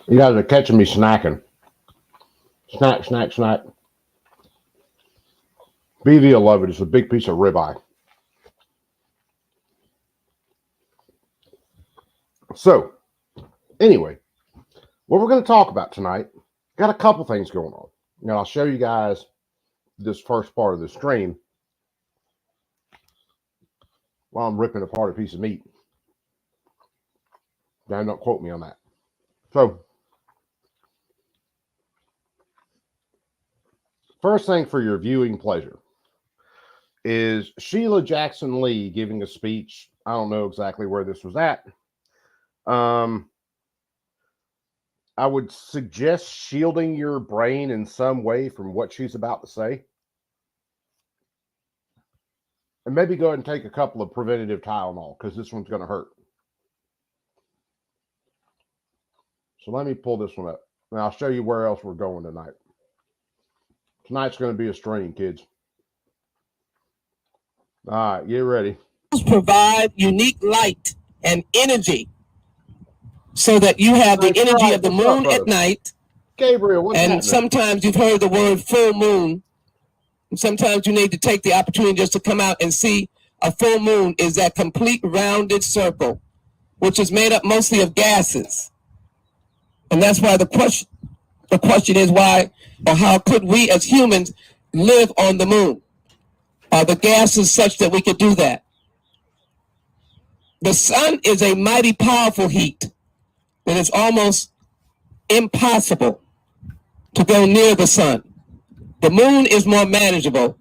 You guys are catching me snacking. Snack, snack, snack. BV will love it. It's a big piece of ribeye. So, anyway, what we're going to talk about tonight, got a couple things going on. Now, I'll show you guys this first part of the stream while I'm ripping apart a piece of meat. Now, don't quote me on that. So, first thing for your viewing pleasure is Sheila Jackson Lee giving a speech. I don't know exactly where this was at. I would suggest shielding your brain in some way from what she's about to say. And maybe go ahead and take a couple of preventative Tylenol because this one's going to hurt. So let me pull this one up. And I'll show you where else we're going tonight. Tonight's going to be a stream, kids. All right, get ready. Provide unique light and energy so that you have the energy of the moon at night. Gabriel, what's happening? And sometimes you've heard the word full moon. And sometimes you need to take the opportunity just to come out and see a full moon is that complete rounded circle, which is made up mostly of gases. And that's why the question is why or how could we as humans live on the moon? Are the gases such that we could do that? The sun is a mighty powerful heat that is almost impossible to go near the sun. The moon is more manageable,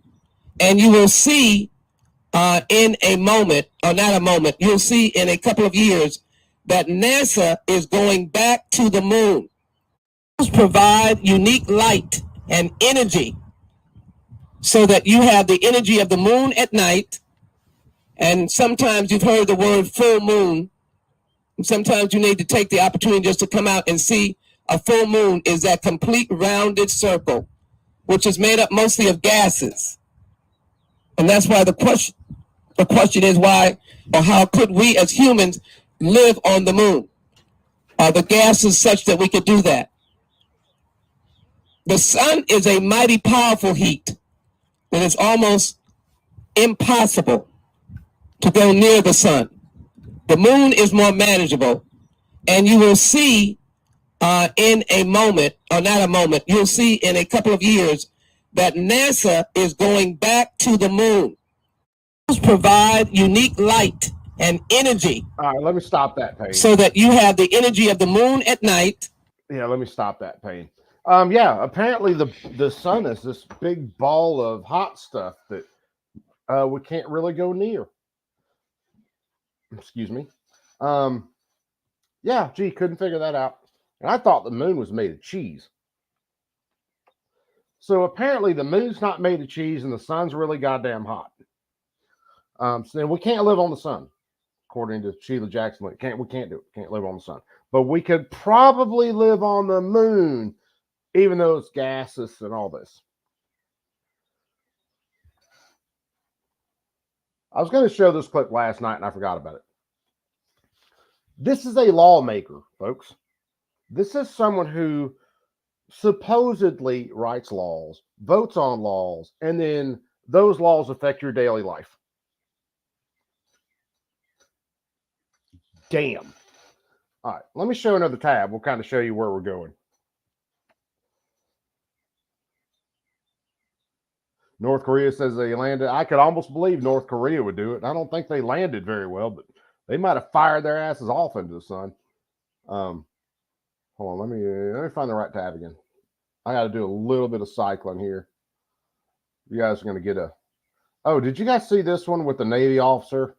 and you will see in a moment, or not a moment, you'll see in a couple of years that NASA is going back to the moon. Provide unique light and energy so that you have the energy of the moon at night. And sometimes you've heard the word full moon. And sometimes you need to take the opportunity just to come out and see a full moon is that complete rounded circle, which is made up mostly of gases. And that's why the question is why or how could we as humans live on the moon? Are the gases such that we could do that? The sun is a mighty powerful heat that is almost impossible to go near the sun. The moon is more manageable, and you will see in a moment, or not a moment, you'll see in a couple of years that NASA is going back to the moon. Provide unique light and energy. All right, let me stop that pain. So that you have the energy of the moon at night. Yeah, let me stop that pain. Yeah, apparently the sun is this big ball of hot stuff that we can't really go near. Excuse me. Yeah, gee, couldn't figure that out. And I thought the moon was made of cheese. So apparently the moon's not made of cheese and the sun's really goddamn hot. So we can't live on the sun, according to Sheila Jackson. We can't do it. Can't live on the sun. But we could probably live on the moon, even though it's gaseous and all this. I was going to show this clip last night and I forgot about it. This is a lawmaker, folks. This is someone who supposedly writes laws, votes on laws, and then those laws affect your daily life. Damn. All right, let me show another tab. We'll kind of show you where we're going. North Korea says they landed. I could almost believe North Korea would do it. I don't think they landed very well, but they might have fired their asses off into the sun. Hold on, let me find the right tab again. I got to do a little bit of cycling here. You guys are going to get a... Oh, did you guys see this one with the Navy officer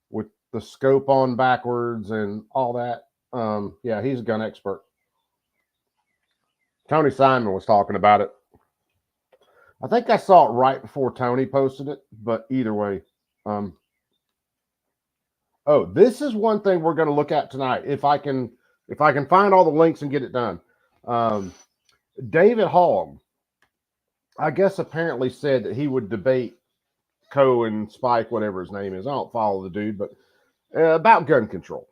with the scope on backwards and all that? Yeah, he's a gun expert. Tony Simon was talking about it. I think I saw it right before Tony posted it, but either way. Oh, this is one thing we're going to look at tonight. If I can find all the links and get it done. David Hogg, I guess, apparently said that he would debate and Spike, whatever his name is. I don't follow the dude, but about gun control.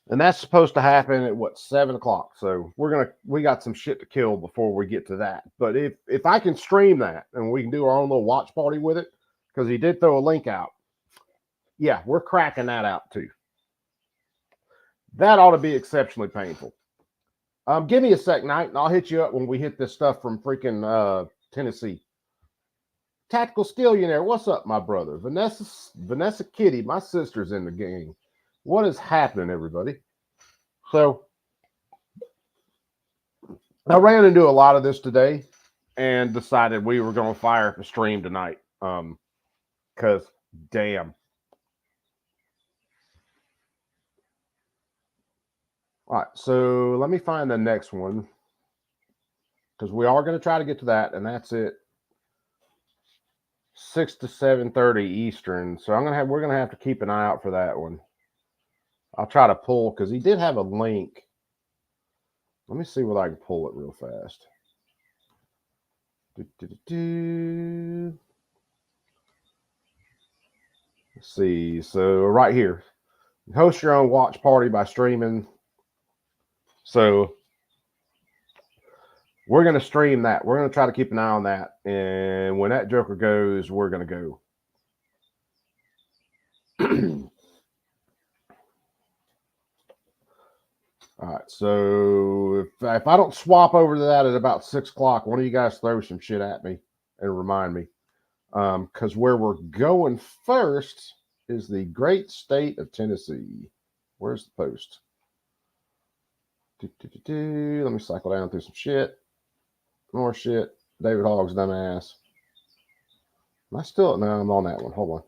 And that's supposed to happen at what, 7 o'clock. So we got some shit to kill before we get to that. But if I can stream that and we can do our own little watch party with it, because he did throw a link out. Yeah, we're cracking that out too. That ought to be exceptionally painful. Give me a sec, Knight, and I'll hit you up when we hit this stuff from freaking Tennessee. Tactical Skillionaire, what's up, my brother? Vanessa Kitty, my sister's in the game. What is happening, everybody? So I ran into a lot of this today and decided we were going to fire up a stream tonight. Because damn. All right, so let me find the next one, because we are going to try to get to that, and that's it. 6 to 7:30 Eastern. So we're gonna have to keep an eye out for that one. I'll try to pull, because he did have a link. Let me see whether I can pull it real fast. Let's see. So right here, host your own watch party by streaming. So we're going to stream that. We're going to try to keep an eye on that. And when that joker goes, we're going to go. All right. So if I don't swap over to that at about 6 o'clock, one of you guys throw some shit at me and remind me. Because where we're going first is the great state of Tennessee. Where's the post? Let me cycle down through some shit. More shit. David Hogg's dumbass. Am I still? No, I'm on that one. Hold on.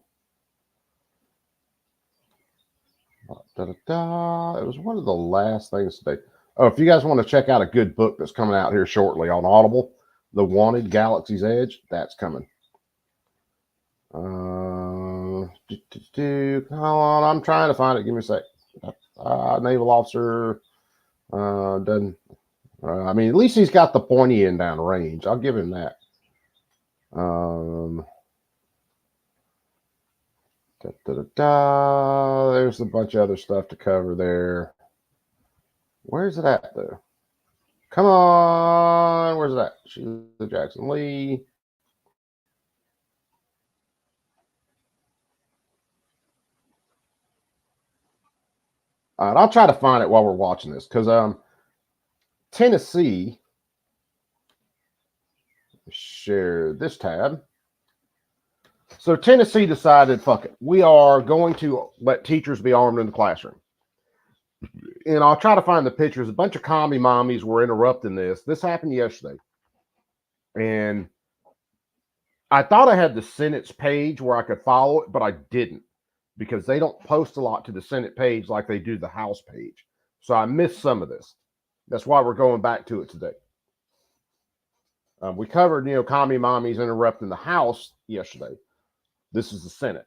It was one of the last things today. Oh, if you guys want to check out a good book that's coming out here shortly on Audible, The Wanted Galaxy's Edge, that's coming. Hold on, I'm trying to find it. Give me a sec. Naval officer doesn't. I mean, at least he's got the pointy end down range. I'll give him that. There's a bunch of other stuff to cover there. Where's it at, though? Come on. Where's it at? Sheila Jackson Lee. All right, I'll try to find it while we're watching this, because Tennessee, share this tab. So Tennessee decided, fuck it, we are going to let teachers be armed in the classroom. And I'll try to find the pictures. A bunch of commie mommies were interrupting this. This happened yesterday. And I thought I had the Senate's page where I could follow it, but I didn't, because they don't post a lot to the Senate page like they do the House page. So I missed some of this. That's why we're going back to it today. We covered, commie mommies interrupting the House yesterday. This is the Senate.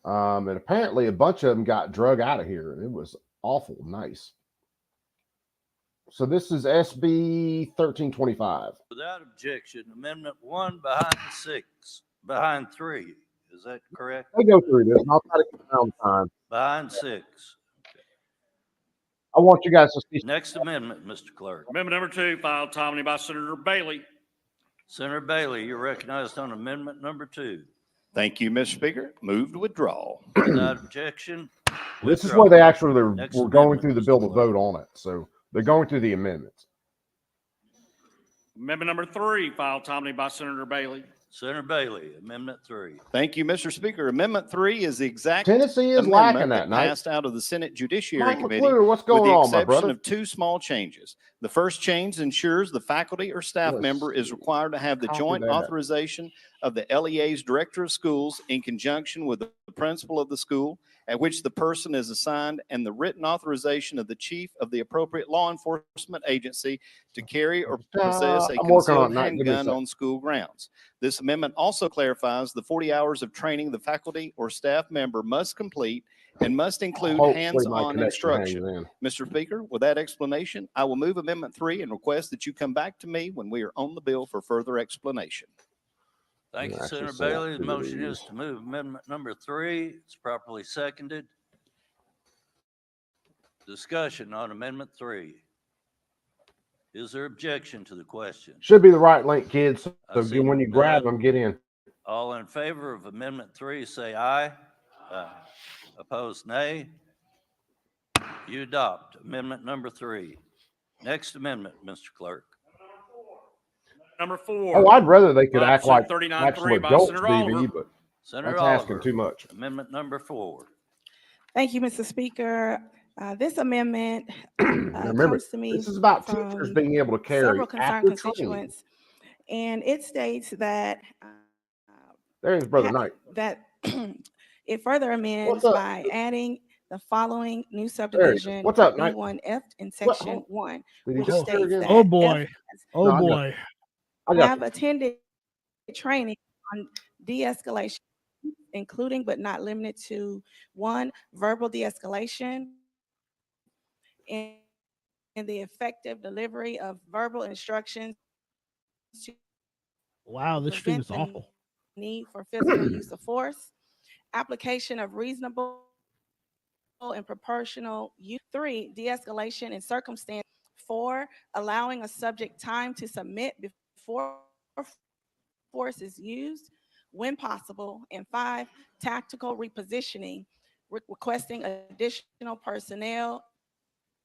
And apparently a bunch of them got drug out of here. It was awful nice. So this is SB 1325. Without objection, Amendment 1 behind 3. Is that correct? They go through this, and I'll try to keep it on time. Behind 6. I want you guys to see. Next amendment, Mr. Clerk. Amendment number 2, filed timely by Senator Bailey. Senator Bailey, you're recognized on amendment number 2. Thank you, Mr. Speaker. Move to withdraw. Without objection. This is where they actually were going through the bill to vote on it. So they're going through the amendments. Amendment number 3, filed timely by Senator Bailey. Senator Bailey, amendment 3. Thank you, Mr. Speaker. Amendment 3 is the exact Tennessee is lacking that night. Passed out of the Senate Judiciary Mike Committee McClure, what's going with the on, my exception brother? of 2 small changes. The first change ensures the faculty or staff member is required to have the joint authorization of the LEA's Director of Schools in conjunction with the principal of the school at which the person is assigned, and the written authorization of the chief of the appropriate law enforcement agency to carry or possess a concealed handgun on school grounds. This amendment also clarifies the 40 hours of training the faculty or staff member must complete and must include hands-on instruction. Mr. Speaker, with that explanation, I will move Amendment 3 and request that you come back to me when we are on the bill for further explanation. Thank you, Senator Bailey. The motion is to move amendment number 3. It's properly seconded. Discussion on Amendment 3. Is there objection to the question? Should be the right link, kids. I So see when you grab none. them, get in. All in favor of Amendment 3, say aye. Opposed, nay. You adopt Amendment number 3. Next amendment, Mr. Clerk. Number Oh, 4, I'd rather they could Bob act like 39-3 actual by adults, Senator DV, Oliver. but Senator that's asking Oliver, too much. Amendment number 4. Thank you, Mr. Speaker. This amendment Remember, comes to me this is about teachers from being able to carry several concerned after training. constituents, and it states that There's Brother Knight. that it further amends What's up? by adding the following new There he is. subdivision What's up, Knight? B1F in section 1, Did he which go there states again? that Oh boy. F Oh No, I got boy. I got have you. attended training on de-escalation, including but not limited to 1, verbal de-escalation, and the effective delivery of verbal instructions to Wow, this stream prevent is the awful. need for physical use of force, application of reasonable and proportional use. 3, de-escalation in circumstance. 4, allowing a subject time to submit before force is used when possible. And 5, tactical repositioning, requesting additional personnel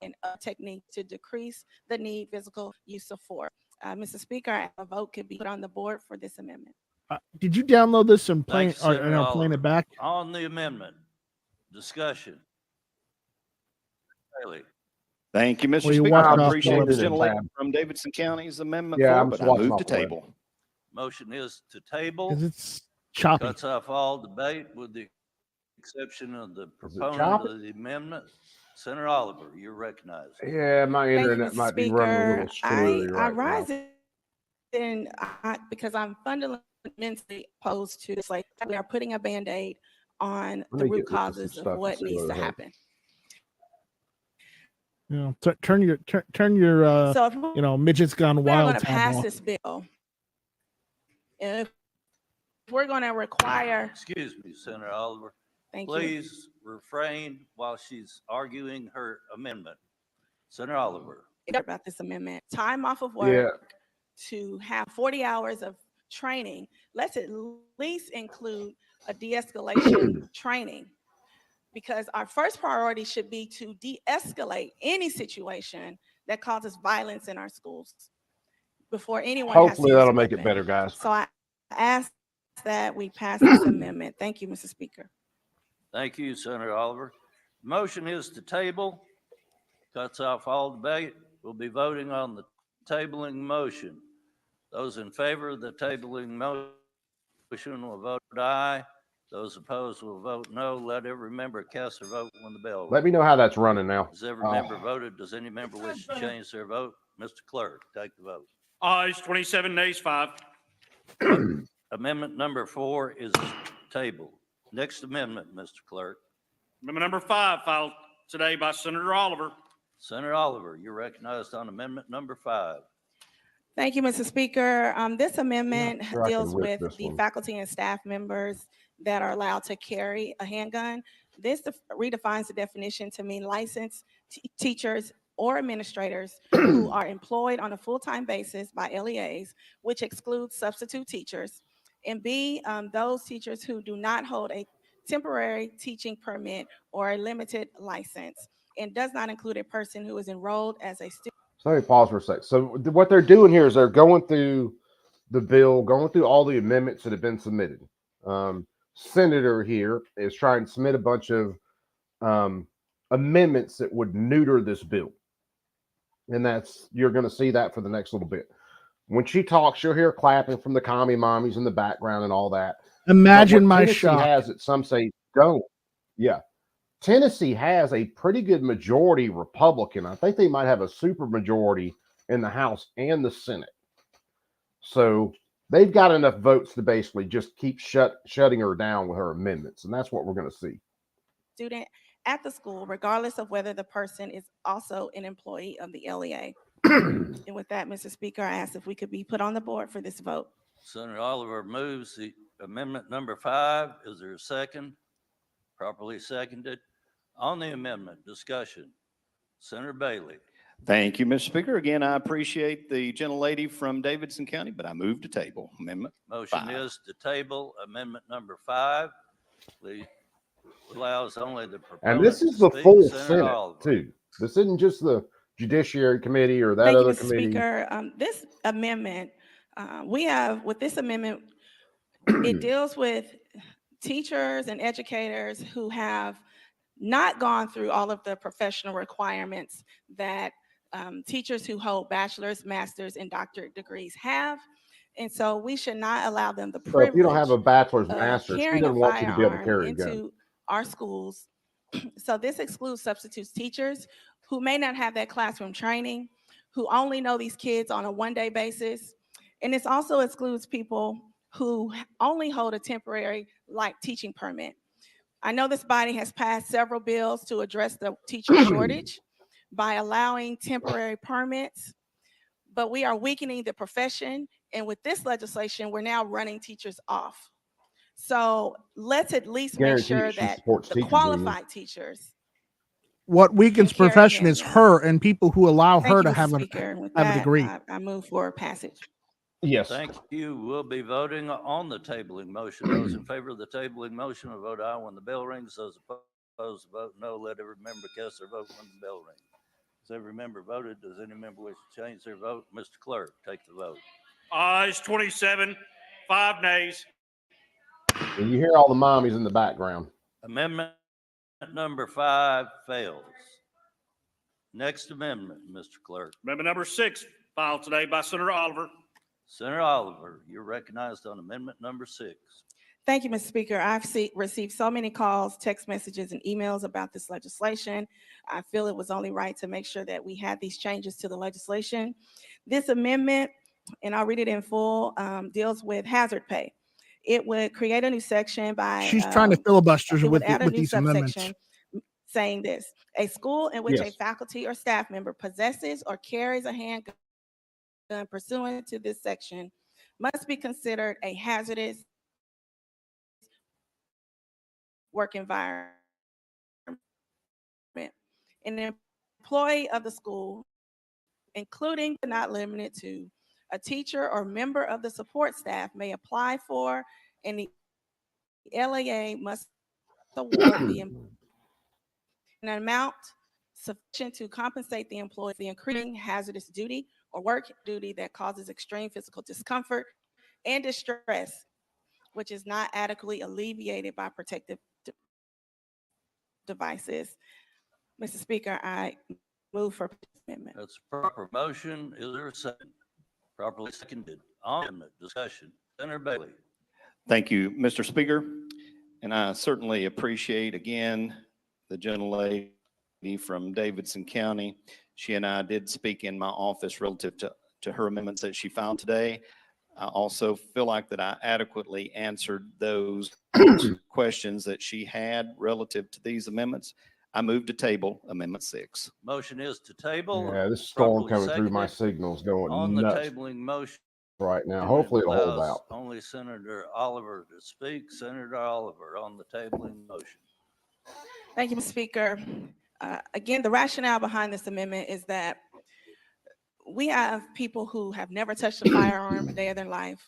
and a technique to decrease the need physical use of force. Mr. Speaker, a vote could be put on the board for this amendment. Did you download this and play Thank you, or Senator playing Oliver. it back? On the amendment, discussion. Bailey. Thank you, Or Mr. you Speaker. watched I it off appreciate the the web? gentlelady from Davidson County's Amendment Yeah, 4, I'm but just I watching move off to the web. table. Motion is to Because table. it's choppy. Cuts off all debate with the exception of the proponent choppy? of the amendment. Senator Oliver, you're recognized. Yeah, my Thank you, internet Mr. might be running a Speaker. little screwy I right now. rise in because I'm fundamentally opposed to this. Like, we are putting a Band-Aid on Let the me root get rid of some causes stuff of and what see needs what to it has. happen. You know, turn your So if we're you know, midgets gone going wild to tab pass off. this bill, if we're going to require, Excuse me, Senator Oliver. thank you. Please refrain while she's arguing her amendment. Senator Oliver. About this amendment, time off of Yeah, work to have 40 hours of training. Let's at least include a de-escalation training, because our first priority should be to de-escalate any situation that causes violence in our schools before anyone has to hopefully use a that'll make it weapon. better, guys. So I ask that we pass this amendment. Thank you, Mr. Speaker. Thank you, Senator Oliver. Motion is to table. Cuts off all debate. We'll be voting on the tabling motion. Those in favor of the tabling motion will vote aye. Those opposed will vote no. Let every member cast their vote when the bell Let me know how that's running now. Has every member voted? Does any member wish to change their vote? Mr. Clerk, take the vote. Ayes 27, nays 5. Amendment number 4 is tabled. Next amendment, Mr. Clerk. Amendment number 5, filed today by Senator Oliver. Senator Oliver, you're recognized on amendment number 5. Thank you, Mr. Speaker. This amendment sure I can deals rip with this the one. faculty and staff members that are allowed to carry a handgun. This redefines the definition to mean licensed teachers or administrators who are employed on a full-time basis by LEAs, which excludes substitute teachers. And B, those teachers who do not hold a temporary teaching permit or a limited license, and does not include a person who is enrolled as a student. So let me pause for a sec. So what they're doing here is they're going through the bill, going through all the amendments that have been submitted. Senator here is trying to submit a bunch of amendments that would neuter this bill. And you're going to see that for the next little bit. When she talks, you'll hear clapping from the Commie Mommies in the background and all that. Imagine my Tennessee shock. has it, some say don't. Yeah. Tennessee has a pretty good majority Republican. I think they might have a super majority in the House and the Senate. So they've got enough votes to basically just keep shutting her down with her amendments. And that's what we're going to see. Student at the school, regardless of whether the person is also an employee of the LEA. And with that, Mr. Speaker, I ask if we could be put on the board for this vote. Senator Oliver moves the amendment number 5. Is there a second? Properly seconded. On the amendment, discussion. Senator Bailey. Thank you, Mr. Speaker. Again, I appreciate the gentlelady from Davidson County, but I move to table amendment. Motion 5. is to table amendment number 5. Please allows only the proponent And this is to the speak. full Senator Senate Oliver. too. This isn't just the Judiciary Committee or that Thank you, other Mr. committee. Speaker. This amendment, with this amendment, it deals with teachers and educators who have not gone through all of the professional requirements that teachers who hold bachelor's, master's, and doctorate degrees have. And so we should not allow them the So if you don't have privilege a bachelor's, of master's, she carrying a doesn't want you to be able to firearm carry a gun. into our schools. So this excludes substitute teachers who may not have that classroom training, who only know these kids on a one-day basis. And this also excludes people who only hold a temporary light teaching permit. I know this body has passed several bills to address the teacher shortage by allowing temporary permits, but we are weakening the profession. And with this legislation, we're now running teachers off. So let's at least make Guarantee sure she that supports the teachers qualified teachers. What weakens carry a profession is handgun. her and people who allow Thank her you, to Mr. have Speaker. With a that, degree. I move for passage. Yes. Thank you. We'll be voting on the tabling motion. Those in favor of the tabling motion will vote aye when the bell rings. Those opposed vote no. Let every member cast their vote when the bell rings. Has every member voted? Does any member wish to change their vote? Mr. Clerk, take the vote. Ayes 27, 5 nays. And you hear all the mommies in the background. Amendment number 5 fails. Next amendment, Mr. Clerk. Amendment number 6 filed today by Senator Oliver. Senator Oliver, you're recognized on amendment number 6. Thank you, Mr. Speaker. I've received so many calls, text messages, and emails about this legislation. I feel it was only right to make sure that we had these changes to the legislation. This amendment, and I'll read it in full, deals with hazard pay. It would create a new section by. She's trying to filibuster it would with add a new these amendments. subsection saying this: a school in which a Yes. faculty or staff member possesses or carries a handgun pursuant to this section must be considered a hazardous work environment. An employee of the school, including but not limited to a teacher or member of the support staff, may apply for, and the LAA must award an amount sufficient to compensate the employee for the increasing hazardous duty or work duty that causes extreme physical discomfort and distress, which is not adequately alleviated by protective devices. Mr. Speaker, I move for amendment. That's a proper motion. Is there a second? Properly seconded. On amendment discussion. Senator Bailey. Thank you, Mr. Speaker. And I certainly appreciate, again, the gentlelady from Davidson County. She and I did speak in my office relative to her amendments that she filed today. I also feel like that I adequately answered those questions that she had relative to these amendments. I move to table Amendment 6. Motion is to table. Yeah, this storm Properly coming through my seconded. signals going On the nuts tabling motion. right now. Hopefully it'll hold allows out. Only Senator Oliver to speak. Senator Oliver on the tabling motion. Thank you, Mr. Speaker. Again, the rationale behind this amendment is that we have people who have never touched a firearm a day of their life.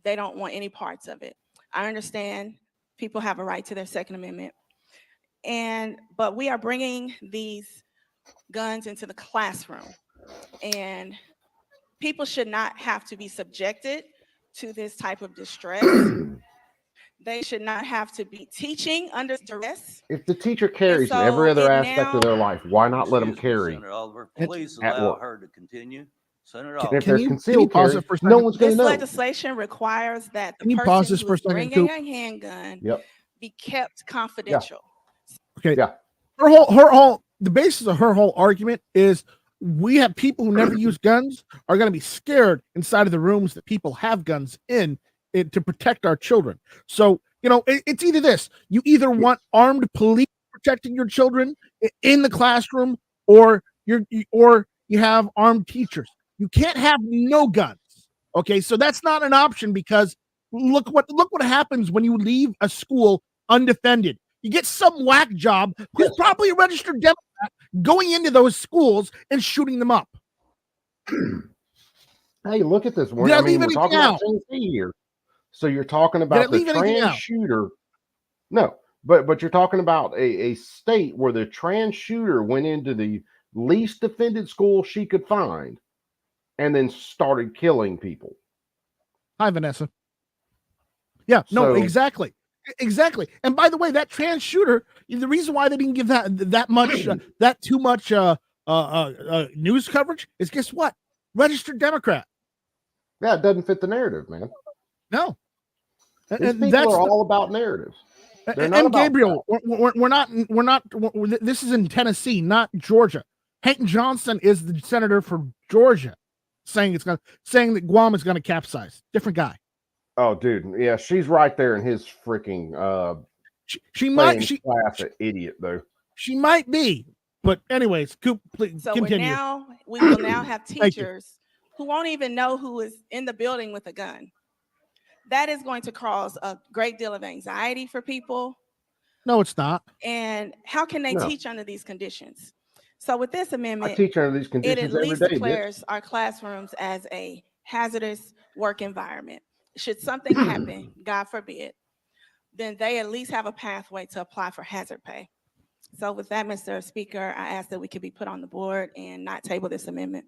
They don't want any parts of it. I understand people have a right to their Second Amendment. But we are bringing these guns into the classroom, and people should not have to be subjected to this type of distress. They should not have to be teaching under duress. If the teacher carries in every other aspect of their life, why not let them Excuse me, carry? Senator Oliver, It's please at allow work. her to continue. Senator And Oliver. if there's Can you concealed pause carry, it for a no second? one's going This to know. legislation requires that the Can you pause person this who for a is second, bringing Coop? a handgun Yep. be kept confidential. Okay. Yeah. Her whole the basis of her whole argument is we have people who never use guns are going to be scared inside of the rooms that people have guns in it to protect our children. So, you know, it's either this, you either want armed police protecting your children in the classroom, or you have armed teachers. You can't have no guns. Okay. So that's not an option, because look what happens when you leave a school undefended. You get some whack job who's probably a registered Democrat going into those schools and shooting them up. Hey, look at this. Did I leave we're anything talking out? about Tennessee here. So you're talking Did I about the leave anything trans out? shooter. No, but you're talking about a state where the trans shooter went into the least defended school she could find and then started killing people. Hi, Vanessa. Yeah, no, So- exactly. Exactly. And by the way, that trans shooter, the reason why they didn't give that much too much news coverage is, guess what? Registered Democrat. Yeah, it doesn't fit the narrative, man. No. These And people that's are all about narratives. They're not and about Gabriel, we're not. This is in Tennessee, not Georgia. Hank Johnson is the senator for Georgia, saying that Guam is going to capsize. Different guy. Oh, dude, yeah, she's right there in his freaking She might class an idiot though. She might be, but anyways, Coop, please So continue. we will now have Thank you. teachers who won't even know who is in the building with a gun. That is going to cause a great deal of anxiety for people. No, it's not. And how can they No. teach under these conditions? So with this I amendment, teach under these it conditions at every least day. Bitch. declares our classrooms as a hazardous work environment. Should something happen, God forbid, then they at least have a pathway to apply for hazard pay. So with that, Mr. Speaker, I ask that we could be put on the board and not table this amendment.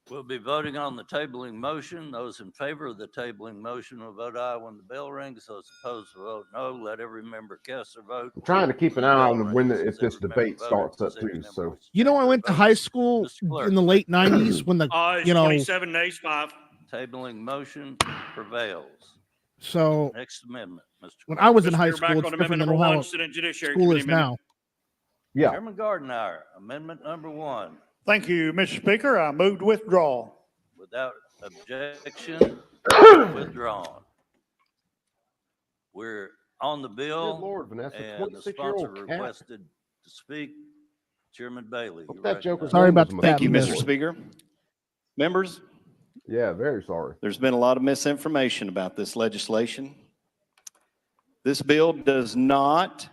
We'll be voting on the tabling motion. Those in favor of the tabling motion will vote aye when the bell rings. Those opposed will vote no. Let every member cast their vote. I'm trying to keep an eye on when if this debate starts up too. So You know, I went to high school in the late 90s when the It's 27 days, 5. Tabling motion prevails. So Next amendment, Mr. when I was in Mr. high Speaker, school, back it's on different amendment than number how 1, Senate Judiciary school Committee is amendment. now. yeah, Chairman Gardenhire, amendment number 1. Thank you, Mr. Speaker. I move to withdraw. Without objection, withdrawn. We're on the good bill, Lord, Vanessa, and the 26-year-old sponsor cat. requested to speak. Chairman Bailey. Hope you that joke recognize. was Sorry name about was that, Thank you, Miss. Mr. Speaker. Members, Yeah, very sorry. there's been a lot of misinformation about this legislation. This bill does not That's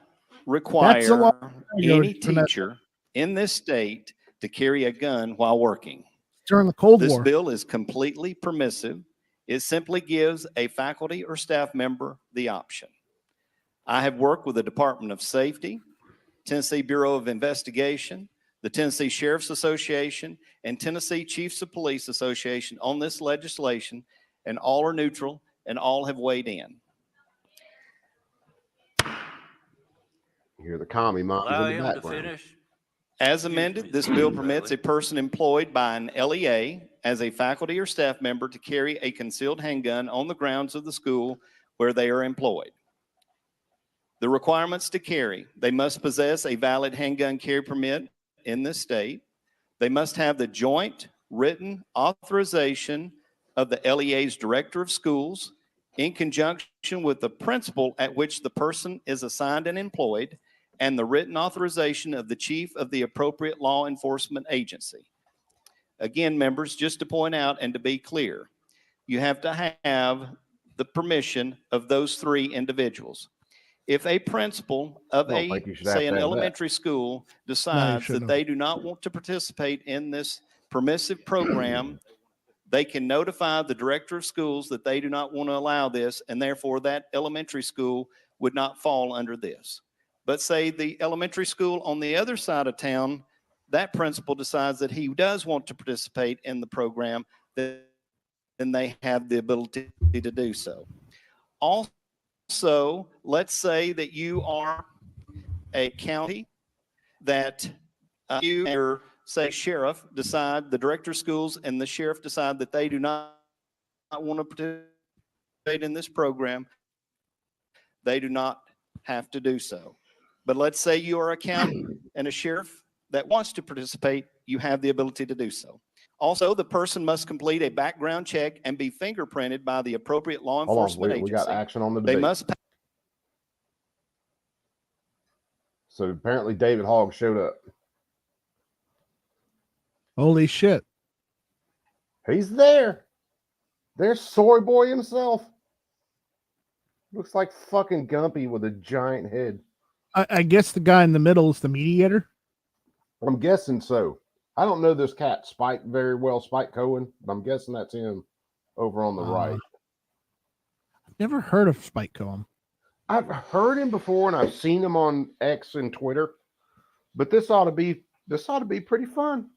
a require lot. any teacher in this state to carry a gun while working. During the Cold This War. bill is completely permissive. It simply gives a faculty or staff member the option. I have worked with the Department of Safety, Tennessee Bureau of Investigation, the Tennessee Sheriff's Association, and Tennessee Chiefs of Police Association on this legislation, and all are neutral and all have weighed in. You hear the commie mommies Allow in the him to background. finish. As Excuse amended, me, this Mr. bill Bailey. permits a person employed by an LEA as a faculty or staff member to carry a concealed handgun on the grounds of the school where they are employed. The requirements to carry: they must possess a valid handgun carry permit in this state. They must have the joint written authorization of the LEA's Director of Schools in conjunction with the principal at which the person is assigned and employed, and the written authorization of the chief of the appropriate law enforcement agency. Again, members, just to point out and to be clear, you have to have the permission of those three individuals. If a principal of I don't think you should have say, to an have that. elementary school decides shouldn't that have. they do not want to participate in this permissive program, they can notify the director of schools that they do not want to allow this, and therefore that elementary school would not fall under this. But say the elementary school on the other side of town, that principal decides that he does want to participate in the program, then they have the ability to do so. Also, let's say that you are a county that you or say sheriff decide, the director of schools and the sheriff decide that they do not want to participate in this program, they do not have to do so. But let's say you are a county and a sheriff that wants to participate, you have the ability to do so. Also, the person must complete a background check and be fingerprinted by the appropriate law Hold on, enforcement we got agency. action on the They debate. must So apparently David Hogg showed up. Holy shit. He's there. There's Soy Boy himself. Looks like fucking Gumpy with a giant head. I guess the guy in the middle is the mediator. I'm guessing so. I don't know this cat Spike very well, Spike Cohen, but I'm guessing that's him over on the right. I've never heard of Spike Cohen. I've heard him before and I've seen him on X and Twitter, but this ought to be pretty fun.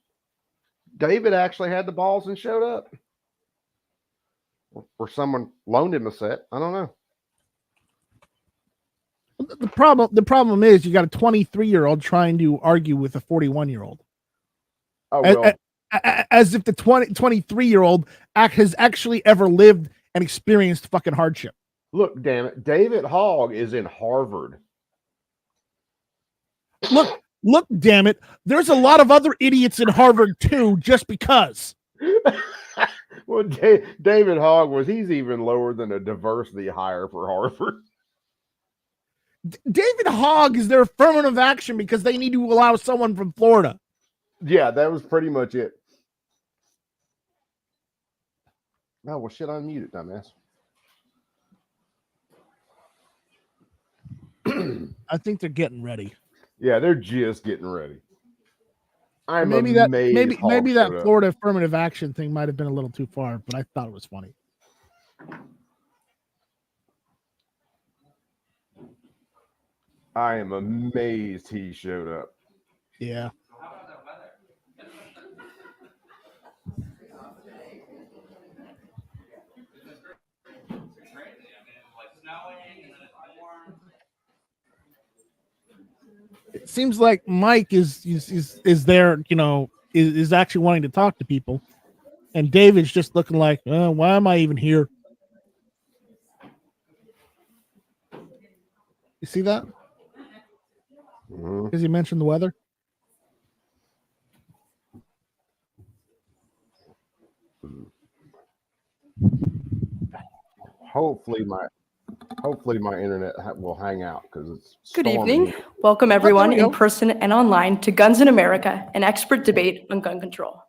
David actually had the balls and showed up. Or someone loaned him a set. I don't know. The problem is you got a 23-year-old trying to argue with a 41-year-old. Oh, well. As if the 23-year-old has actually ever lived and experienced fucking hardship. Look, damn it. David Hogg is in Harvard. Look, damn it. There's a lot of other idiots in Harvard too, just because. Well, David Hogg he's even lower than a diversity hire for Harvard. David Hogg is their affirmative action because they need to allow someone from Florida. Yeah, that was pretty much it. Oh, well, shit, unmute it, dumbass. I think they're getting ready. Yeah, they're just getting ready. Maybe that Florida affirmative action thing might have been a little too far, but I thought it was funny. I am amazed he showed up. Yeah. It seems like Mike is there, is actually wanting to talk to people, and David's just looking like, why am I even here? You see that? Because you mentioned the weather. Hopefully my internet will hang out because it's Good storming. evening. Welcome everyone in person and online to Guns in America, an expert debate on gun control.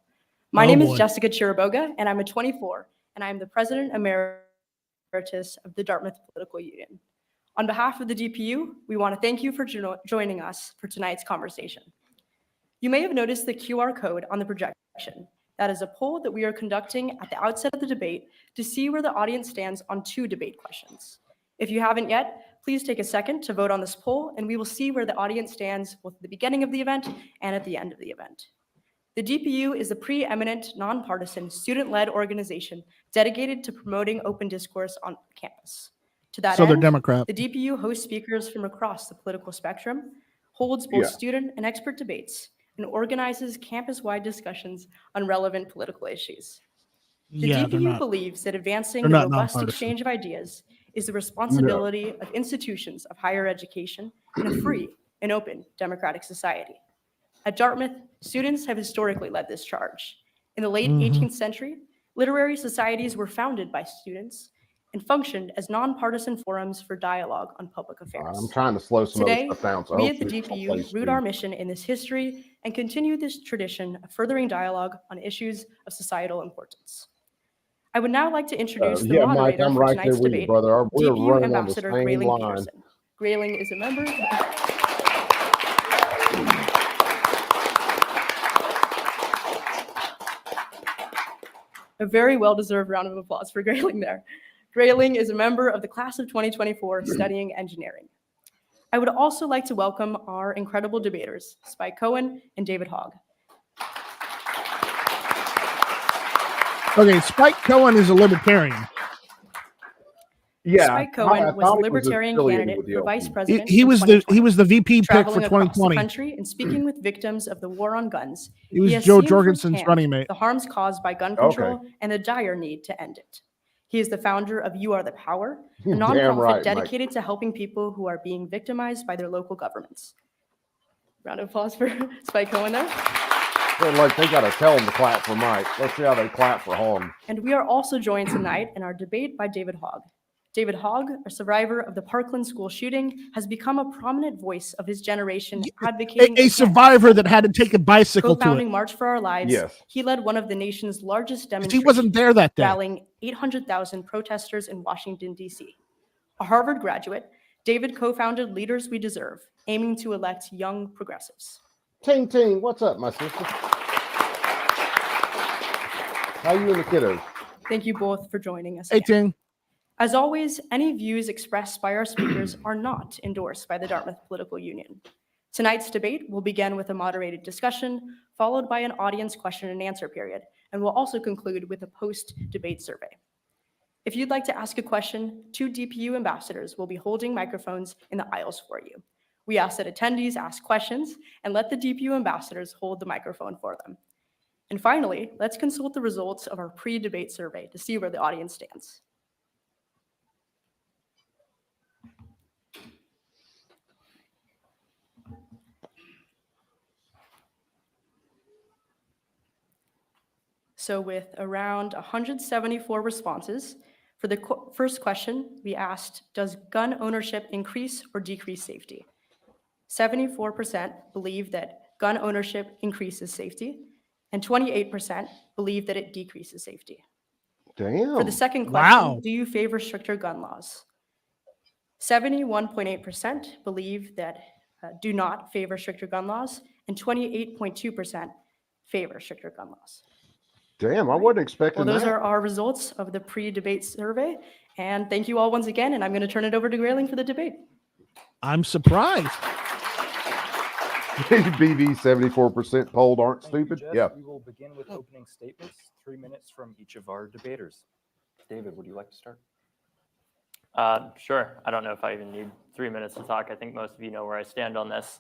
My name is Jessica Chiriboga, and I'm a 24, and I am the President Emeritus of the Dartmouth Political Union. On behalf of the DPU, we want to thank you for joining us for tonight's conversation. You may have noticed the QR code on the projection. That is a poll that we are conducting at the outset of the debate to see where the audience stands on 2 debate questions. If you haven't yet, please take a second to vote on this poll, and we will see where the audience stands both at the beginning of the event and at the end of the event. The DPU is a preeminent, nonpartisan, student-led organization dedicated to promoting open discourse on campus. To that they're end, Democrat. the DPU hosts speakers from across the political spectrum, holds both student and expert debates, and organizes campus-wide discussions on relevant political issues. The DPU believes that advancing the robust exchange of ideas is the responsibility of institutions of higher education in a free and open democratic society. At Dartmouth, students have historically led this charge. In the late 18th century, literary societies were founded by students and functioned as nonpartisan forums for dialogue on public affairs. I'm trying to slow some Today, of this stuff down. So we at the DPU root our mission in this history and continue this tradition of furthering dialogue on issues of societal importance. I would now like to introduce the moderator Mike, I'm for right tonight's there with you, debate, brother. We're DPU running Ambassador on the same Grayling line. Peterson. Grayling is a member. A very well-deserved round of applause for Grayling there. Grayling is a member of the class of 2024 studying engineering. I would also like to welcome our incredible debaters, Spike Cohen and David Hogg. Okay, Spike Cohen is a libertarian. Yeah, Spike Cohen was a libertarian candidate for vice president. He was the VP pick for traveling across the 2020. country and speaking with victims of the war on guns. He was has Joe seen Jorgensen's firsthand running mate. the harms caused by gun control and the dire need to end it. He is the founder of You Are the Power, a nonprofit dedicated to helping people who are being victimized by their local governments. Round of applause for Spike Cohen there. Like they got to tell them to clap for Mike. Let's see how they clap for Hogg. And we are also joined tonight in our debate by David Hogg. David Hogg, a survivor of the Parkland school shooting, has become a prominent voice of his generation, advocating A survivor that had to take a bicycle to co-founding it. March for Our Lives. Yes. He led one of the nation's largest He demonstrations, wasn't there that day. rallying 800,000 protesters in Washington, D.C. A Harvard graduate, David co-founded Leaders We Deserve, aiming to elect young progressives. Ting Ting, what's up, my sister? How you and the kiddos? Thank you both for joining us. 18. As always, any views expressed by our speakers are not endorsed by the Dartmouth Political Union. Tonight's debate will begin with a moderated discussion, followed by an audience question and answer period, and will also conclude with a post-debate survey. If you'd like to ask a question, 2 DPU ambassadors will be holding microphones in the aisles for you. We ask that attendees ask questions and let the DPU ambassadors hold the microphone for them. And finally, let's consult the results of our pre-debate survey to see where the audience stands. So with around 174 responses, for the first question, we asked, does gun ownership increase or decrease safety? 74% believe that gun ownership increases safety, and 28% believe that it decreases safety. Damn. For the second question, Wow. do you favor stricter gun laws? 71.8% believe that do not favor stricter gun laws, and 28.2% favor stricter gun laws. Damn, I wasn't expecting Well, those that. are our results of the pre-debate survey. And thank you all once again. And I'm going to turn it over to Grayling for the debate. I'm surprised. BV 74% polled aren't Thank you, stupid. Jeff. Yeah. We will begin with opening statements, 3 minutes from each of our debaters. David, would you like to start? Sure. I don't know if I even need 3 minutes to talk. I think most of you know where I stand on this.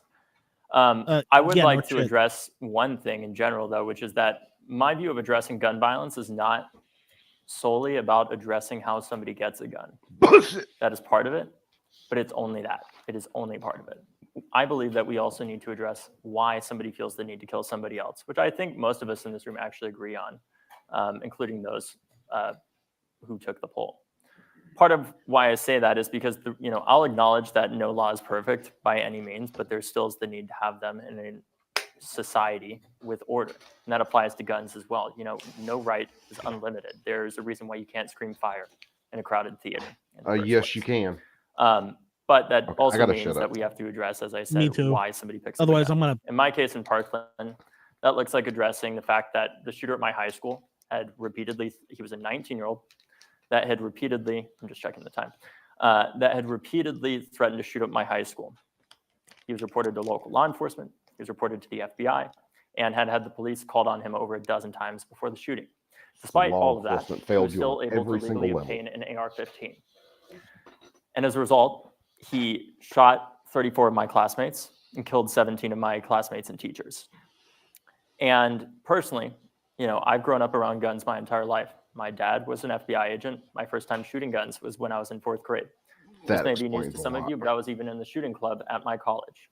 I would yeah, like no to shit. address one thing in general, though, which is that my view of addressing gun violence is not solely about addressing how somebody gets a gun. Bullshit. That is part of it, but it's only that. It is only part of it. I believe that we also need to address why somebody feels the need to kill somebody else, which I think most of us in this room actually agree on, including those who took the poll. Part of why I say that is because I'll acknowledge that no law is perfect by any means, but there still is the need to have them in a society with order, and that applies to guns as well. No right is unlimited. There's a reason why you can't scream fire in a crowded theater. Yes, you can. But that also gotta means shut that up. we have to address, as I Me said, too. why somebody picks Otherwise, up a I'm gun. gonna. In my case in Parkland, that looks like addressing the fact that the shooter at my high school had repeatedly, he was a 19-year-old, that had repeatedly, I'm just checking the time, that had repeatedly threatened to shoot up my high school. He was reported to local law enforcement, he was reported to the FBI, and had had the police called on him over a dozen times before the shooting. Despite Law all of that, enforcement he failed was you still on able to every single legally level. obtain an AR-15. And as a result, he shot 34 of my classmates and killed 17 of my classmates and teachers. And personally, I've grown up around guns my entire life. My dad was an FBI agent. My first time shooting guns was when I was in 4th grade. This may be news to some of you, but I was even in the shooting club at my college.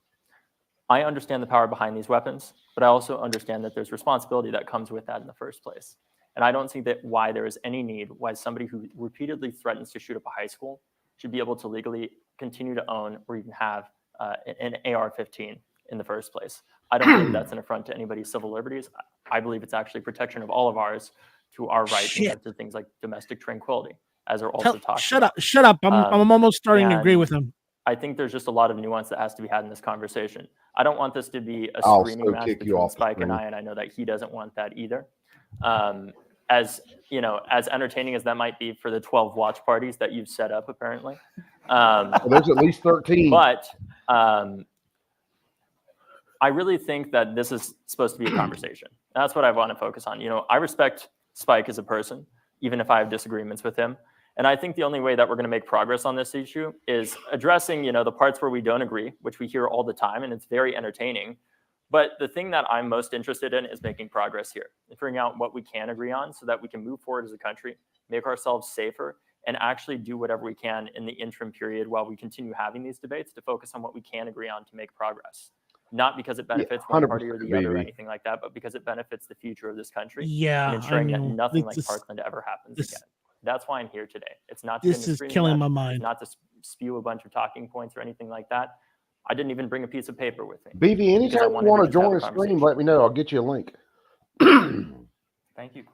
I understand the power behind these weapons, but I also understand that there's responsibility that comes with that in the first place. And I don't see that why there is any need why somebody who repeatedly threatens to shoot up a high school should be able to legally continue to own or even have an AR-15 in the first place. I don't believe that's an affront to anybody's civil liberties. I believe it's actually protection of all of ours to our right to things like domestic tranquility, as are also talked Shut about. up. Shut up. I'm almost starting to agree and with him. I think there's just a lot of nuance that has to be had in this conversation. I don't want this to be a I'll screaming so match kick you between off the Spike and screen. I know that he doesn't want that either. As entertaining as that might be for the 12 watch parties that you've set up, apparently. Well, there's at least 13. But I really think that this is supposed to be a conversation. That's what I want to focus on. I respect Spike as a person, even if I have disagreements with him. And I think the only way that we're going to make progress on this issue is addressing, the parts where we don't agree, which we hear all the time, and it's very entertaining. But the thing that I'm most interested in is making progress here, and figuring out what we can agree on so that we can move forward as a country, make ourselves safer, and actually do whatever we can in the interim period while we continue having these debates to focus on what we can agree on to make progress. Not because it benefits one party or the other or anything like that, but because it benefits the future of this country and ensuring that nothing like Parkland ever happens again. That's why I'm here today. It's not to This is killing my mind. not to spew a bunch of talking points or anything like that. I didn't even bring a piece of paper with me. BV, anytime you want to join a stream, let me know. I'll get you a link. Thank you.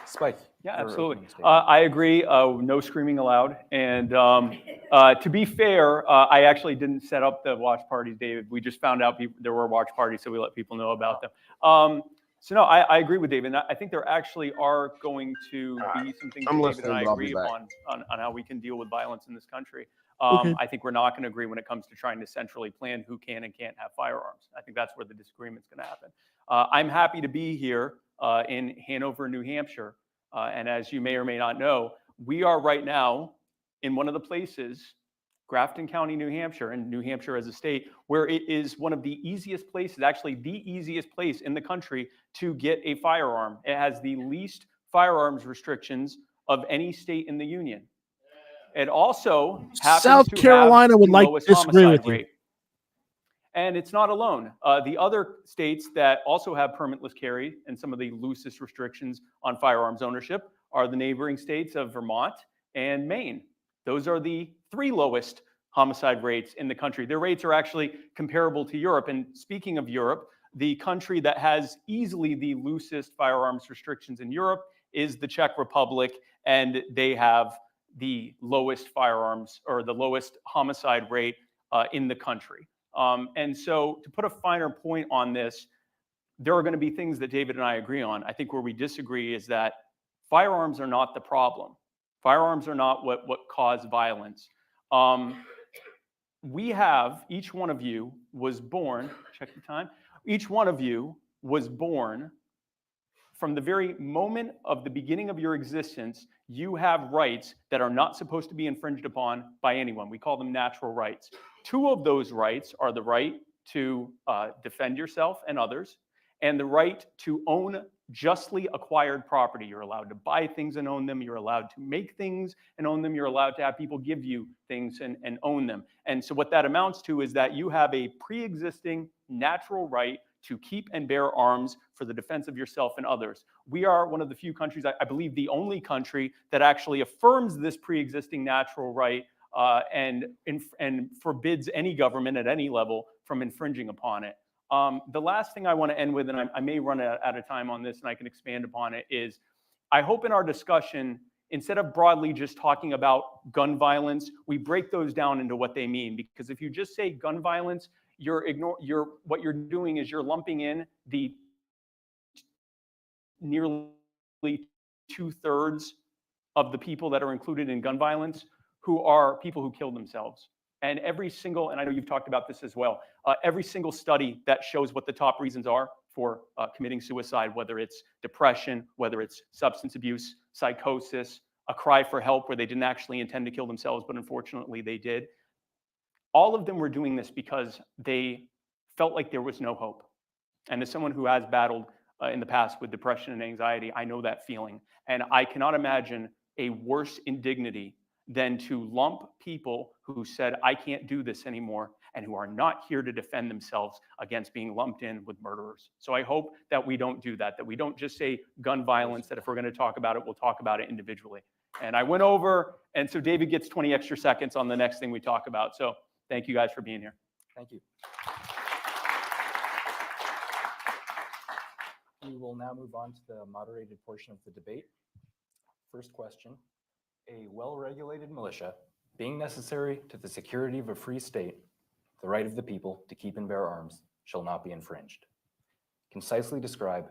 Spike. Yeah, your absolutely. opening statement. I agree. No screaming allowed. And to be fair, I actually didn't set up the watch parties, David. We just found out there were watch parties, so we let people know about them. So no, I agree with David. I think there actually are going to be some things that David and I agree upon on how we can deal with violence in this country. Okay. I think we're not going to agree when it comes to trying to centrally plan who can and can't have firearms. I think that's where the disagreement's going to happen. I'm happy to be here in Hanover, New Hampshire. And as you may or may not know, we are right now in one of the places, Grafton County, New Hampshire, and New Hampshire as a state, where it is one of the easiest places, actually the easiest place in the country to get a firearm. It has the least firearms restrictions of any state in the union. It also happens South to Carolina have would the like lowest to disagree homicide with you. rate. And it's not alone. The other states that also have permitless carry and some of the loosest restrictions on firearms ownership are the neighboring states of Vermont and Maine. Those are the 3 lowest homicide rates in the country. Their rates are actually comparable to Europe. And speaking of Europe, the country that has easily the loosest firearms restrictions in Europe is the Czech Republic, and they have the lowest firearms or the lowest homicide rate in the country. And so to put a finer point on this, there are going to be things that David and I agree on. I think where we disagree is that firearms are not the problem. Firearms are not what cause violence. We have, each one of you was born, check the time, each one of you was born from the very moment of the beginning of your existence. You have rights that are not supposed to be infringed upon by anyone. We call them natural rights. 2 of those rights are the right to defend yourself and others, and the right to own justly acquired property. You're allowed to buy things and own them. You're allowed to make things and own them. You're allowed to have people give you things and own them. And so what that amounts to is that you have a pre-existing natural right to keep and bear arms for the defense of yourself and others. We are one of the few countries, I believe the only country, that actually affirms this pre-existing natural right and forbids any government at any level from infringing upon it. The last thing I want to end with, and I may run out of time on this and I can expand upon it, is I hope in our discussion, instead of broadly just talking about gun violence, we break those down into what they mean. Because if you just say gun violence, what you're doing is you're lumping in the nearly 2/3 of the people that are included in gun violence who are people who kill themselves. And every single, and I know you've talked about this as well, every single study that shows what the top reasons are for committing suicide, whether it's depression, whether it's substance abuse, psychosis, a cry for help where they didn't actually intend to kill themselves, but unfortunately they did. All of them were doing this because they felt like there was no hope. And as someone who has battled in the past with depression and anxiety, I know that feeling. And I cannot imagine a worse indignity than to lump people who said, I can't do this anymore, and who are not here to defend themselves against being lumped in with murderers. So I hope that we don't do that we don't just say gun violence, that if we're going to talk about it, we'll talk about it individually. And I went over, and so David gets 20 extra seconds on the next thing we talk about. So thank you guys for being here. Thank you. We will now move on to the moderated portion of the debate. First question. A well-regulated militia being necessary to the security of a free state, the right of the people to keep and bear arms shall not be infringed. Concisely describe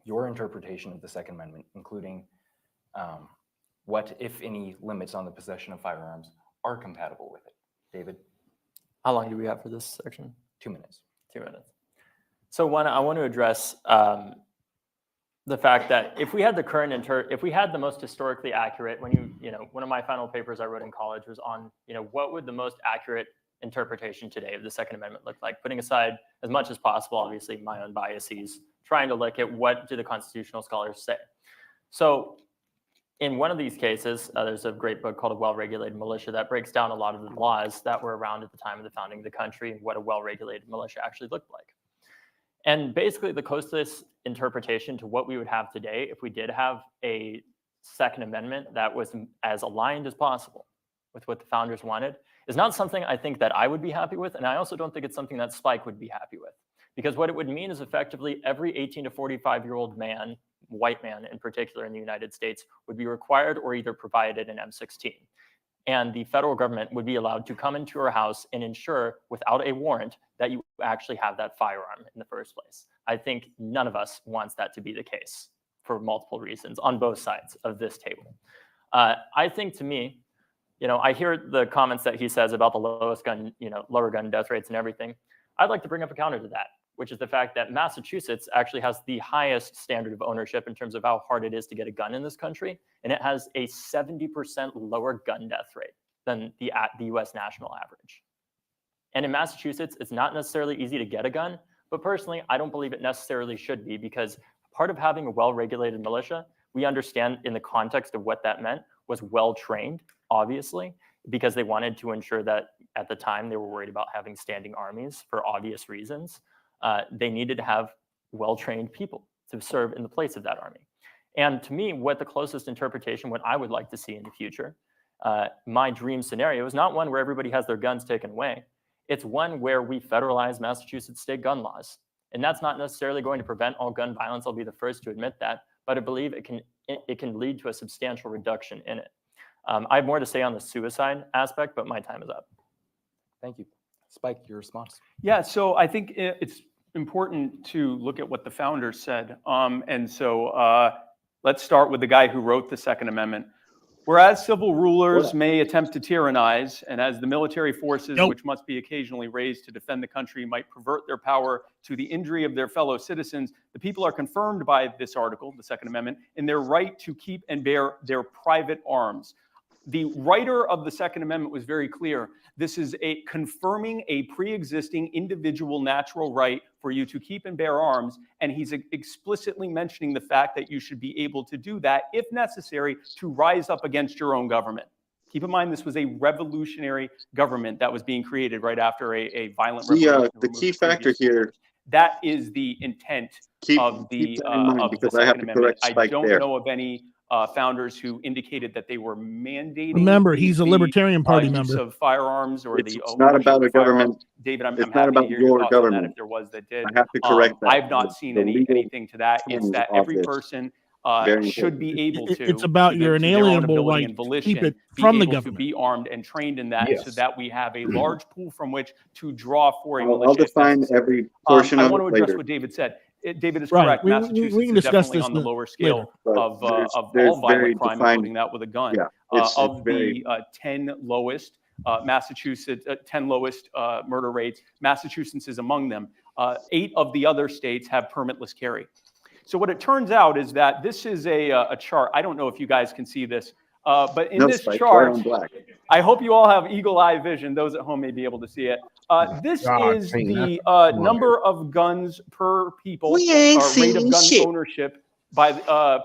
your interpretation of the Second Amendment, including what, if any, limits on the possession of firearms are compatible with it. David? How long do we have for this section? 2 minutes. 2 minutes. So one, I want to address the fact that if we had the most historically accurate, one of my final papers I wrote in college was on, what would the most accurate interpretation today of the Second Amendment look like, putting aside as much as possible, obviously, my own biases, trying to look at what do the constitutional scholars say. So in one of these cases, there's a great book called A Well-Regulated Militia that breaks down a lot of the laws that were around at the time of the founding of the country and what a well-regulated militia actually looked like. And basically the closest interpretation to what we would have today if we did have a Second Amendment that was as aligned as possible with what the founders wanted is not something I think that I would be happy with. And I also don't think it's something that Spike would be happy with. Because what it would mean is effectively every 18 to 45-year-old man, white man in particular in the United States, would be required or either provided an M16. And the federal government would be allowed to come into your house and ensure without a warrant that you actually have that firearm in the first place. I think none of us wants that to be the case for multiple reasons on both sides of this table. I think, to me, I hear the comments that he says about the lowest gun, lower gun death rates and everything. I'd like to bring up a counter to that, which is the fact that Massachusetts actually has the highest standard of ownership in terms of how hard it is to get a gun in this country, and it has a 70% lower gun death rate than the US national average. And in Massachusetts, it's not necessarily easy to get a gun, but personally, I don't believe it necessarily should be, because part of having a well-regulated militia, we understand in the context of what that meant, was well-trained, obviously, because they wanted to ensure that at the time they were worried about having standing armies for obvious reasons. They needed to have well-trained people to serve in the place of that army. And to me, what the closest interpretation, what I would like to see in the future, my dream scenario is not one where everybody has their guns taken away. It's one where we federalize Massachusetts state gun laws. And that's not necessarily going to prevent all gun violence. I'll be the first to admit that, but I believe it can lead to a substantial reduction in it. I have more to say on the suicide aspect, but my time is up. Thank you. Spike, your response. Yeah, so I think it's important to look at what the founders said. And so let's start with the guy who wrote the Second Amendment. Whereas civil rulers may attempt to tyrannize, and as the military forces, which must be occasionally raised to defend the country, might pervert their power to the injury of their fellow citizens, the people are confirmed by this article, the Second Amendment, in their right to keep and bear their private arms. The writer of the Second Amendment was very clear. This is confirming a pre-existing individual natural right for you to keep and bear arms, and he's explicitly mentioning the fact that you should be able to do that, if necessary, to rise up against your own government. Keep in mind, this was a revolutionary government that was being created right after a violent revolution. The key factor here. That is the intent of the Second Amendment. I don't know of any founders who indicated that they were mandating. Remember, he's a Libertarian Party use member. of firearms or It's not about a government. David, I'm It's happy not about to hear your your thoughts on that government. if there was that did. I have to correct that. I've not seen anything to that. It's that every this. person Very should be able to. It's about to your their own inalienable ability right and to volition, keep it be from the able to government. be armed and trained in that, so Yes. that we have a large pool from which to draw for a I'll militia. if define necessary. every portion I of want to it address later. what David said. David is Right. correct. We can Massachusetts is discuss definitely this on the lower scale But of there's all very violent crime, defined- including that with a gun. Yeah, it's Of very- the 10 lowest Massachusetts, 10 lowest murder rates, Massachusetts is among them. 8 of the other states have permitless carry. So what it turns out is that this is a chart. I don't know if you guys can see this, but in this Spike, chart, white on black. I hope you all have eagle eye vision. Those at home may be able to see it. This God, is I've seen the that. number of guns per people, We ain't rate of seen gun shit. ownership by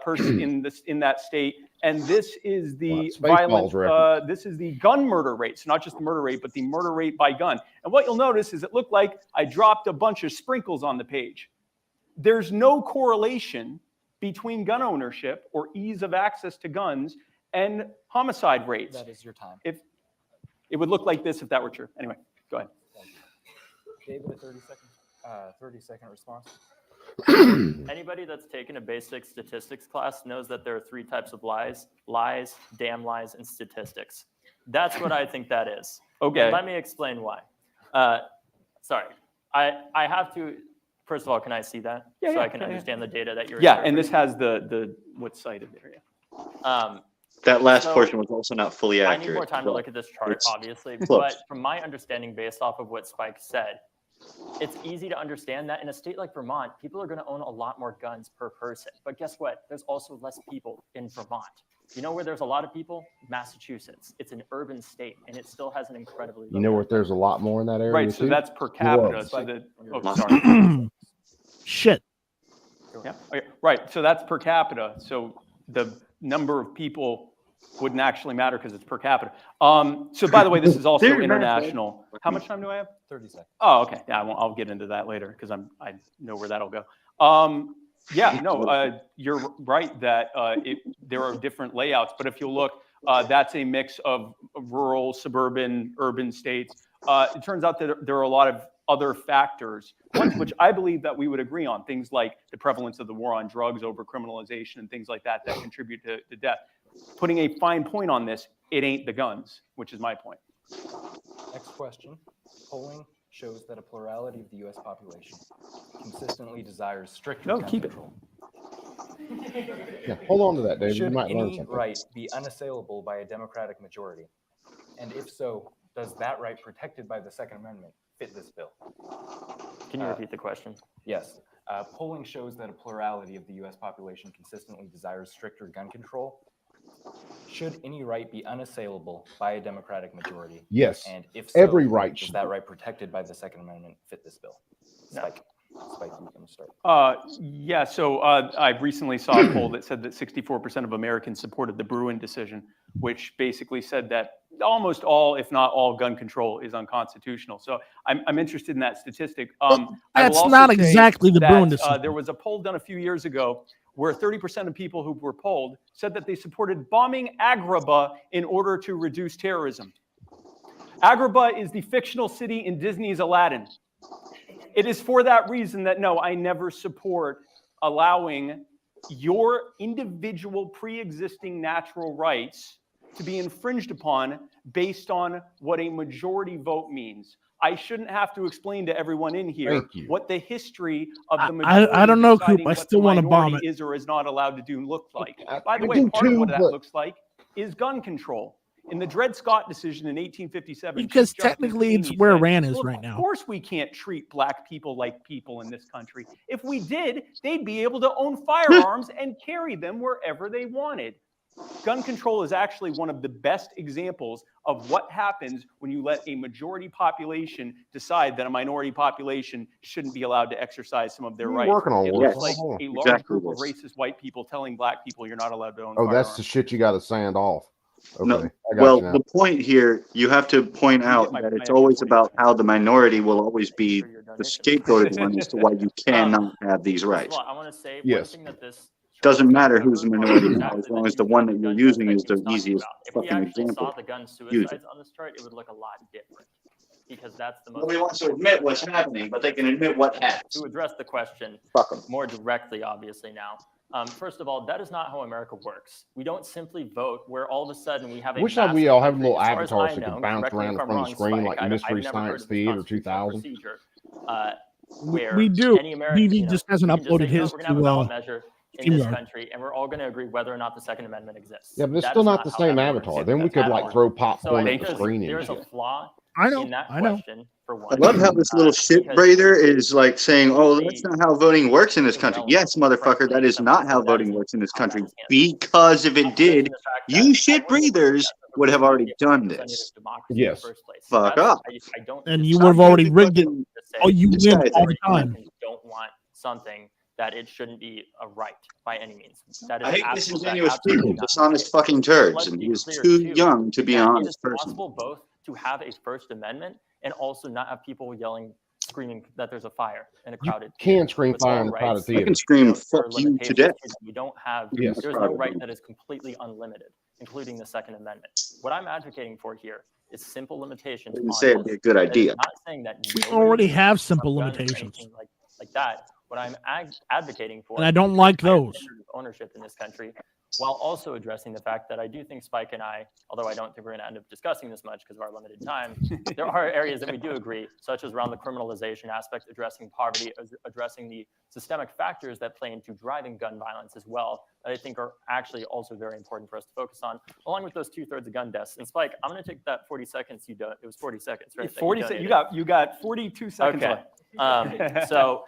person in that state, and this is the Spaceballs record. this is the gun murder rate. So not just the murder rate, but the murder rate by gun. And what you'll notice is it looked like I dropped a bunch of sprinkles on the page. There's no correlation between gun ownership or ease of access to guns and homicide rates. That is your time. If it would look like this if that were true. Anyway, go ahead. David, a 30-second response. Anybody that's taken a basic statistics class knows that there are 3 types of lies: lies, damn lies, and statistics. That's what I think that is. Okay. And let me explain why. Sorry, I have to. First of all, can I see that so I can understand the data that you're? Yeah, and this has the what's cited there. Yeah. That last So, portion was also not fully accurate. I need more time to Well, look at this chart, it's obviously, close. but from my understanding, based off of what Spike said, it's easy to understand that in a state like Vermont, people are going to own a lot more guns per person. But guess what? There's also less people in Vermont. You know where there's a lot of people? Massachusetts. It's an urban state, and it still has an incredibly low. You know what? There's a lot more in that area. Right, so too? that's per capita. Whoa. So that, oh, sorry. Shit. Yeah, okay, right. So that's per capita. So the number of people wouldn't actually matter because it's per capita. So by the way, this is also international. How much time do I have? 30 seconds. Oh, okay. Yeah, I'll get into that later because I know where that'll go. Yeah, no, you're right that there are different layouts, but if you look, that's a mix of rural, suburban, urban states. It turns out that there are a lot of other factors, ones which I believe that we would agree on, things like the prevalence of the war on drugs, over criminalization, and things like that that contribute to death. Putting a fine point on this, it ain't the guns, which is my point. Next question. Polling shows that a plurality of the U.S. population consistently desires stricter gun control. Yeah, hold on to that, David. You Should might learn any something. right be unassailable by a Democratic majority? And if so, does that right protected by the Second Amendment fit this bill? Can you repeat the question? Yes. Polling shows that a plurality of the U.S. population consistently desires stricter gun control. Should any right be unassailable by a Democratic majority? Yes. And if so, every right does should that right protected by the Second Amendment fit this bill? Spike, you can start. Yeah, so I recently saw a poll that said that 64% of Americans supported the Bruin decision, which basically said that almost all, if not all, gun control is unconstitutional. So I'm interested in that statistic. That's not exactly the Bruin decision. There was a poll done a few years ago where 30% of people who were polled said that they supported bombing Agrabah in order to reduce terrorism. Agrabah is the fictional city in Disney's Aladdin. It is for that reason that, no, I never support allowing your individual pre-existing natural rights to be infringed upon based on what a majority vote means. I shouldn't have to explain to everyone in here what the history of the majority I don't know, Coop. deciding I what still the want to bomb minority it. is or is not allowed to do look like. By the I way, do part of too, what that but- looks like is gun control. In the Dred Scott decision in 1857, Because Chief Justice technically it's Taney where said, Iran is "Look, right now." Of course we can't treat black people like people in this country. If we did, they'd be able to own firearms and carry them wherever they wanted." Gun control is actually one of the best examples of what happens when you let a majority population decide that a minority population shouldn't be allowed to exercise some of their You're rights. working on It words. looks like Hold on. a large Exactly group of this. racist white people telling black people you're not allowed to own Oh, firearms. that's the shit you got to sand off. Okay, No, I got well, you now. the point here, you have to point out my- that my it's extra always 40 about seconds. how the minority will always be For your the donation. scapegoated one as to why you cannot have these First of rights. all, I want to say one Yes. thing that this Doesn't matter who's the cover minority is now, exactly as long the as the two one types that of you're gun using deaths is that the he was talking easiest about. If we fucking actually example. saw the gun Use suicides it. on this chart, it would look a lot different. Because that's the most. Nobody wants to admit what's happening, but they can admit what happens. To address the question Fuck 'em. more directly, obviously now. First of all, that is not how America works. We don't simply vote where all of a sudden we have a Wish that we massive all have country. little As far as avatars I that know, could bounce correct me around if in I'm front of the wrong, screen Spike, like I've Mystery never heard Science of this Theater constitutional 2000. procedure, where We do. any American, BB just hasn't you can just uploaded say, you know his what, we're going to have a to ballot measure in this StreamYard. country, and we're all going to agree whether or not the Second Amendment exists. Yeah, but it's That still is not the how same that works avatar. Then we at could all. like throw So popcorn I at think the screen and there's a shit. flaw I know. in that I know. question, for I one. love how this little shit because braider is like saying, "Oh, that's not how voting works in this country." irrelevant, Yes, motherfucker, frankly, that is simply not how because that voting isn't works in this how country. that is handled. Because if it Not to mention did, the fact you that shit I wouldn't breathers that's a would have already done representative this. democracy Yes. in the first place. Fuck That's- up. I don't And disagree. you would have already rigged it. Fucking- to say Oh, you This win guy's all the a- time. Americans don't want something that it shouldn't be a right by any means. That is I hate absolute- disingenuous that absolutely people, not dishonest the case. fucking Let's turds, and be he was clear, too too, young to be that an it honest is person. possible both to have a First Amendment and also not have people yelling, screaming that there's a fire in a You crowded can theater. scream With all fire in a crowded rights, I theater. can scream there are "fuck you" to limitations death. that we don't have. Yes. There's no right that is completely unlimited, including the Second Amendment. What I'm advocating for here is simple limitations. I didn't on say it'd this. be a good That is idea. not saying that We nobody already should have have simple guns or limitations. anything like that. What I'm advocating for, And I don't like higher those. standard of ownership in this country, while also addressing the fact that I do think Spike and I, although I don't think we're going to end up discussing this much because of our limited time, there are areas that we do agree, such as around the criminalization aspect, addressing poverty, addressing the systemic factors that play into driving gun violence as well, that I think are actually also very important for us to focus on, along with those 2/3 of gun deaths. And Spike, I'm going to take that 40 seconds you done. It was 40 seconds, right? 40 seconds. You got 42 seconds Okay. left. So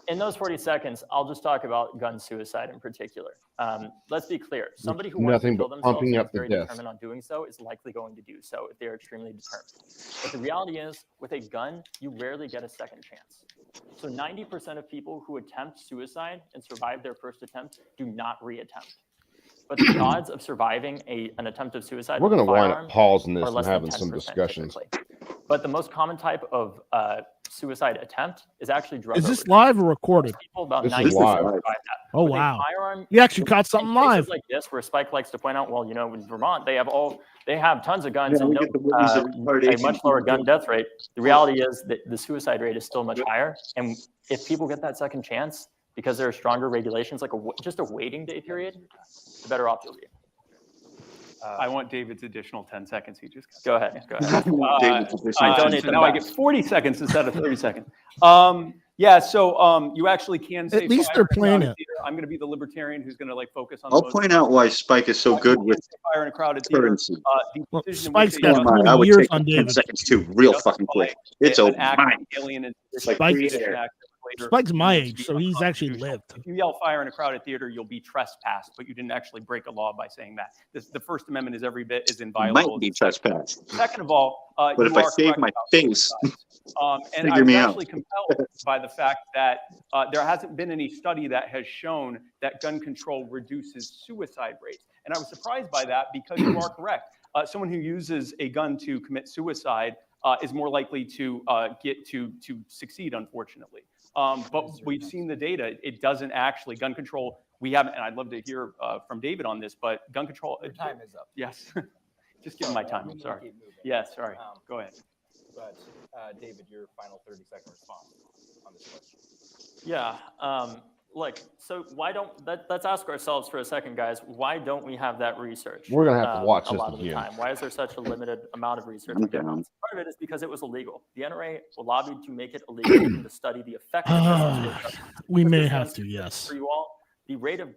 in those 40 seconds, I'll just talk about gun suicide in particular. Let's be clear. Somebody who wants to Nothing kill but themselves pumping and up is the very deaths. determined on doing so is likely going to do so if they are extremely determined. But the reality is, with a gun, you rarely get a second chance. So 90% of people who attempt suicide and survive their first attempt do not reattempt. But the odds of surviving an attempt of suicide We're with going to wind up firearms pausing are this and less than having some 10% discussions. typically. But the most common type of suicide attempt is actually drug Is this overdose. live or recorded? People about This is 90% live. survive that. Oh, With a wow. firearm, You actually caught in something places live. like this, where Spike likes to point out, well, in Vermont, they have tons of guns Yeah, and we get the witness of a retardation. much lower gun death rate. The reality is that the suicide rate is still much higher. And if people get that second chance, because there are stronger regulations, like just a waiting day period, the better off you'll be. I want David's additional 10 seconds. He just Go ahead. I donate so them now I back. get 40 seconds instead of 30 seconds. You actually can say At least fire they're in a playing crowded it. theater. I'm going to be the libertarian who's going to focus on. I'll the most point out why Spike is so good with fire in a crowded theater. currency. The Well, decision in Spike's which got they Never mind, 20 I would years take on 10 David. seconds too, real fucking quick. It's an over. act of Mine. alien and Spike's- Sedition Act later Spike's my needs to age, be so he's actually unconstitutional. lived. If you yell fire in a crowded theater, you'll be trespassed, but you didn't actually break a law by saying that. The First Amendment is every bit as inviolable. Might be trespassed. Second of all, But you if I are save correct my about face, and I figure was me out. actually compelled by the fact that there hasn't been any study that has shown that gun control reduces suicide rates. And I was surprised by that because you are correct. Someone who uses a gun to commit suicide is more likely to get to succeed, unfortunately. But we've seen the data. It doesn't actually, gun control, we haven't, and I'd love to hear from David on this, but gun control. Your time is up. Yes. Just give him my time, I'm sorry. Yes, sorry. Go ahead. But David, your final 30-second response on this question. Yeah. So why don't let's ask ourselves for a second, guys. Why don't we have that research? We're gonna have to watch a this lot of the again. time. Why is there such a limited amount of research? I'm on gun down. violence? Part of it is because it was illegal. The NRA lobbied to make it illegal to study the effectiveness of We may have to, yes. For you all, the rate of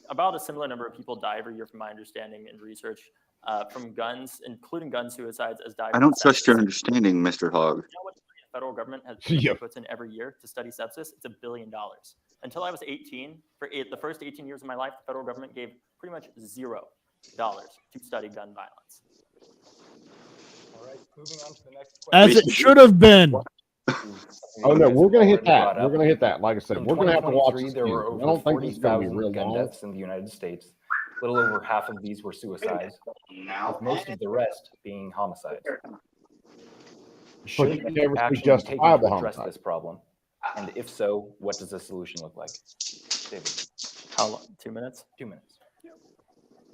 about a similar number of people die every year, from my understanding and research, from guns, including gun suicides, as die. I don't trust your understanding, Mr. Hogg. You know what the federal government has puts in every year to study sepsis? It's $1 billion. Until I was 18, the first 18 years of my life, the federal government gave pretty much $0 to study gun violence. All right, moving on to the next question. As it should have been. Oh no, we're gonna hit that. We're gonna hit that. Like I said, In we're gonna have to watch 2023, this. there were again. over I don't think this is gonna be 40,000 real gun long. deaths in the United States. A little over half of these were suicides, with most of the rest being homicides. Should you any never see action be taken justifiable to address homicide. this problem? And if so, what does the solution look like? David, How long? 2 minutes? 2 minutes.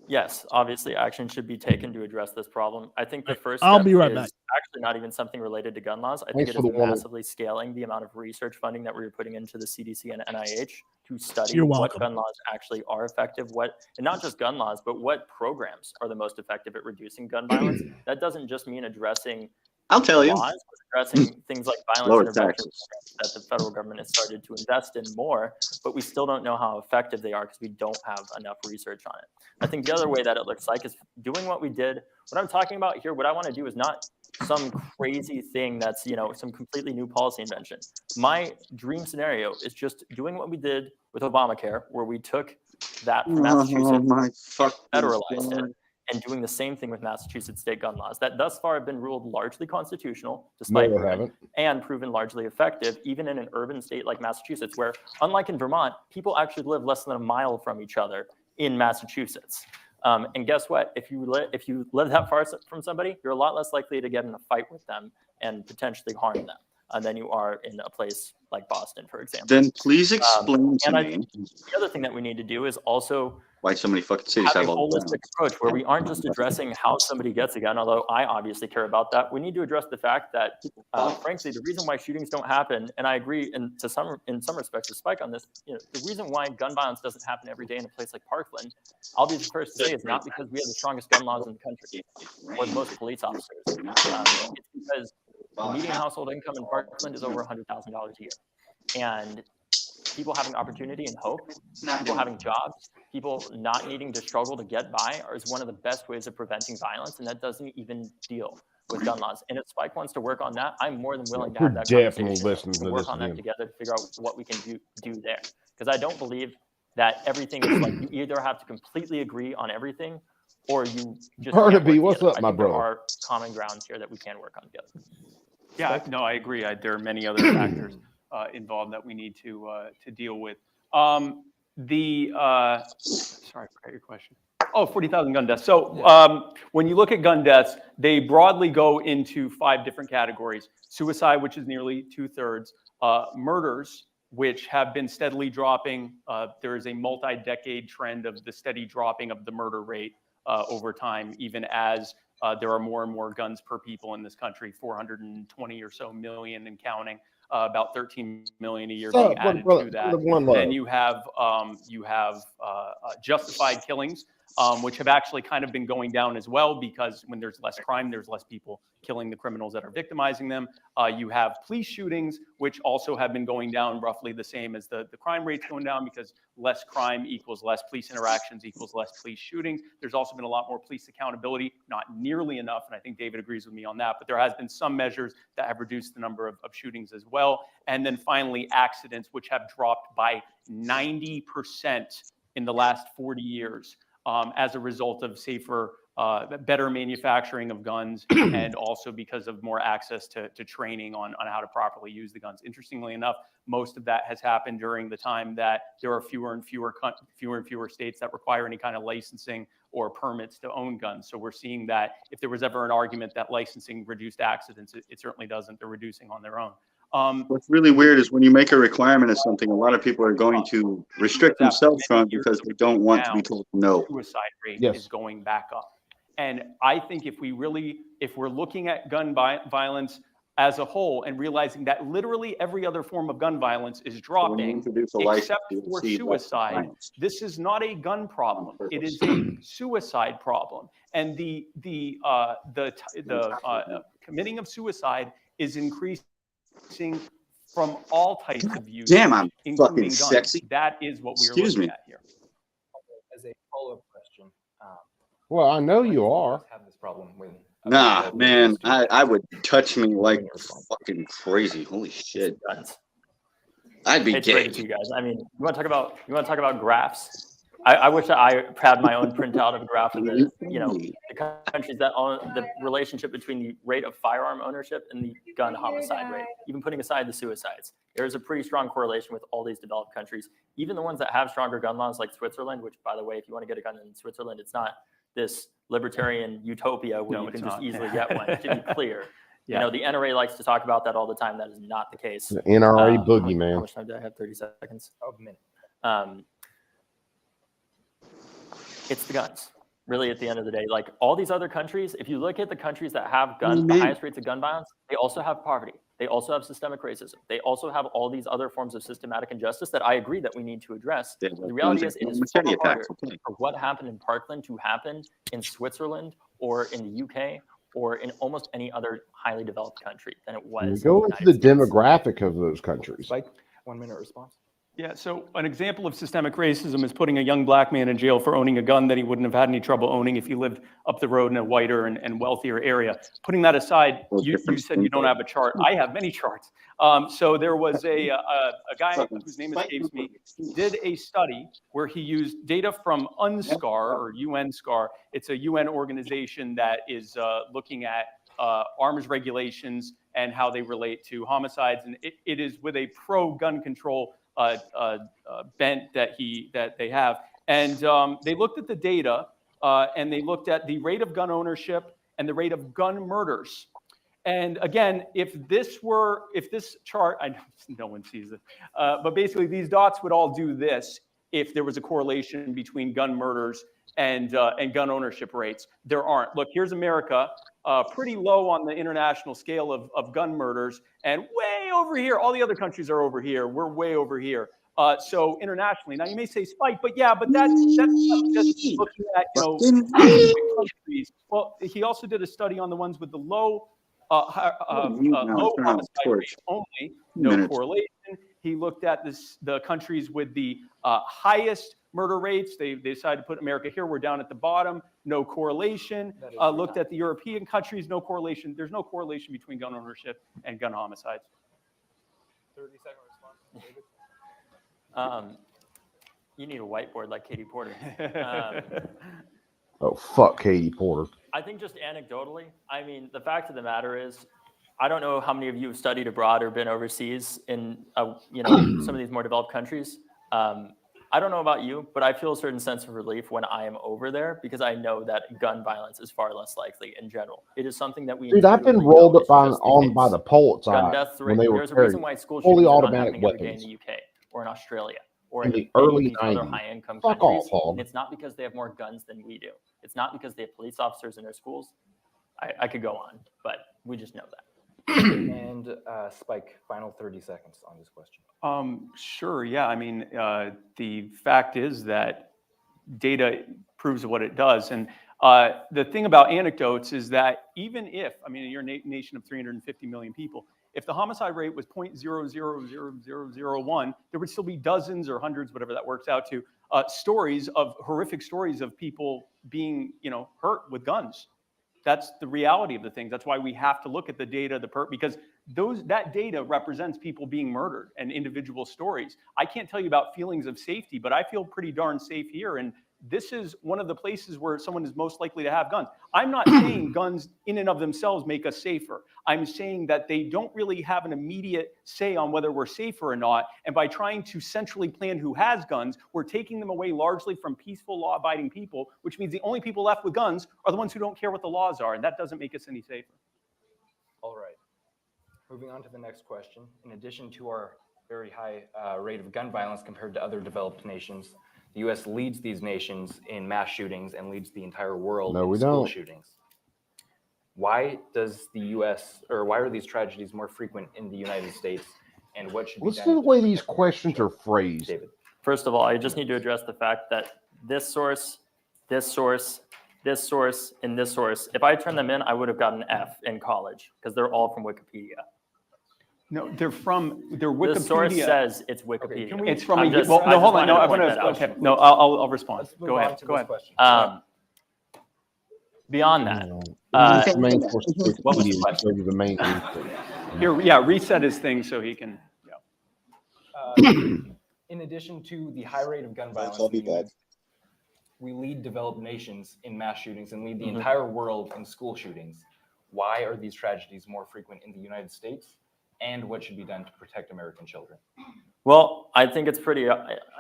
Yes, obviously action should be taken to address this problem. I think the first I'll step be right is back. actually not even something related to gun laws. I think Thanks it for is the warning. massively scaling the amount of research funding that we're putting into the CDC and NIH to study You're what welcome. gun laws actually are effective, and not just gun laws, but what programs are the most effective at reducing gun violence. That doesn't just mean addressing I'll tell you. laws, but addressing things like violence Lower intervention taxes. programs that the federal government has started to invest in more, but we still don't know how effective they are because we don't have enough research on it. I think the other way that it looks like is doing what we did. What I'm talking about here, what I want to do is not some crazy thing that's, some completely new policy invention. My dream scenario is just doing what we did with Obamacare, where we took that from Oh Massachusetts, my fucking federalized God. it, and doing the same thing with Massachusetts state gun laws that thus far have been ruled largely constitutional, No, despite they Bruin, haven't. and proven largely effective, even in an urban state like Massachusetts, where, unlike in Vermont, people actually live less than a mile from each other in Massachusetts. And guess what? If you live that far from somebody, you're a lot less likely to get in a fight with them and potentially harm them than you are in a place like Boston, for example. Then please explain to and I me think the other thing that we need to do is also why so many fucking cities have a have all the holistic approach where we aren't just addressing how somebody gets a gun, although I obviously care about that. We need to address the fact that, frankly, the reason why shootings don't happen, and I agree in some respects with Spike on this, the reason why gun violence doesn't happen every day in a place like Parkland, I'll be the first to say, is not because we have the strongest gun laws in the country or the most police officers. It's because the median household income in Parkland is over $100,000 a year. And people having opportunity and hope, people having jobs, people not needing to struggle to get by is one of the best ways of preventing violence, and that doesn't even deal with gun laws. And if Spike wants to work on that, I'm more than willing to have that Definitely conversation listening to to work this on that again. together to figure out what we can do there. Because I don't believe that everything is like you either have to completely agree on everything or you just Barnaby, can't work what's together. up, my I think there brother? are common grounds here that we can work on together. Yeah, no, I agree. There are many other factors involved that we need to deal with. Sorry, I forgot your question. Oh, 40,000 gun deaths. So when you look at gun deaths, they broadly go into 5 different categories. Suicide, which is nearly 2/3. Murders, which have been steadily dropping. There is a multi-decade trend of the steady dropping of the murder rate over time, even as there are more and more guns per people in this country, 420 or so million and counting. About 13 million a year being added to that. Then you have justified killings, which have actually kind of been going down as well, because when there's less crime, there's less people killing the criminals that are victimizing them. You have police shootings, which also have been going down roughly the same as the crime rates going down, because less crime equals less police interactions equals less police shootings. There's also been a lot more police accountability, not nearly enough, and I think David agrees with me on that, but there has been some measures that have reduced the number of shootings as well. And then finally, accidents, which have dropped by 90% in the last 40 years as a result of safer, better manufacturing of guns, and also because of more access to training on how to properly use the guns. Interestingly enough, most of that has happened during the time that there are fewer and fewer states that require any kind of licensing or permits to own guns. So we're seeing that if there was ever an argument that licensing reduced accidents, it certainly doesn't. They're reducing on their own. What's really weird is when you make a requirement of something, a lot of people are going to restrict themselves from it because they don't want to be told no. Suicide rate is going back up. And I think if we're looking at gun violence as a whole and realizing that literally every other form of gun violence is dropping, except for suicide, this is not a gun problem. It is a suicide problem. And the committing of suicide is increasing from all types of use. Damn, I'm including fucking guns. sexy. That is what we are looking at here. As a follow-up question. Well, I know you are. Have this problem with Nah, man, I would touch me like fucking crazy. Holy shit. I'd be It's gay. great to you guys. I mean, you want to talk about graphs? I wish that I had my own printout of a graph of the countries that own the relationship between the rate of firearm ownership and the gun homicide rate, even putting aside the suicides. There's a pretty strong correlation with all these developed countries, even the ones that have stronger gun laws like Switzerland, which, by the way, if you want to get a gun in Switzerland, it's not this libertarian utopia where you can just easily get one, to be clear. You know, the NRA likes to talk about that all the time. That is not the case. The NRA boogeyman. How much time do I have? 30 seconds. Oh, a minute. It's the guns, really, at the end of the day. Like all these other countries, if you look at the countries that have guns, the highest rates of gun violence, they also have poverty. They also have systemic racism. They also have all these other forms of systematic injustice that I agree that we need to address. The reality is it is far harder for what happened in Parkland to happen in Switzerland or in the UK or in almost any other highly developed country than it was. Go into the demographic of those countries. Like 1 minute response. Yeah, so an example of systemic racism is putting a young black man in jail for owning a gun that he wouldn't have had any trouble owning if he lived up the road in a whiter and wealthier area. Putting that aside, you said you don't have a chart. I have many charts. So there was a guy whose name escapes me, did a study where he used data from UNSCAR or UNSCAR. It's a UN organization that is looking at arms regulations and how they relate to homicides. And it is with a pro-gun control bent that they have, and they looked at the data and they looked at the rate of gun ownership and the rate of gun murders. And again, if this chart, I know no one sees it, but basically these dots would all do this if there was a correlation between gun murders and gun ownership rates. There aren't. Look, here's America. Pretty low on the international scale of gun murders, and way over here. All the other countries are over here. We're way over here. So internationally, now you may say spike, but yeah, but that's just looking at countries. Well, he also did a study on the ones with the low homicide rate only, no correlation. He looked at the countries with the highest murder rates. They decided to put America here. We're down at the bottom. No correlation. Looked at the European countries. No correlation. There's no correlation between gun ownership and gun homicides. 30-second response, David. You need a whiteboard like Katie Porter. Oh, fuck Katie Porter. I think just anecdotally, I mean, the fact of the matter is, I don't know how many of you have studied abroad or been overseas in, some of these more developed countries. I don't know about you, but I feel a certain sense of relief when I am over there because I know that gun violence is far less likely in general. It is something that we Dude, I've been intuitively rolled know up is on just the by case. the Pulitz Gun Eye death when rate, they were there's a reason carrying why school fully shootings are not automatic happening every day in weapons the UK or in Australia or in in the any of early these other 90s. high-income Fuck countries. off, Hog. And it's not because they have more guns than we do. It's not because they have police officers in their schools. I could go on, but we just know that. And Spike, final 30 seconds on this question. Sure, yeah. I mean, the fact is that data proves what it does. And the thing about anecdotes is that even if, I mean, you're a nation of 350 million people, if the homicide rate was 0.000001, there would still be dozens or hundreds, whatever that works out to, horrific stories of people being, hurt with guns. That's the reality of the thing. That's why we have to look at the data, because that data represents people being murdered and individual stories. I can't tell you about feelings of safety, but I feel pretty darn safe here. And this is one of the places where someone is most likely to have guns. I'm not saying guns in and of themselves make us safer. I'm saying that they don't really have an immediate say on whether we're safer or not. And by trying to centrally plan who has guns, we're taking them away largely from peaceful, law-abiding people, which means the only people left with guns are the ones who don't care what the laws are. And that doesn't make us any safer. All right. Moving on to the next question. In addition to our very high rate of gun violence compared to other developed nations, the U.S. leads these nations in mass shootings and leads the entire world in school shootings. Why does the U.S. or why are these tragedies more frequent in the United States, and what should be done? Listen to the way these questions are phrased. David. First of all, I just need to address the fact that this source, this source, this source, and this source, if I turned them in, I would have gotten an F in college because they're all from Wikipedia. No, they're Wikipedia. The source says it's Wikipedia. Okay, it's from hold on. No, okay. No, I'll respond. Go ahead. Go ahead. Beyond that, what was the question? The main Here, yeah, reset his thing so he can. In addition to the high rate of gun violence, we lead developed nations in mass shootings and lead the entire world in school shootings. Why are these tragedies more frequent in the United States? And what should be done to protect American children? Well, I think it's pretty,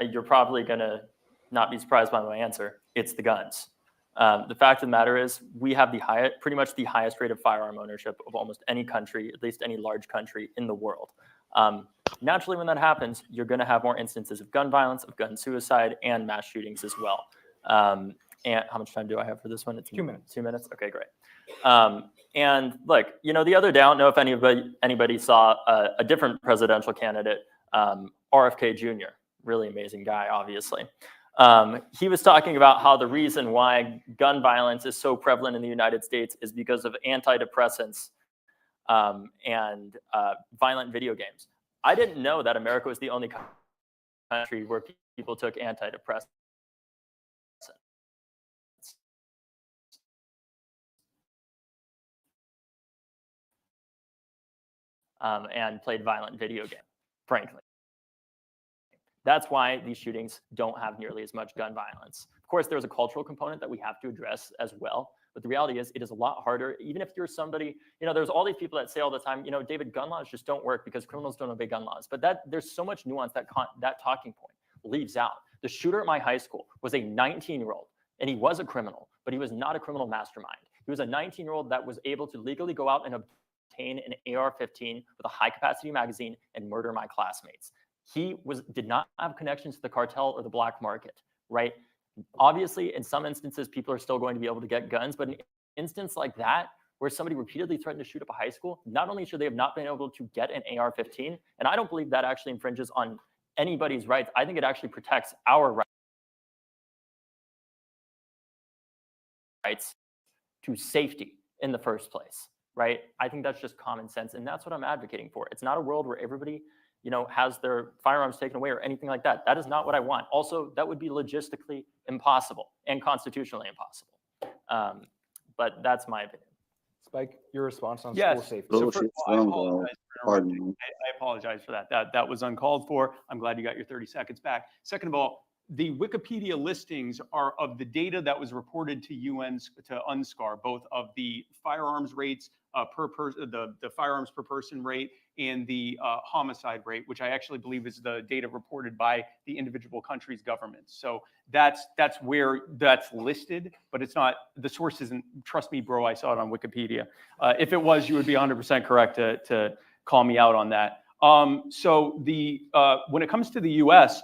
you're probably going to not be surprised by my answer. It's the guns. The fact of the matter is we have pretty much the highest rate of firearm ownership of almost any country, at least any large country in the world. Naturally, when that happens, you're going to have more instances of gun violence, of gun suicide, and mass shootings as well. And how much time do I have for this one? It's 2 minutes. 2 minutes? Okay, great. And look, the other day, I don't know if anybody saw a different presidential candidate, RFK Jr., really amazing guy, obviously. He was talking about how the reason why gun violence is so prevalent in the United States is because of antidepressants and violent video games. I didn't know that America was the only country where people took antidepressants. And played violent video games, frankly. That's why these shootings don't have nearly as much gun violence. Of course, there's a cultural component that we have to address as well. But the reality is it is a lot harder, even if you're somebody, there's all these people that say all the time, David, gun laws just don't work because criminals don't obey gun laws. But there's so much nuance that talking point leaves out. The shooter at my high school was a 19-year-old, and he was a criminal, but he was not a criminal mastermind. He was a 19-year-old that was able to legally go out and obtain an AR-15 with a high-capacity magazine and murder my classmates. He did not have connections to the cartel or the black market, right? Obviously, in some instances, people are still going to be able to get guns, but an instance like that, where somebody repeatedly threatened to shoot up a high school, not only should they have not been able to get an AR-15, and I don't believe that actually infringes on anybody's rights. I think it actually protects our rights to safety in the first place, right? I think that's just common sense, and that's what I'm advocating for. It's not a world where everybody has their firearms taken away or anything like that. That is not what I want. Also, that would be logistically impossible and constitutionally impossible. But that's my opinion. Spike, your response on Yes. school safety. So first of all, I apologize for that. That was uncalled for. I'm glad you got your 30 seconds back. Second of all, the Wikipedia listings are of the data that was reported to UNSCAR, both of the firearms rates per person, the firearms per person rate, and the homicide rate, which I actually believe is the data reported by the individual country's governments. So that's where that's listed, but it's not, the source isn't, trust me, bro, I saw it on Wikipedia. If it was, you would be 100% correct to call me out on that. So when it comes to the US,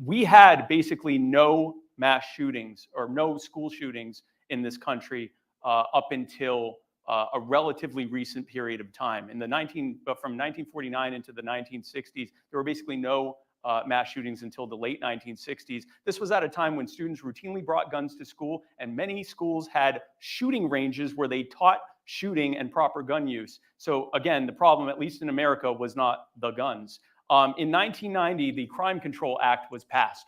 we had basically no mass shootings or no school shootings in this country up until a relatively recent period of time. From 1949 into the 1960s, there were basically no mass shootings until the late 1960s. This was at a time when students routinely brought guns to school, and many schools had shooting ranges where they taught shooting and proper gun use. So again, the problem, at least in America, was not the guns. In 1990, the Crime Control Act was passed.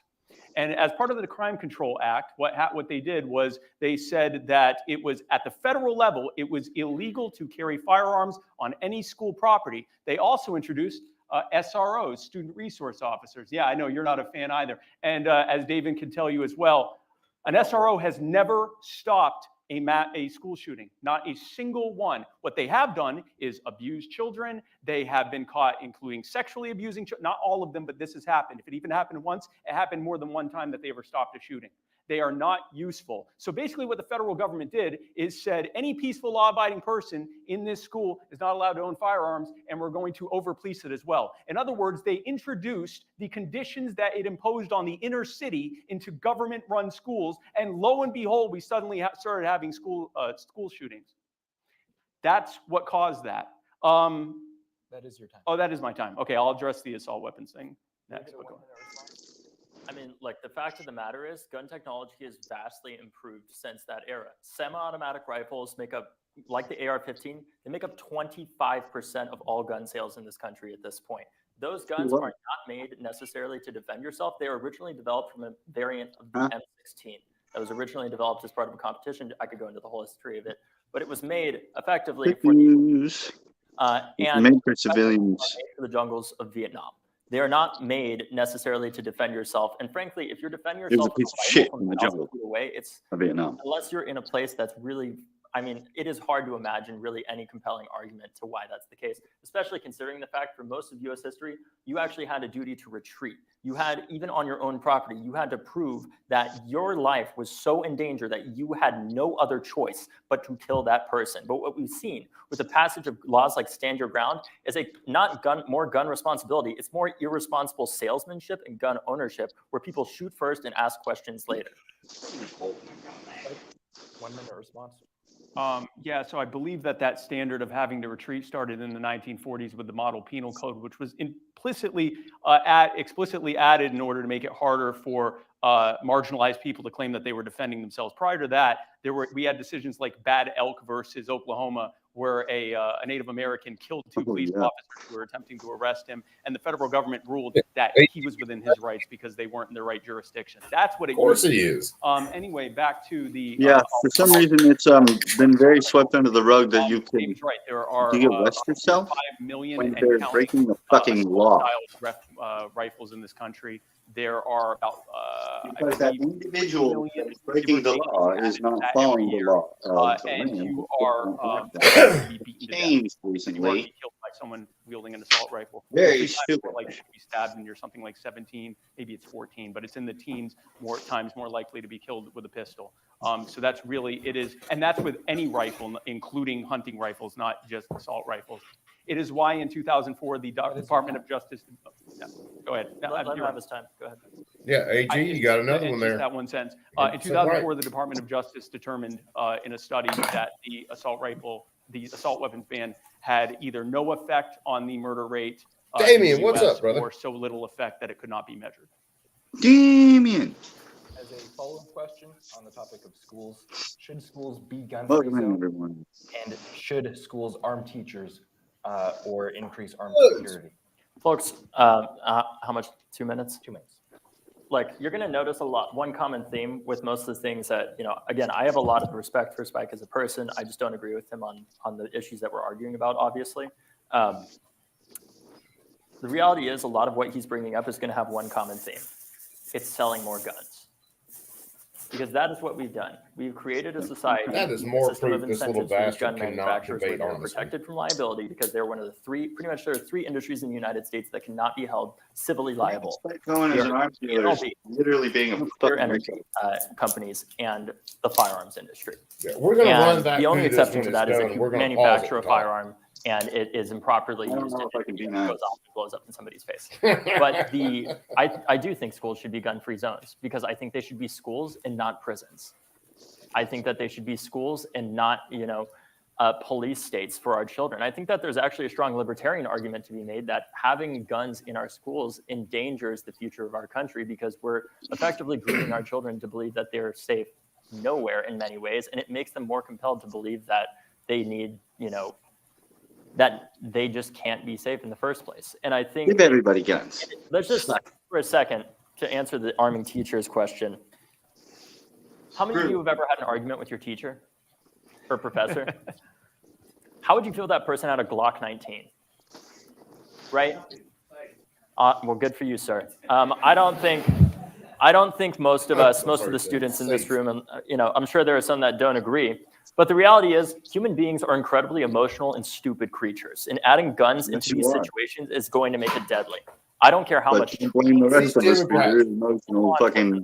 And as part of the Crime Control Act, what they did was they said that it was at the federal level, it was illegal to carry firearms on any school property. They also introduced SROs, student resource officers. Yeah, I know you're not a fan either. And as David can tell you as well, an SRO has never stopped a school shooting, not a single one. What they have done is abuse children. They have been caught including sexually abusing children. Not all of them, but this has happened. If it even happened once, it happened more than one time that they ever stopped a shooting. They are not useful. So basically what the federal government did is said any peaceful law-abiding person in this school is not allowed to own firearms, and we're going to over-police it as well. In other words, they introduced the conditions that it imposed on the inner city into government-run schools, and lo and behold, we suddenly started having school shootings. That's what caused that. That is your time. Oh, that is my time. Okay, I'll address the assault weapons thing next. I mean, like, the fact of the matter is gun technology has vastly improved since that era. Semi-automatic rifles make up, like the AR-15, they make up 25% of all gun sales in this country at this point. Those guns are not made necessarily to defend yourself. They were originally developed from a variant of the M16 that was originally developed as part of a competition. I could go into the whole history of it, but it was made effectively for made for civilians. For the jungles of Vietnam. They are not made necessarily to defend yourself. And frankly, if you're defending yourself, it was a piece of shit in the jungle away, it's of Vietnam. Unless you're in a place that's really, I mean, it is hard to imagine really any compelling argument to why that's the case, especially considering the fact for most of US history, you actually had a duty to retreat. You had, even on your own property, you had to prove that your life was so in danger that you had no other choice but to kill that person. But what we've seen with the passage of laws like Stand Your Ground is more gun responsibility. It's more irresponsible salesmanship and gun ownership where people shoot first and ask questions later. 1 minute response. Yeah, so I believe that standard of having to retreat started in the 1940s with the Model Penal Code, which was explicitly added in order to make it harder for marginalized people to claim that they were defending themselves. Prior to that, we had decisions like Bad Elk versus Oklahoma, where a Native American killed two police officers who were attempting to arrest him, and the federal government ruled that he was within his rights because they weren't in the right jurisdiction. That's what it used. Of course he is. Anyway, back to the for some reason it's been very swept under the rug that you can right. There are you arrest yourself 5 million when and they're counting, breaking the fucking law. Rifles in this country. There are about because that individual breaking the law is not following the law. And you are changed recently. Killed by someone wielding an assault rifle. Very stupid. Like to be stabbed, and you're something like 17, maybe it's 14, but it's in the teens. More likely to be killed with a pistol. So that's really it is, and that's with any rifle, including hunting rifles, not just assault rifles. It is why in 2004 the Department of Justice. Yeah, go ahead. Let him have his time. Go ahead. Yeah, AG, you got another one there. That one sentence. In 2004, the Department of Justice determined in a study that the assault weapons ban had either no effect on the murder rate. Damien, what's up, brother? Or so little effect that it could not be measured. Damien. As a follow-up question on the topic of schools, should schools be gun-free Welcome in, zones? everyone. And should schools arm teachers or increase armed security? Folks, how much? 2 minutes? 2 minutes. Like, you're going to notice one common theme with most of the things that, again, I have a lot of respect for Spike as a person. I just don't agree with him on the issues that we're arguing about, obviously. The reality is a lot of what he's bringing up is going to have one common theme. it's selling more guns. Because that is what we've done. We've created a society, That is more system of proof this little incentives for these bastard gun cannot manufacturers where debate they're on this one. protected from liability because they're one of the pretty much there are three industries in the United States that cannot be held civilly liable. It's like going as an arms dealer is literally being a nuclear fucking energy companies and the firearms industry. Yeah, we're gonna And run that the only through this exception when to it's that is done. if you We're gonna pause manufacture it a and talk. firearm and it is improperly I don't used know and if I can be it nice. goes off and blows up in somebody's face. But I do think schools should be gun-free zones because I think they should be schools and not prisons. I think that they should be schools and not, police states for our children. I think that there's actually a strong libertarian argument to be made that having guns in our schools endangers the future of our country because we're effectively grooming our children to believe that they're safe nowhere in many ways, and it makes them more compelled to believe that they need, that they just can't be safe in the first place. And I think Give everybody guns. let's just for a second to answer the arming teachers question. How many of you have ever had an argument with your teacher or professor? How would you feel if that person had a Glock 19? Right? Well, good for you, sir. I don't think most of us, most of the students in this room, and I'm sure there are some that don't agree. But the reality is, human beings are incredibly emotional and stupid creatures, and adding guns into these situations is going to make it deadly. I don't care how much. You blame the rest of us for your emotional fucking.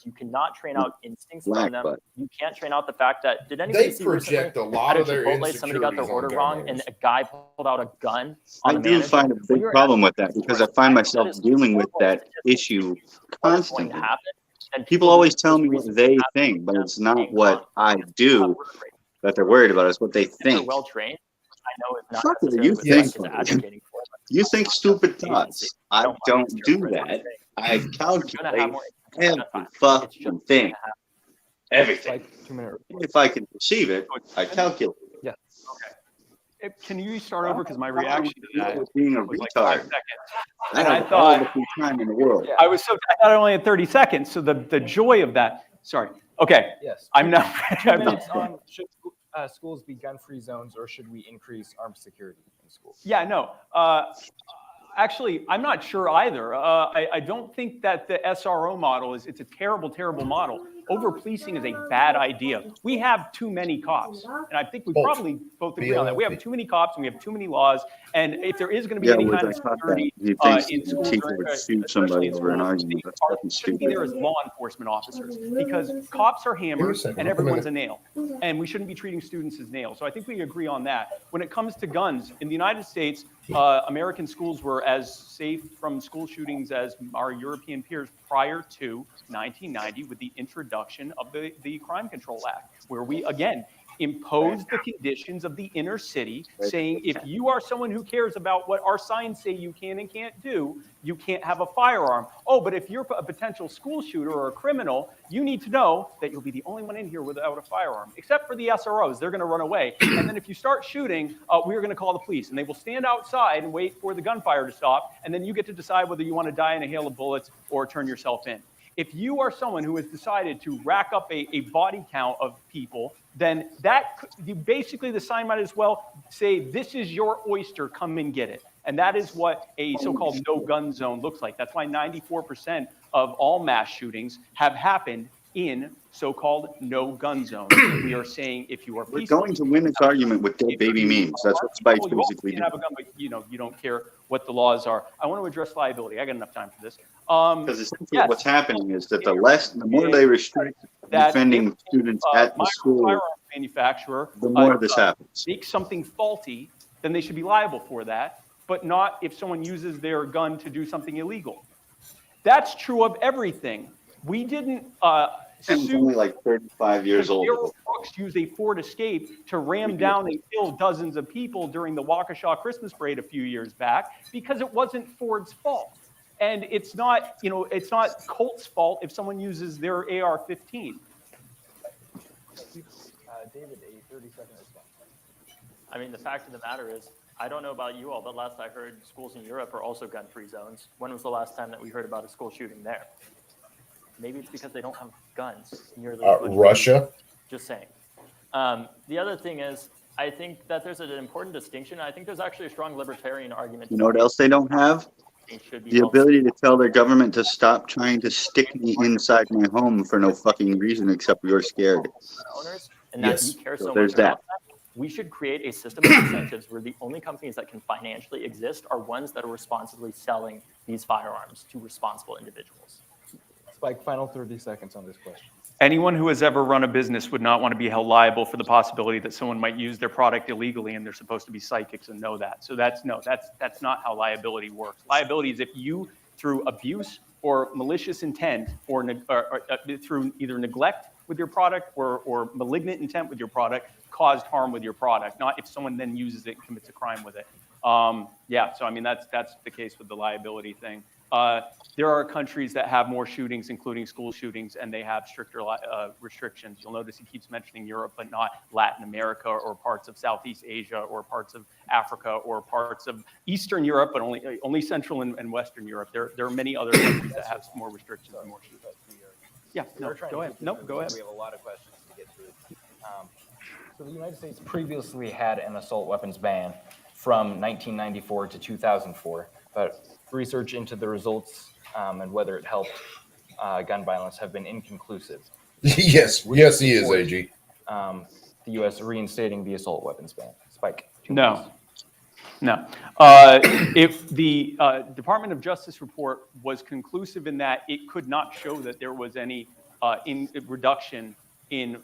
You cannot train out instincts black from them. butt. You can't train out the fact that did anybody They see project recently a lot at of their Chipotle, somebody got their insecurities on order gun wrong owners. and a guy pulled out a gun I on the do manager. find a big problem with that because I find myself dealing with that issue constantly. People always tell me what they think, but it's not what I do that they're worried about. It's what they They're think. well trained. I know it's not Fuck what necessarily you what think, Zach is buddy. advocating for. You think stupid thoughts. I don't do that. I calculate every fucking thing. Everything. If I can perceive it, I calculate. Yeah. Okay. Can you start over? Because my reaction to that was being a was like retard. 5 seconds. I And I have all thought the free time in the world. I thought I only had 30 seconds. So the joy of that. Sorry. Okay. Yes. I'm not. 2 minutes on should schools be gun-free zones or should we increase armed security in schools? Yeah, no. Actually, I'm not sure either. I don't think that the SRO model it's a terrible, terrible model. Over-policing is a bad idea. We have too many cops. And I think we probably both agree on that. We have too many cops and we have too many laws. And if there is going to be any kind of security He thinks in the schools, teacher would shoot somebody over an argument. That's fucking shouldn't be there as stupid. law enforcement officers because cops are hammers and everyone's a nail. And we shouldn't be treating students as nails. So I think we agree on that. When it comes to guns, in the United States, American schools were as safe from school shootings as our European peers prior to 1990 with the introduction of the Crime Control Act, where we, again, imposed the conditions of the inner city, saying if you are someone who cares about what our signs say you can and can't do, you can't have a firearm. Oh, but if you're a potential school shooter or a criminal, you need to know that you'll be the only one in here without a firearm, except for the SROs. They're going to run away. And then if you start shooting, we're going to call the police. And they will stand outside and wait for the gunfire to stop. And then you get to decide whether you want to die in a hail of bullets or turn yourself in. If you are someone who has decided to rack up a body count of people, then basically the sign might as well say, this is your oyster, come and get it. And that is what a so-called no-gun zone looks like. That's why 94% of all mass shootings have happened in so-called no-gun zones. We are saying if you are We're peaceful, going to win this argument with dead baby memes. That's what Spike's you also basically can doing. have a gun, but you don't care what the laws are. I want to address liability. I got enough time for this. Because essentially what's happening is that the more they restrict defending students at the school, firearm manufacturer, the more this happens. makes something faulty, then they should be liable for that, but not if someone uses their gun to do something illegal. That's true of everything. We didn't Tim's only like 35 years old. Darryl Brooks used a Ford Escape to ram down and kill dozens of people during the Waukesha Christmas parade a few years back because it wasn't Ford's fault. And it's not, it's not Colt's fault if someone uses their AR-15. David, a 30-second response. I mean, the fact of the matter is, I don't know about you all, but last I heard, schools in Europe are also gun-free zones. When was the last time that we heard about a school shooting there? Maybe it's because they don't have guns nearly as much. Russia. Just saying. The other thing is, I think that there's an important distinction. I think there's actually a strong libertarian argument. You know what else they don't have? should be The held ability to tell their government to stop trying to stick me inside my home for no fucking reason except you're scared. owners, and that Yes. you care So so there's much about that. that. We should create a system of incentives where the only companies that can financially exist are ones that are responsibly selling these firearms to responsible individuals. Spike, final 30 seconds on this question. Anyone who has ever run a business would not want to be held liable for the possibility that someone might use their product illegally, and they're supposed to be psychics and know that. So that's not how liability works. Liability is if you, through abuse or malicious intent, or through either neglect with your product or malignant intent with your product, caused harm with your product. Not if someone then uses it and commits a crime with it. Yeah. So I mean that's the case with the liability thing. There are countries that have more shootings, including school shootings, and they have stricter restrictions. You'll notice he keeps mentioning Europe, but not Latin America or parts of Southeast Asia or parts of Africa or parts of Eastern Europe, but only Central and Western Europe. There are many other countries that have more restrictions and more shootings. Yeah, no, go ahead. No, go ahead. We have a lot of questions to get through. So the United States previously had an assault weapons ban from 1994 to 2004, but research into the results and whether it helped gun violence have been inconclusive. Yes, yes, he is, AG. The U.S. reinstating the assault weapons ban. Spike. No. If the Department of Justice report was conclusive in that it could not show that there was any reduction in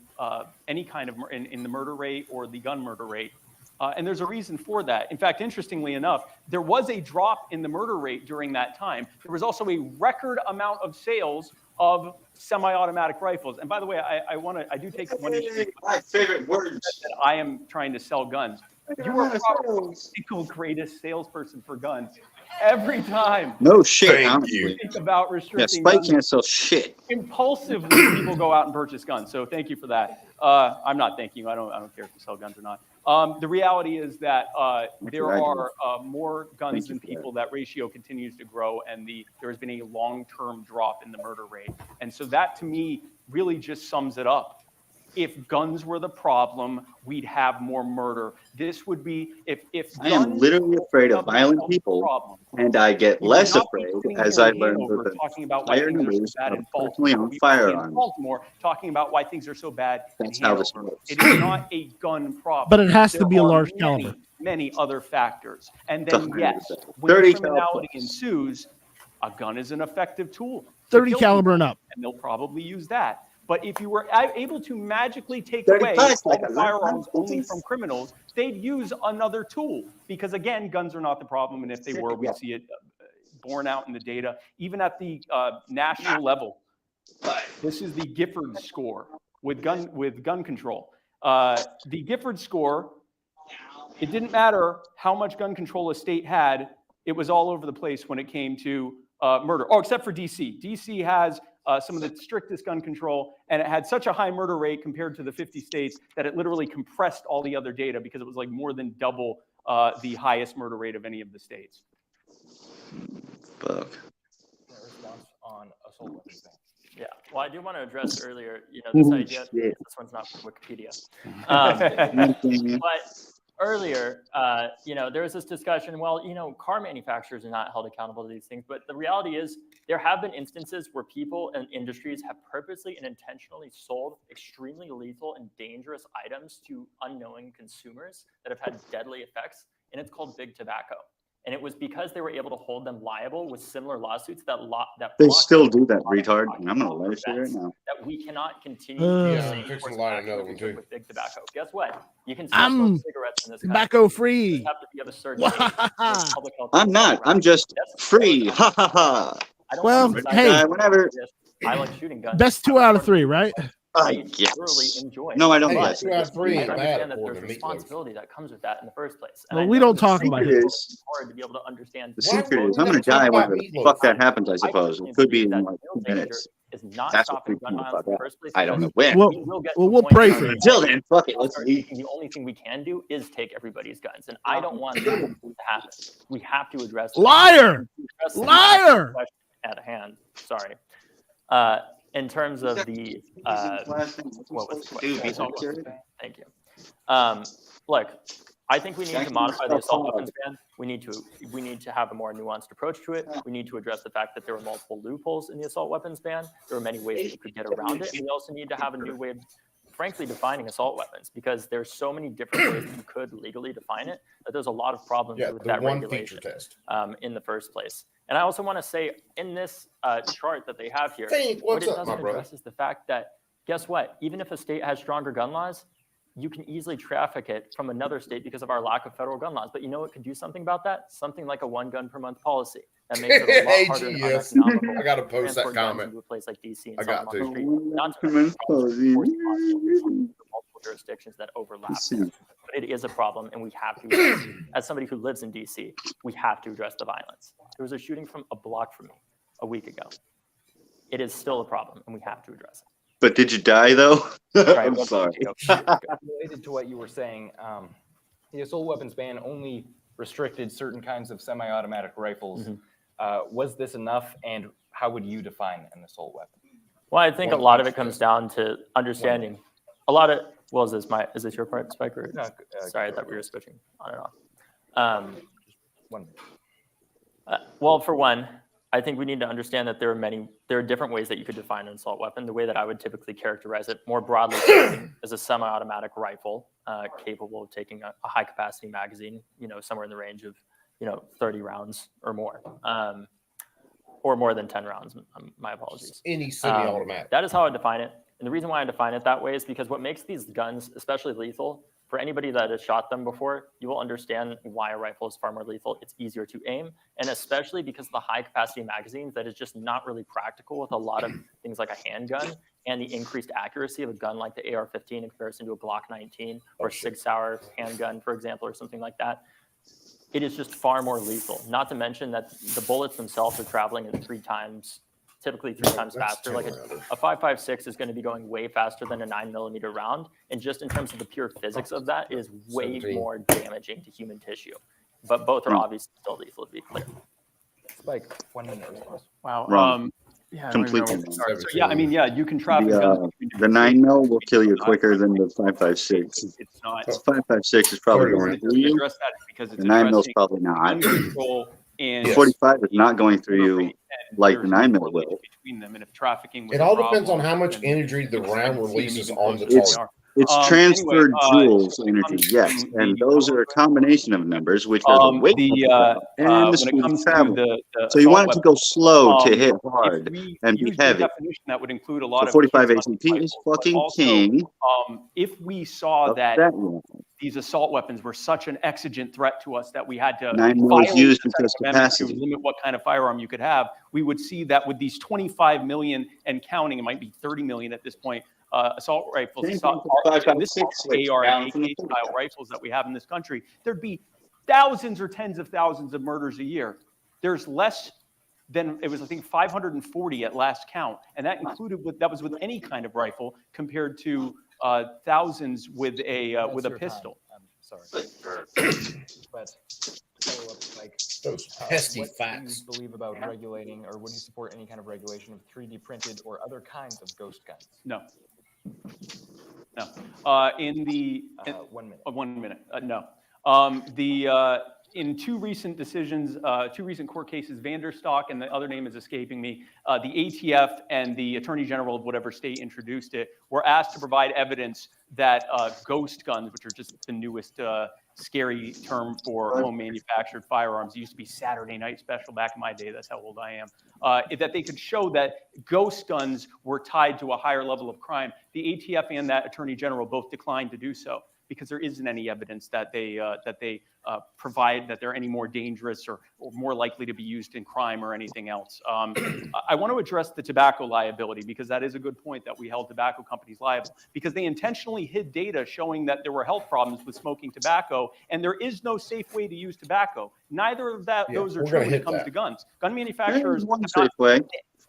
any kind of in the murder rate or the gun murder rate. And there's a reason for that. In fact, interestingly enough, there was a drop in the murder rate during that time. There was also a record amount of sales of semi-automatic rifles. And by the way, I do take one issue. My favorite words. That I am trying to sell guns. You are probably the single greatest salesperson for guns. Every time. No shit. You think about restricting Yeah, Spike guns, can't sell shit. impulsively people go out and purchase guns. So thank you for that. I'm not thanking you. I don't care if you sell guns or not. The reality is that there are more guns than people. That ratio continues to grow, and there has been a long-term drop in the murder rate. And so that, to me, really just sums it up. If guns were the problem, we'd have more murder. This would be if I am literally afraid of violent people, and I get less afraid as I learn the higher numbers of personally owned firearms. Baltimore, talking about why things are so bad. That's how this works. It is not a gun problem. But it has to be a large caliber. Many other factors. And then, 100%. yes, when 30 criminality cal ensues, a gun is an effective tool. 30 caliber and up. And they'll probably use that. But if you were able to magically take away all the firearms only from criminals, they'd use another tool. Because again, guns are not the problem. And if they were, we see it borne out in the data. Even at the national level, this is the Gifford score with gun control. The Gifford score, it didn't matter how much gun control a state had. It was all over the place when it came to murder. Oh, except for DC. DC has some of the strictest gun control, and it had such a high murder rate compared to the 50 states that it literally compressed all the other data because it was like more than double the highest murder rate of any of the states. Fuck. Response on assault weapons ban. Yeah, well, I do want to address earlier, this idea. This one's not from Wikipedia. But earlier, there was this discussion, well, car manufacturers are not held accountable to these things, but the reality is there have been instances where people and industries have purposely and intentionally sold extremely lethal and dangerous items to unknowing consumers that have had deadly effects, and it's called big tobacco. And it was because they were able to hold them liable with similar lawsuits that they still do that, retard. And I'm gonna let you right now. That we cannot continue to Yeah, I'm fixing to light another one too. with big tobacco. Guess what? You can still smoke cigarettes in this tobacco country. free. You have to be of a certain age. Public health I'm not. I'm just free. Ha ha ha. Well, hey, whatever. I like shooting guns. Best 2 out of 3, right? I yes. thoroughly enjoy. No, I don't. But Yes. 2 out of 3 I ain't bad. understand that according there's to Meatloaf. responsibility that comes with that in the first place. And Well, I we know don't that talk it's about it. hard to be able to understand. The secret is I'm gonna die whenever the fuck that happens. I suppose it could be in like 2 minutes. Is not That's what stopping freaks gun me violence out in the about first place. I don't know because when. We'll pray for you. Until then, fuck it. Let's leave. The only thing we can do is take everybody's guns, and I don't want that to happen. We have to address Liar! Liar! At hand. Sorry. In terms of the what was the question? Thank you. Look, I think we need to modify the assault weapons ban. We need to have a more nuanced approach to it. We need to address the fact that there are multiple loopholes in the assault weapons ban. There are many ways that you could get around it. And we also need to have a new way of, frankly, defining assault weapons, because there's so many different ways that you could legally define it that there's a lot of problems with that regulation in the first place. And I also want to say, in this chart that they have here, what it doesn't address is the fact that, guess what? Even if a state has stronger gun laws, you can easily traffic it from another state because of our lack of federal gun laws. But you know what could do something about that? Something like a 1 gun per month policy. That makes it a lot harder and uneconomical. I got to post that comment. To a place like DC and I got to. Not to mention multiple jurisdictions that overlap. But it is a problem, and we have to address it. As somebody who lives in DC, we have to address the violence. There was a shooting from a block from me a week ago. It is still a problem, and we have to address it. But did you die though? I'm sorry. Related to what you were saying, the assault weapons ban only restricted certain kinds of semi-automatic rifles. Was this enough, and how would you define an assault weapon? Well, I think a lot of it comes down to understanding. A lot of, well, is this your part, Spike? Or, no, sorry, I thought we were switching on and off. 1 minute. Well, for one, I think we need to understand that there are different ways that you could define an assault weapon. The way that I would typically characterize it more broadly is a semi-automatic rifle capable of taking a high-capacity magazine, somewhere in the range of, 30 rounds or more than 10 rounds. My apologies. Any semi-automatic. That is how I define it. And the reason why I define it that way is because what makes these guns especially lethal, for anybody that has shot them before, you will understand why a rifle is far more lethal. It's easier to aim, and especially because of the high-capacity magazines, that is just not really practical with a lot of things like a handgun, and the increased accuracy of a gun like the AR-15 in comparison to a Glock 19 or Sig Sauer handgun, for example, or something like that. It is just far more lethal. Not to mention that the bullets themselves are traveling at typically three times faster. Like a 5.56 is going to be going way faster than a 9mm round. And just in terms of the pure physics of that, is way more damaging to human tissue. But both are obviously still lethal, to be clear. Spike, 1 minute response. Wow. Yeah, completely. So, yeah, I mean, yeah, you can traffic guns. The 9mm will kill you quicker than the 5.56. It's not. 5.56 is probably going through you. Address that because it's the 9mm is probably not. And 45 is not going through you like the 9mm will. Between them, and if trafficking was it all depends on how much energy the round releases on the target. It's transferred joules energy, yes, and those are a combination of numbers, which are the weight and the speed of travel. So you want it to go slow to hit hard and be heavy. That would include a lot of 45 ACP is fucking king. If we saw that these assault weapons were such an exigent threat to us that we had to use because capacity to limit what kind of firearm you could have, we would see that with these 25 million and counting, it might be 30 million at this point, assault rifles, this AR and AK style rifles that we have in this country, there'd be thousands or tens of thousands of murders a year. There's less than, it was, I think, 540 at last count. And that included that was with any kind of rifle compared to thousands with a pistol. Sorry. But like those pesky what facts. do you believe about regulating, or would you support any kind of regulation of 3D printed or other kinds of ghost guns? No. No. In the 1 minute. 1 minute. No. In two recent decisions, two recent court cases, Vanderstock, and the other name is escaping me, the ATF and the Attorney General of whatever state introduced it were asked to provide evidence that ghost guns, which are just the newest scary term for home manufactured firearms, it used to be Saturday Night Special back in my day, that's how old I am, that they could show that ghost guns were tied to a higher level of crime. The ATF and that Attorney General both declined to do so, because there isn't any evidence that they provide that they're any more dangerous or more likely to be used in crime or anything else. I want to address the tobacco liability, because that is a good point, that we held tobacco companies liable, because they intentionally hid data showing that there were health problems with smoking tobacco, and there is no safe way to use tobacco. Neither of those are true when it comes to guns. Gun manufacturers one safe way.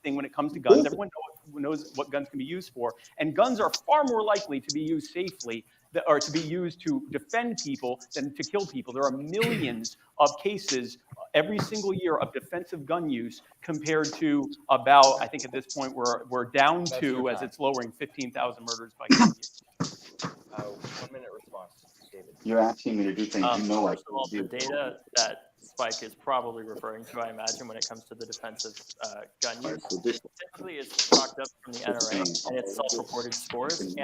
Thing when it comes to guns, everyone knows what guns can be used for, and guns are far more likely to be used safely or to be used to defend people than to kill people. There are millions of cases every single year of defensive gun use, compared to about, I think at this point we're down to, as it's lowering, 15,000 murders by gun use. 1 minute response. You're asking me to do things you know I First of all, the can't do. data that Spike is probably referring to, I imagine, when it comes to the defensive gun use, typically is chalked up from the NRA and it's self-reported scores. And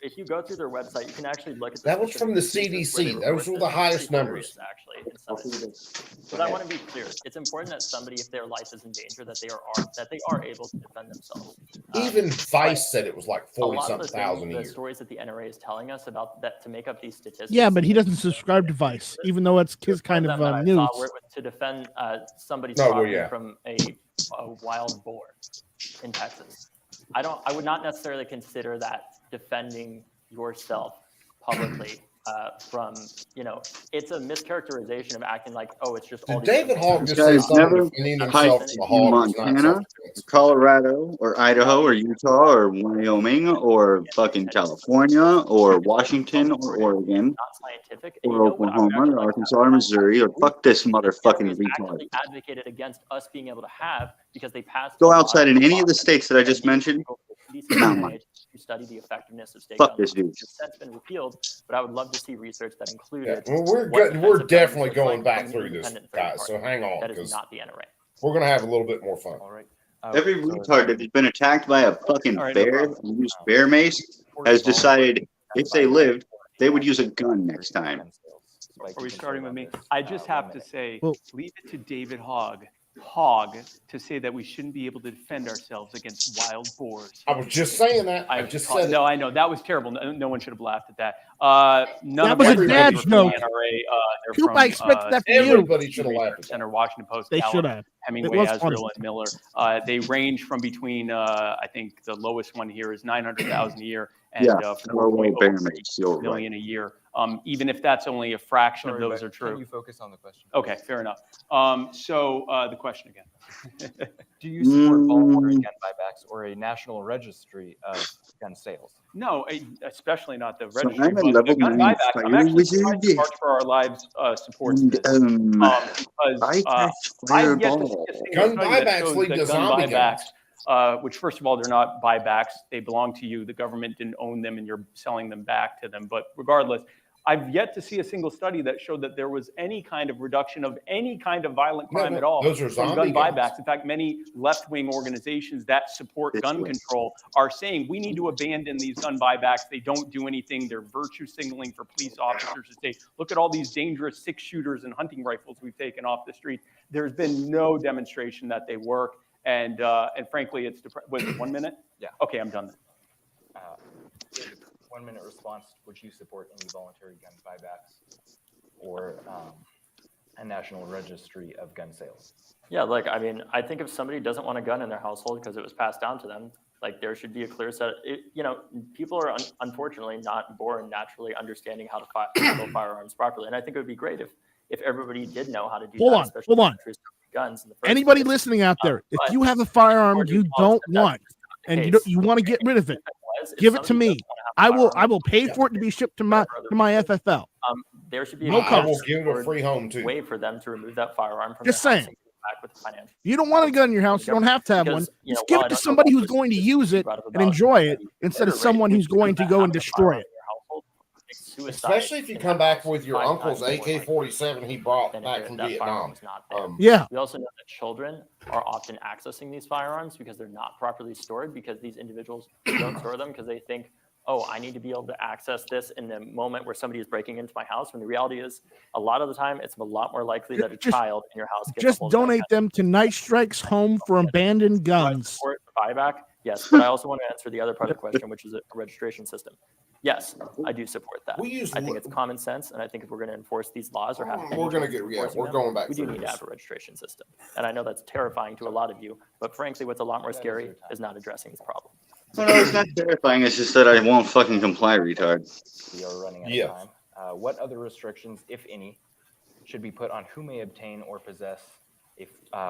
if you go through their website, you can actually look at That was from the CDC. Those were the highest numbers. Actually, in some instances. But I want to be clear: it's important that somebody, if their life is in danger, that they are able to defend themselves. Even Vice said it was like a lot 40-something of thousand a the year. stories that the NRA is telling us about that to make up these statistics. Yeah, but he doesn't subscribe to Vice, even though it's his kind of news. Where it was to defend somebody's Oh, well, property yeah. from a wild boar in Texas. I would not necessarily consider that defending yourself publicly from, it's a mischaracterization of acting like, oh, it's just all Did David Hogg This just say guy's something never defending a high himself from a in hog was not Montana, self-defense? Colorado, or Idaho, or Utah, or Wyoming, or fucking California, or Washington, or Oregon, not scientific. or Oklahoma, or Arkansas, or Missouri, or fuck this motherfucking retard. Actually advocated against us being able to have because they passed. Go outside in any of the states that I just mentioned. To study the effectiveness of state Fuck gun this dude. laws. That's been repealed, but I would love to see research that included. Yeah, well, we're definitely going back through this, guys. So hang on, That is because not the NRA. we're gonna have a little bit more fun. All right. Every retard that has been attacked by a fucking bear and used bear mace has decided if they lived, they would use a gun next time. Are we starting with me? I just have to say, Well- leave it to David Hogg to say that we shouldn't be able to defend ourselves against wild boars. I was just saying that. I just said no, I know that was terrible. No one should have laughed at that. None That of was a everybody dad were from joke. the NRA. They're Coop, from, I expect that from you. everybody should have laughed at that. Center, Washington Post, They Gallup, should have. It Hemingway, was Asriel, funny. and Miller. They range from between, I think the lowest one here is 900,000 a year, and Yeah, $4.0 bear mace, you're right. million a year. Even if that's only a fraction of those are true. Can you focus on the question? Okay, fair enough. So the question again. Do you support voluntary gun buybacks or a national registry of gun sales? No, especially not the So registry. I'm a but level the gun 9 buybacks. I'm fire actually wizard. surprised March for Our Lives supports And, this. Because I catch I've yet to see fireball. a single Gun study that buybacks shows lead that to gun zombie buybacks, guns. which first of all, they're not buybacks. They belong to you. The government didn't own them and you're selling them back to them. But regardless, I've yet to see a single study that showed that there was any kind of reduction of any kind of violent crime No, at all those are from zombie gun guns. buybacks. In fact, many left-wing organizations that support gun control are saying we need to abandon these gun buybacks. They don't do anything. They're virtue signaling for police officers to say, look at all these dangerous six-shooters and hunting rifles we've taken off the street. There's been no demonstration that they work. And frankly, it's was it 1 minute? Yeah. Okay, I'm done. 1 minute response. Would you support any voluntary gun buybacks or a national registry of gun sales? Yeah, I think if somebody doesn't want a gun in their household because it was passed down to them, there should be a clear set. People are unfortunately not born naturally understanding how to handle firearms properly, and I think it would be great if everybody did know how to do that. Especially Hold on. Guns in the first Anybody place. listening out there, if but you have a firearm according you to don't policy, that's want not the and case. you want to get rid of it, If give it to somebody me. doesn't wanna have a I will pay for it to be shipped to my FFL. There should be No a I will cost. give it a free home too. way for them to remove that firearm from Just their house saying. and give it back with the financial. You don't want a gun in your house, you don't have to have one. Because, Just give while it I to don't know somebody about who's going to this, use you it brought up and about enjoy it the instead of murder someone rate, who's going to go and destroy it. Especially if you come back with your uncle's AK-47 he brought back from Vietnam. Yeah. We also know that children are often accessing these firearms because they're not properly stored, because these individuals don't store them because they think, oh, I need to be able to access this in the moment where somebody is breaking into my house. When the reality is, a lot of the time, it's a lot more likely that a child in your house gets Just a hold of that donate them to Night Strike's Home for Abandoned Guns. support buyback? Yes, but I also want to answer the other part of the question, which is a registration system. Yes, I do support that. I think it's common sense, and I think if we're going to enforce these laws or have We're going to get, we're going back we do through need to this. have a registration system. And I know that's terrifying to a lot of you, but frankly, what's a lot more scary is not addressing this problem. Well, no, it's not terrifying. It's just that I won't fucking comply, retard. We are running out Yeah. of time. What other restrictions, if any, should be put on who may obtain or possess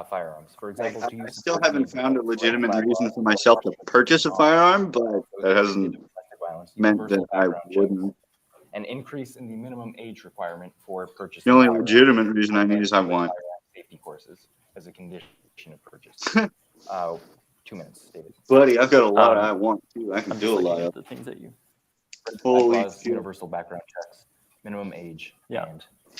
firearms? For example, do you I still haven't found a legitimate reason for myself to purchase a firearm, but that hasn't meant that I wouldn't. an increase in the minimum age requirement for purchasing The only firearms, legitimate reason I need is I want. safety courses as a condition of purchase? 2 minutes, David. Buddy, I've got a lot I want too. I can I'm do just a lot looking of. at the things that you. Holy Laws, shit. universal background checks, minimum age, Yeah.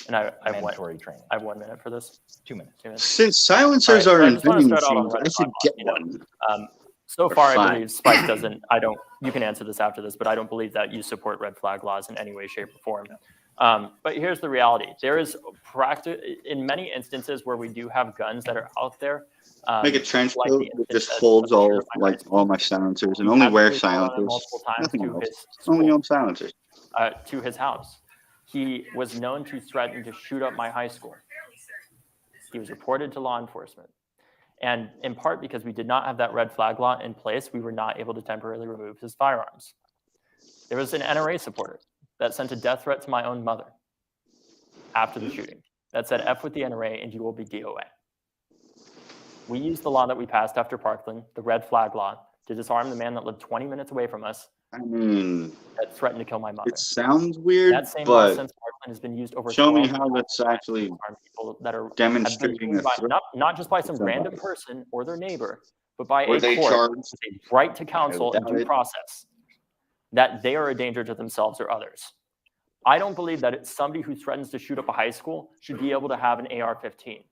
and I have mandatory training. I have 1 minute for this. 2 minutes. 2 minutes. Since silencers All are right, in so I just want to vending start out on machines, red I should flag get law, one. So Or far, I fine. believe Spike doesn't, you can answer this after this, but I don't believe that you support red flag laws in any way, shape, or form. But here's the reality. There is in many instances where we do have guns that are out there. Make a trench like coat the that just instance holds of all my silencers, and he only had wear police call on him silencers. multiple times Nothing to else. his Only school, own silencers. to his house. He was known to threaten to shoot up my high school. He was reported to law enforcement. And in part because we did not have that red flag law in place, we were not able to temporarily remove his firearms. There was an NRA supporter that sent a death threat to my own mother after the shooting that said, F with the NRA and you will be DOA. We used the law that we passed after Parkland, the red flag law, to disarm the man that lived 20 minutes away from us. I mean, that threatened to kill my mother. It sounds weird, That same law but since Parkland has been used over show me 12 how that's actually people that are demonstrating a threat. not just by some to somebody. random person or their neighbor, but by Were a they court charged? with a right to counsel and doubt due it. process that they are a danger to themselves or others. I don't believe that somebody who threatens to shoot up a high school should be able to have an AR-15.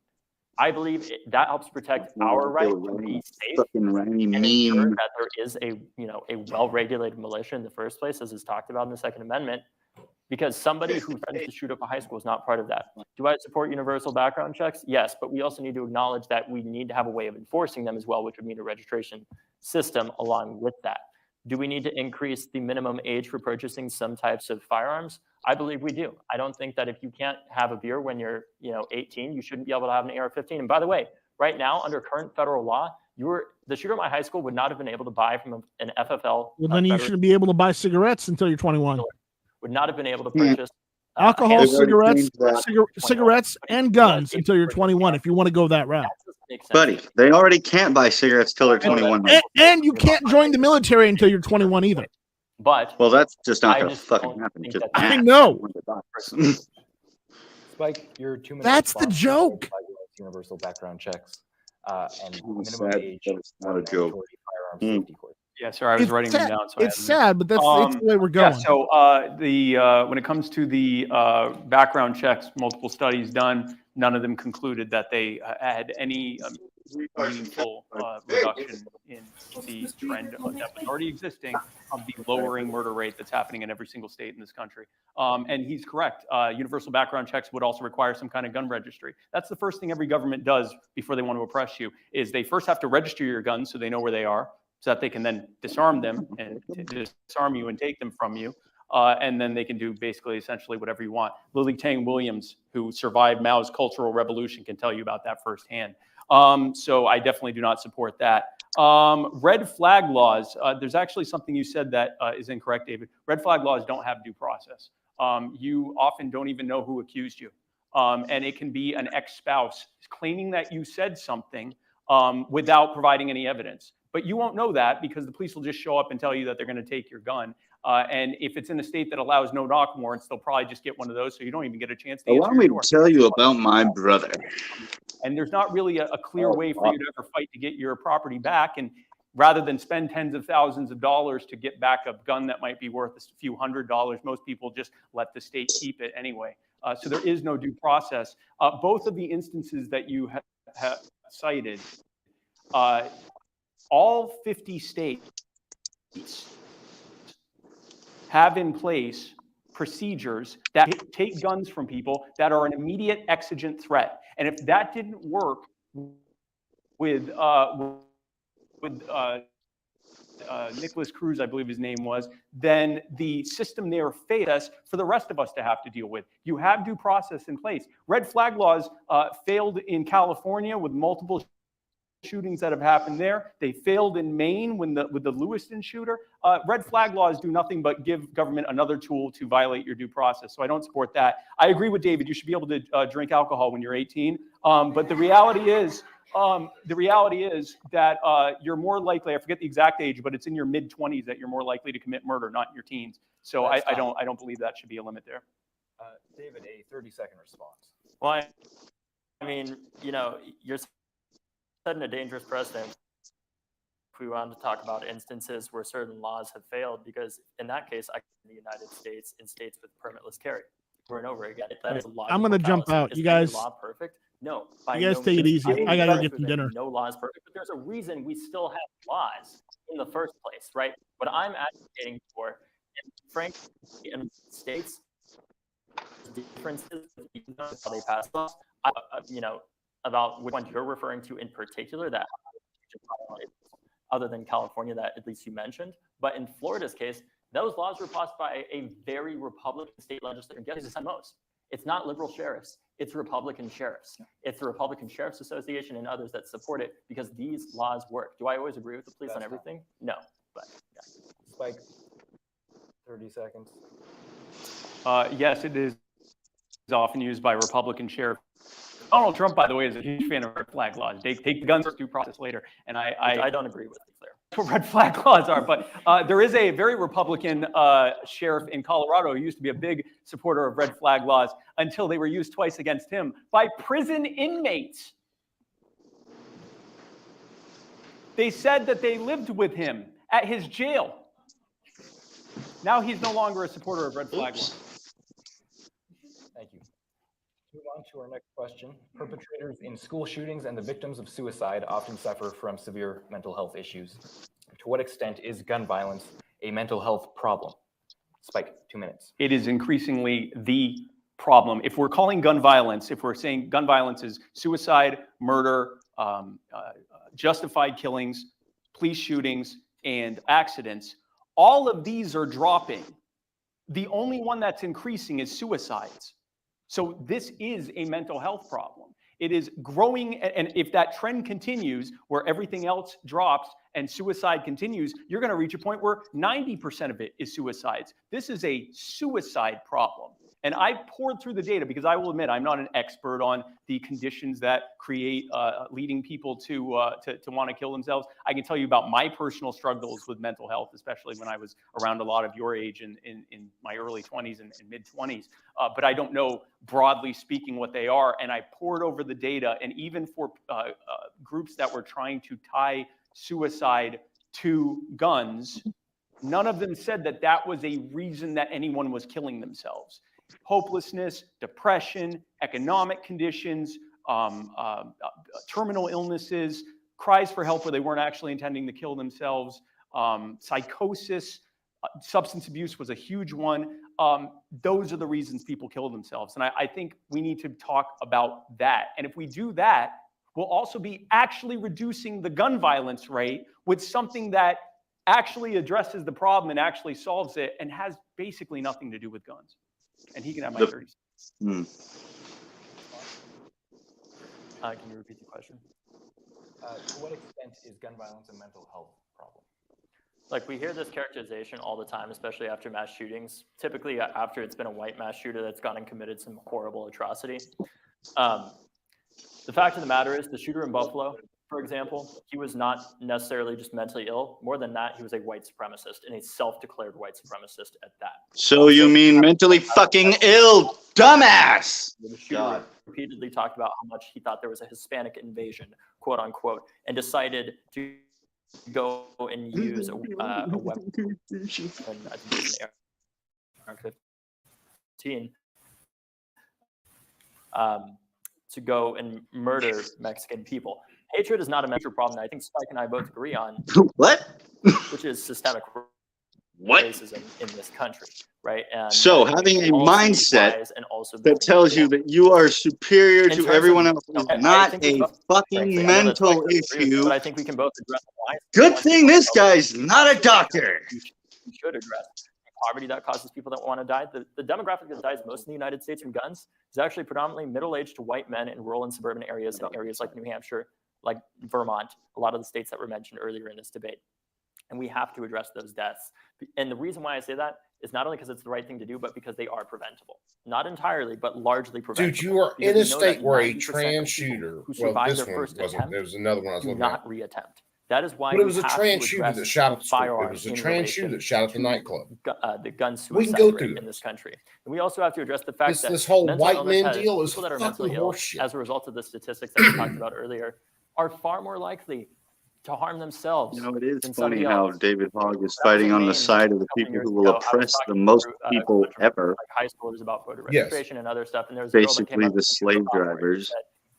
I believe that helps protect our right to be safe and ensure that there is a well-regulated militia in the first place, as is talked about in the Second Amendment, because somebody who threatens to shoot up a high school is not part of that. Do I support universal background checks? Yes, but we also need to acknowledge that we need to have a way of enforcing them as well, which would mean a registration system along with that. Do we need to increase the minimum age for purchasing some types of firearms? I believe we do. I don't think that if you can't have a beer when you're 18, you shouldn't be able to have an AR-15. And by the way, right now, under current federal law, the shooter at my high school would not have been able to buy from an FFL. Well, then you shouldn't be able to buy cigarettes until you're 21. Would not have been able to purchase alcohol, cigarettes, and guns until you're 21. If you want to go that route, Buddy, they already can't buy cigarettes till they're 21. And you can't join the military until you're 21 either. But well, that's just not going to fucking happen. I know. Spike, your 2 minutes. That's the joke. Universal background checks and minimum sad. age. That's not a joke. Firearms safety course. Yeah, sorry, I was writing them down. So it's sad, but that's the way we're going. Yeah, so when it comes to the background checks, multiple studies done, none of them concluded that they had any meaningful reduction in the trend that was already existing of the lowering murder rate that's happening in every single state in this country. And he's correct. Universal background checks would also require some kind of gun registry. That's the first thing every government does before they want to oppress you, is they first have to register your guns so they know where they are, so that they can then disarm them and disarm you and take them from you. And then they can do basically essentially whatever you want. Lily Tang Williams, who survived Mao's Cultural Revolution, can tell you about that firsthand. So I definitely do not support that. Red flag laws, there's actually something you said that is incorrect, David. Red flag laws don't have due process. You often don't even know who accused you. And it can be an ex-spouse claiming that you said something without providing any evidence. But you won't know that because the police will just show up and tell you that they're going to take your gun. And if it's in a state that allows no knock warrants, they'll probably just get one of those, so you don't even get a chance to Allow me to tell you about my brother. And there's not really a clear way for you to ever fight to get your property back. And rather than spend tens of thousands of dollars to get back a gun that might be worth a few $100s, most people just let the state keep it anyway. So there is no due process. Both of the instances that you have cited, all 50 states have in place procedures that take guns from people that are an immediate exigent threat. And if that didn't work with Nicholas Cruz, I believe his name was, then the system there failed us for the rest of us to have to deal with. You have due process in place. Red flag laws failed in California with multiple shootings that have happened there. They failed in Maine with the Lewiston shooter. Red flag laws do nothing but give government another tool to violate your due process. So I don't support that. I agree with David. You should be able to drink alcohol when you're 18. But the reality is that you're more likely, I forget the exact age, but it's in your mid-20s that you're more likely to commit murder, not in your teens. So I don't believe that should be a limit there. David, a 30-second response. Well, I mean, you're setting a dangerous precedent if we wanted to talk about instances where certain laws have failed, because in that case, in the United States, in states with permitless carry. over and over again. That is a I'm gonna jump out. Is You every guys, law perfect? No. By you guys no take it means. easy. I gotta get some dinner. No law is perfect, but there's a reason we still have laws in the first place, right? What I'm advocating for, and frankly, in the states, differences in how they pass laws. About which one you're referring to in particular, that other than California, that at least you mentioned. But in Florida's case, those laws were passed by a very Republican state legislature. Guess who's the most? It's not liberal sheriffs. It's Republican sheriffs. It's the Republican Sheriffs Association and others that support it because these laws work. Do I always agree with the police on everything? No, but yeah. Spike, 30 seconds. Yes, it is often used by Republican sheriffs. Donald Trump, by the way, is a huge fan of red flag laws. They take the guns first, due process later. And I don't agree with it there. That's what red flag laws are. But there is a very Republican sheriff in Colorado who used to be a big supporter of red flag laws until they were used twice against him by prison inmates. They said that they lived with him at his jail. Now he's no longer a supporter of red flag laws. Thank you. Move on to our next question. Perpetrators in school shootings and the victims of suicide often suffer from severe mental health issues. To what extent is gun violence a mental health problem? Spike, 2 minutes. It is increasingly the problem. If we're calling gun violence, if we're saying gun violence is suicide, murder, justified killings, police shootings, and accidents, all of these are dropping. The only one that's increasing is suicides. So this is a mental health problem. It is growing, and if that trend continues, where everything else drops and suicide continues, you're going to reach a point where 90% of it is suicides. This is a suicide problem. And I poured through the data because I will admit I'm not an expert on the conditions that create leading people to want to kill themselves. I can tell you about my personal struggles with mental health, especially when I was around a lot of your age in my early 20s and mid 20s. But I don't know, broadly speaking, what they are. And I poured over the data, and even for groups that were trying to tie suicide to guns, none of them said that that was a reason that anyone was killing themselves. Hopelessness, depression, economic conditions, terminal illnesses, cries for help where they weren't actually intending to kill themselves, psychosis, substance abuse was a huge one. Those are the reasons people kill themselves. And I think we need to talk about that. And if we do that, we'll also be actually reducing the gun violence rate with something that actually addresses the problem and actually solves it and has basically nothing to do with guns. And he can have my 30s. Can you repeat the question? To what extent is gun violence a mental health problem? Like, we hear this characterization all the time, especially after mass shootings, typically after it's been a white mass shooter that's gone and committed some horrible atrocity. The fact of the matter is, the shooter in Buffalo, for example, he was not necessarily just mentally ill. More than that, he was a white supremacist, and a self-declared white supremacist at that. So you mean mentally fucking ill, dumbass? The shooter repeatedly talked about how much he thought there was a Hispanic invasion, quote unquote, and decided to go and use a weapon. And I think it was an AR-15 to go and murder Mexican people. Hatred is not a major problem that I think Spike and I both agree on. What? Which is systemic racism in this country, right? And so having a mindset that tells you that you are superior to everyone else is not a fucking mental issue. But I think we can both address why. Good thing this guy's not a doctor. You should address poverty that causes people that want to die. The demographic that dies most in the United States from guns is actually predominantly middle-aged to white men in rural and suburban areas, in areas like New Hampshire, like Vermont, a lot of the states that were mentioned earlier in this debate. And we have to address those deaths. And the reason why I say that is not only because it's the right thing to do, but because they are preventable. Not entirely, but largely preventable. Dude, you are in a state where a trans shooter, well, this one wasn't, there was another one I was looking at. Not reattempt. That is why. But it was a trans shooter that shot at the school. It was a trans shooter that shot at the nightclub. The gun suicide we can go rate through in this country. And we also have to address the fact that this whole mental white illness man deal is people that are fucking mentally ill, horseshit. as a result of the statistics that we talked about earlier, are far more likely to harm themselves. You know, it is than funny somebody how else. David Hogg is When I was fighting in on the Maine side of the a couple people years who will ago, I was oppress talking the most to, people bunch of, ever. like high schoolers about voter Yes. registration and other stuff, and there was a girl that came Basically, up the to me, she was a slave sophomore, and she drivers. said,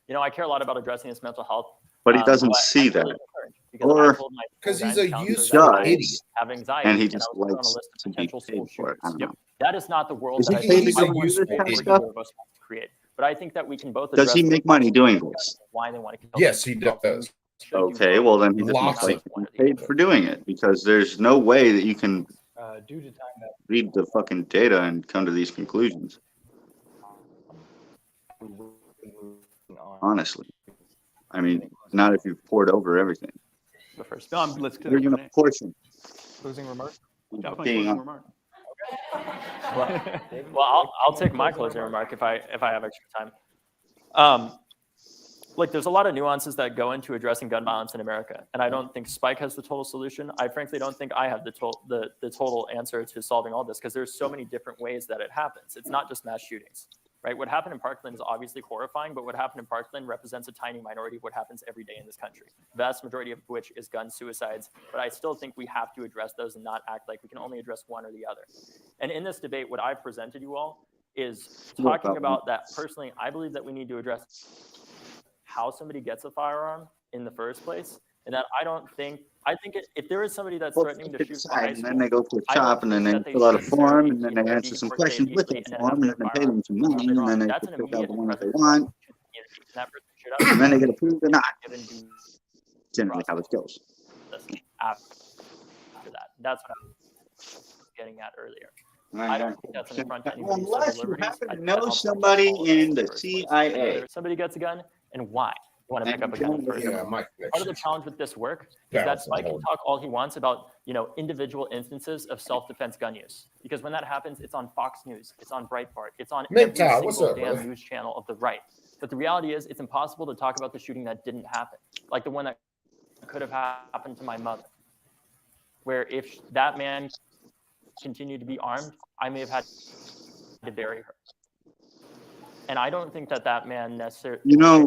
you know, I care a lot about addressing this mental health, But he doesn't but see I'm really that. concerned because I Or told my Because he's guidance a counselor useful that I idiot. have anxiety, and he and I just was put on a likes list of to be potential school paid for it. I shooters. don't know. That is not the world Is that he I paid think to I go want do this every kind of single stuff? one of us wants to create. But I think that we can both Does address he those make money problems doing because this? of why they want to kill Yes, he themselves, and does. we should do Okay, both. well then he We just Lots must cannot like make to one be or the paid other. for doing it because there's no way that you can Due to time that read the fucking data and come to these conclusions. we will be moving on. Honestly, I mean, not if you've poured over everything. The first. No, let's There's an Q&A. portion. Closing remarks? That was my Being closing on- remark. Well, I'll take my closing remark if I have extra time. Like, there's a lot of nuances that go into addressing gun violence in America, and I don't think Spike has the total solution. I frankly don't think I have the total answer to solving all this because there's so many different ways that it happens. It's not just mass shootings, right? What happened in Parkland is obviously horrifying, but what happened in Parkland represents a tiny minority of what happens every day in this country. The vast majority of which is gun suicides, but I still think we have to address those and not act like we can only address one or the other. And in this debate, what I've presented you all is talking about that. Personally, I believe that we need to address how somebody gets a firearm in the first place, and that I think if there is somebody that's threatening to shoot for high And school, then they go to a I don't shop and then think they that fill out a necessarily form need and to then be they able to answer be some deported questions with immediately that and then form have and their then they pay them some money later and then on. they That's an pick out immediate the one that they present want to the community, and that person should and then they get approved or not. given due Generally how it goes. process after that. That's what I was getting at earlier. Right. I don't think that's an affront to anybody's Unless civil you liberties. happen I to think that know helps protect somebody all of us in the first place. CIA. Whether somebody gets a gun and why you want to pick up a gun in the first place. Yeah, my Part of the connection. challenge with this work is that Spike can talk all he wants about, individual instances of self-defense gun use. Because when that happens, it's on Fox News, it's on Breitbart, it's on every MGTOW, what's single up, damn brother? news channel of the right. But the reality is, it's impossible to talk about the shooting that didn't happen, like the one that could have happened to my mother, where if that man continued to be armed, I may have had to bury her. And I don't think that man necessarily.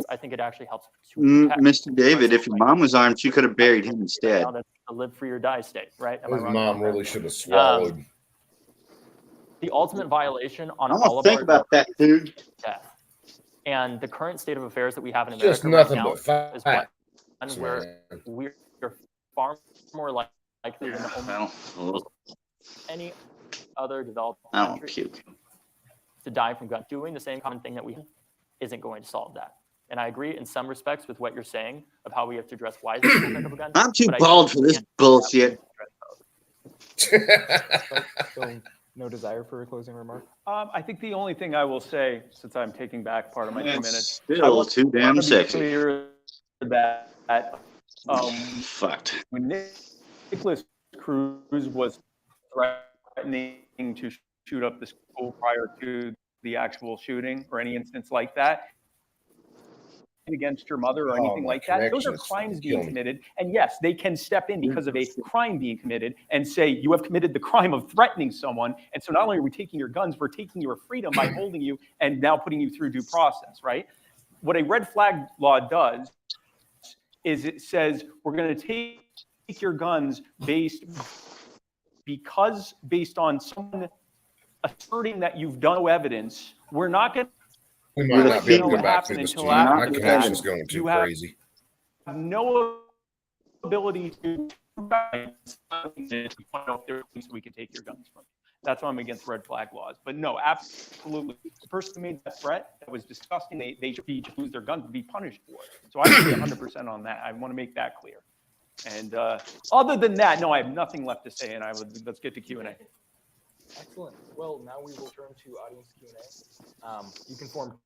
I think it actually helps to protect Mr. David, if your mom was armed, she could have buried him instead. now that's a live free or die state, right? Am I His wrong mom about that? really should have swallowed. The ultimate violation on I'm all gonna of think our about that, dude. is death. And the current state of affairs that we have in It's just America right nothing now but is facts, one where man. we're far more likely than almost any other developed I don't country puke. to die from gun. Doing the same common thing that we isn't going to solve that. And I agree in some respects with what you're saying of how we have to address why people pick up a gun. I'm too but I bald think for this we bullshit. So, no desire for a closing remark? I think the only thing I will say, since I'm taking back part of my 2 It's minutes, still I want too damn to be sexy. clear that Fucked. when Nicholas Cruz was threatening to shoot up the school prior to the actual shooting or any instance like that against your mother or anything like that, those are crimes being committed. And yes, they can step in because of a crime being committed and say, you have committed the crime of threatening someone. And so not only are we taking your guns, we're taking your freedom by holding you and now putting you through due process, right? What a red flag law does is it says, we're going to take your guns based on someone asserting that you've done no evidence. We're not going to We might not be able to go back happen through this. until My after the connection's fact. going too You have crazy. no ability to we can take your guns from you. That's why I'm against red flag laws. But no, absolutely. The person who made that threat, that was disgusting, they should lose their guns and be punished for it. So I agree 100% on that. I want to make that clear. And other than that, no, I have nothing left to say, and let's get to Q&A. Excellent. Well, now we will turn to audience Q&A. You can form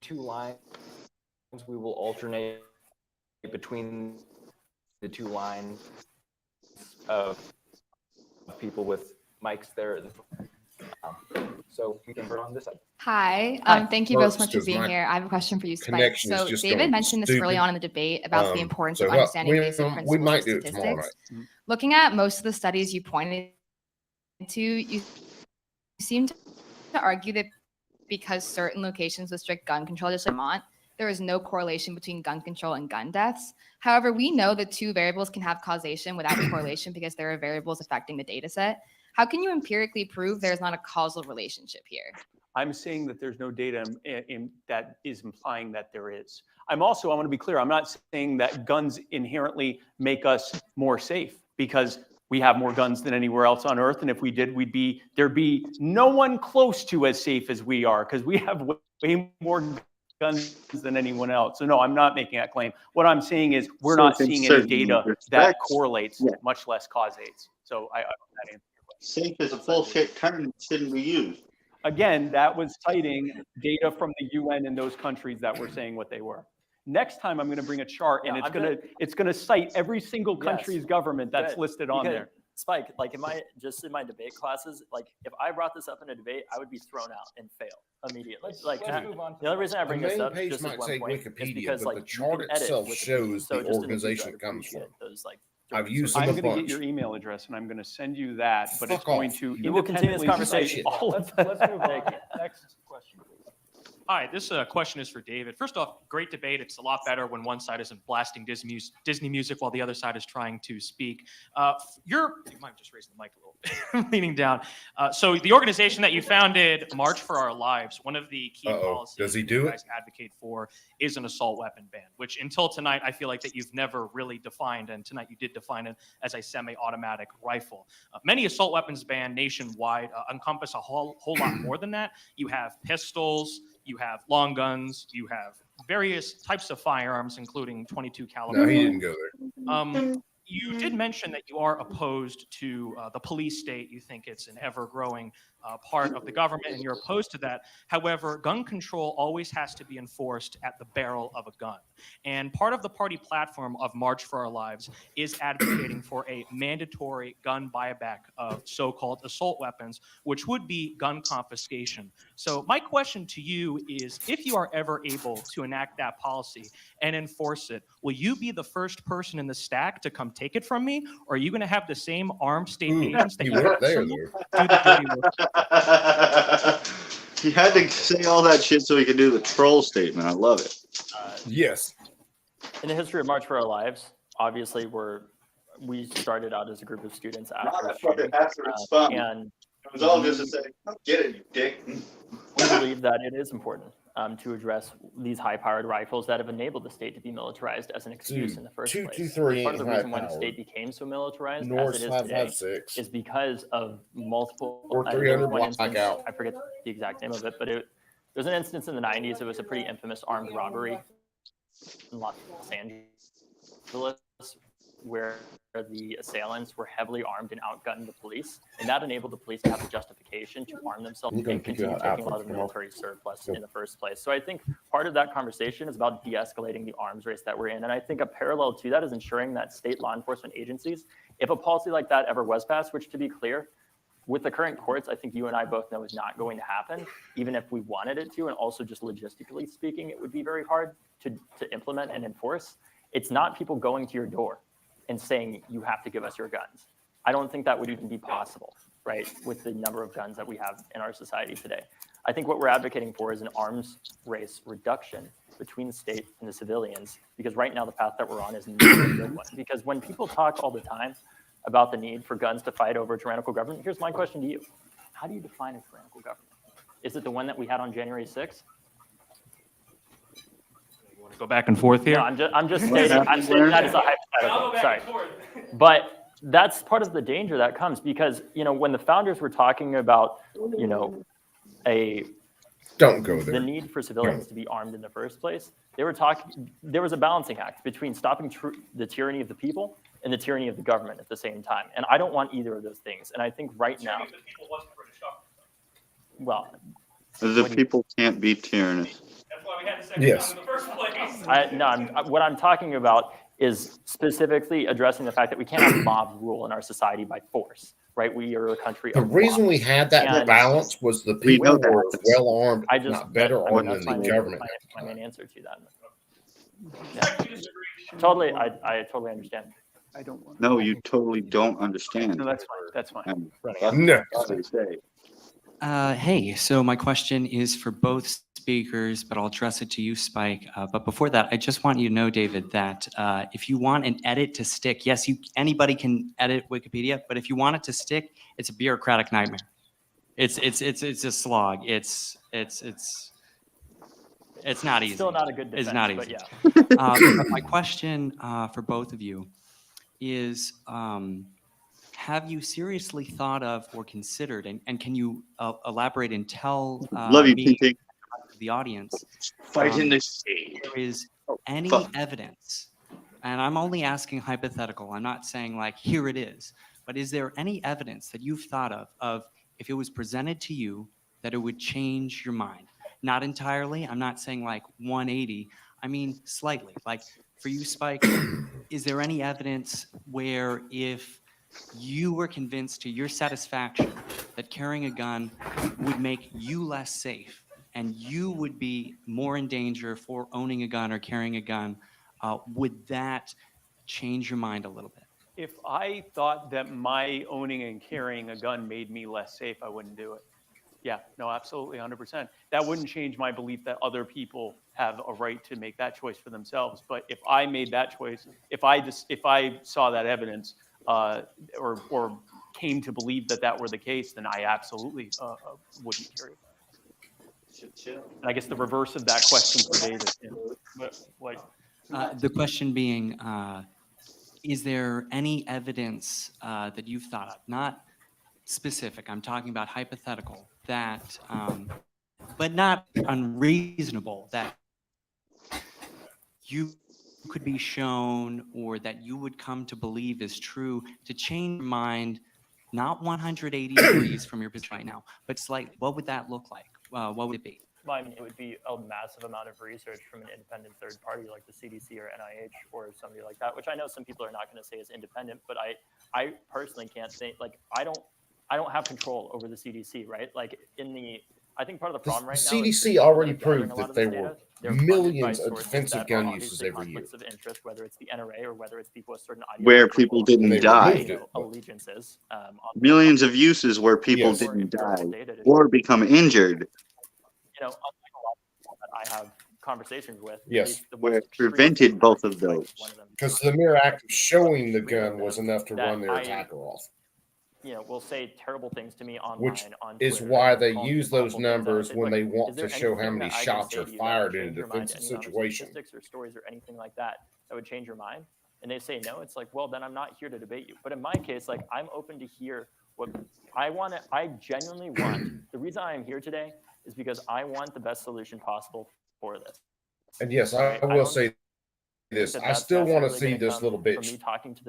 2 lines. We will alternate between the 2 lines of people with mics there. So we can turn on this side. Hi. Thank you both so much for being here. I have a question for you, Spike. So David mentioned this early on in the debate about the importance of understanding basic principles of statistics. Looking at most of the studies you pointed to, you seem to argue that because certain locations with strict gun control, just like Vermont, there is no correlation between gun control and gun deaths. However, we know the two variables can have causation without correlation because there are variables affecting the data set. How can you empirically prove there's not a causal relationship here? I'm saying that there's no data that is implying that there is. I want to be clear, I'm not saying that guns inherently make us more safe, because we have more guns than anywhere else on earth. And if we did, there'd be no one close to as safe as we are, because we have way more guns than anyone else. So no, I'm not making that claim. What I'm saying is we're not seeing any data that correlates, much less causates. So I that answer. Safe is a bullshit term that shouldn't be used. Again, that was citing data from the UN and those countries that were saying what they were. Next time I'm going to bring a chart, and it's going to cite every single country's government that's listed on there. Spike, like in my debate classes, like if I brought this up in a debate, I would be thrown out and fail immediately. Let's move on. The only reason I bring this up just as one point is because like the chart itself shows the organization it comes from. I've used I'm going to get your email address and I'm going to send you that, but it's going to we will continue this conversation. Let's move on. Next question, please. Hi, this question is for David. First off, great debate. It's a lot better when one side isn't blasting Disney music while the other side is trying to speak. You might just raise the mic a little bit, leaning down. So the organization that you founded, March for Our Lives, one of the key policies you guys advocate for is an assault weapon ban, which until tonight, I feel like that you've never really defined, and tonight you did define it as a semi-automatic rifle. Many assault weapons banned nationwide encompass a whole lot more than that. You have pistols, you have long guns, you have various types of firearms, including 22 caliber. No, he didn't go there. You did mention that you are opposed to the police state. You think it's an ever-growing part of the government, and you're opposed to that. However, gun control always has to be enforced at the barrel of a gun. And part of the party platform of March for Our Lives is advocating for a mandatory gun buyback of so-called assault weapons, which would be gun confiscation. So my question to you is, if you are ever able to enact that policy and enforce it, will you be the first person in the stack to come take it from me? Or are you going to have the same armed state agents that you have do the dirty work? He had to say all that shit so he could do the troll statement. I love it. Yes. In the history of March for Our Lives, obviously we started out as a group of students after and it was all just to say, get it, you dick. We believe that it is important to address these high-powered rifles that have enabled the state to be militarized as an excuse in the first place. Part of the reason why the state became so militarized as it is today is because of multiple. Or 300 blackout. I forget the exact name of it, but there's an instance in the 90s. It was a pretty infamous armed robbery in Los Angeles, where the assailants were heavily armed and outgunned the police, and that enabled the police to have a justification to arm themselves and continue taking a lot of military surplus in the first place. So I think part of that conversation is about de-escalating the arms race that we're in, and I think a parallel to that is ensuring that state law enforcement agencies, if a policy like that ever was passed, which to be clear, with the current courts, I think you and I both know is not going to happen, even if we wanted it to, and also just logistically speaking, it would be very hard to implement and enforce. It's not people going to your door and saying, you have to give us your guns. I don't think that would even be possible, right, with the number of guns that we have in our society today. I think what we're advocating for is an arms race reduction between the state and the civilians, because right now the path that we're on is not a good one. Because when people talk all the time about the need for guns to fight over a tyrannical government, here's my question to you. How do you define a tyrannical government? Is it the one that we had on January 6th? Go back and forth here. No, I'm just stating that is a hypothetical. Sorry, but that's part of the danger that comes because when the founders were talking about don't go there. The need for civilians to be armed in the first place. They were talking. There was a balancing act between stopping the tyranny of the people and the tyranny of the government at the same time. And I don't want either of those things. And I think right now, well, the people can't be tyrannous. Yes. What I'm talking about is specifically addressing the fact that we can't have mob rule in our society by force, right? We are a country The of reason law. we had that balance was the people were well armed, not better armed than the government. My main answer to that. Yeah. Totally, I totally understand. I don't want. No, you totally don't understand. No, that's fine. That's fine. No. That's what they say. Hey, so my question is for both speakers, but I'll address it to you, Spike. But before that, I just want you to know, David, that if you want an edit to stick, yes, anybody can edit Wikipedia, but if you want it to stick, it's a bureaucratic nightmare. It's a slog. It's not easy. Still not a good defense, It's not but easy. yeah. But my question for both of you is, have you seriously thought of or considered, and can you elaborate and tell Love you, me, Pink. the audience, Fight in the shade. there is any fuck. evidence, and I'm only asking hypothetical, I'm not saying like, here it is, but is there any evidence that you've thought of if it was presented to you that it would change your mind? Not entirely, I'm not saying like 180, I mean slightly. Like for you, Spike, is there any evidence where if you were convinced to your satisfaction that carrying a gun would make you less safe and you would be more in danger for owning a gun or carrying a gun, would that change your mind a little bit? If I thought that my owning and carrying a gun made me less safe, I wouldn't do it. Yeah, no, absolutely, 100%. That wouldn't change my belief that other people have a right to make that choice for themselves. But if I made that choice, if I saw that evidence or came to believe that that were the case, then I absolutely wouldn't carry a gun. And I guess the reverse of that question for David. The question being, is there any evidence that you've thought of, not specific, I'm talking about hypothetical, that, but not unreasonable, that you could be shown or that you would come to believe is true to change your mind, not 180 degrees from your position right now, but slightly? What would that look like? What would it be? Well, I mean, it would be a massive amount of research from an independent third party like the CDC or NIH or somebody like that, which I know some people are not going to say is independent, but I personally can't say, like, I don't have control over the CDC, right? Like I think part of the problem right now is CDC already proved that there were millions of defensive gun uses every year. Of interest, whether it's the NRA or whether it's people with certain Where people didn't die. Allegiances. Millions of uses where people didn't die or become injured. You know, unlike a lot of people that I have conversations with. Yes. Where it prevented both of those. Because the mere act of showing the gun was enough to run their attacker off. You know, will say terrible things to me online. Which on is Twitter, why they call use me those awful numbers things. when Like, they want is there to show how anything many that I can shots say are to you that fired would in a change your mind? defensive Any amount of situation. Statistics or stories or anything like that that would change your mind? And they say no. It's like, well, then I'm not here to debate you. But in my case, like, I'm open to hear what I want. I genuinely want. The reason I am here today is because I want the best solution possible for this. And yes, I will say this. I still want to see this little bitch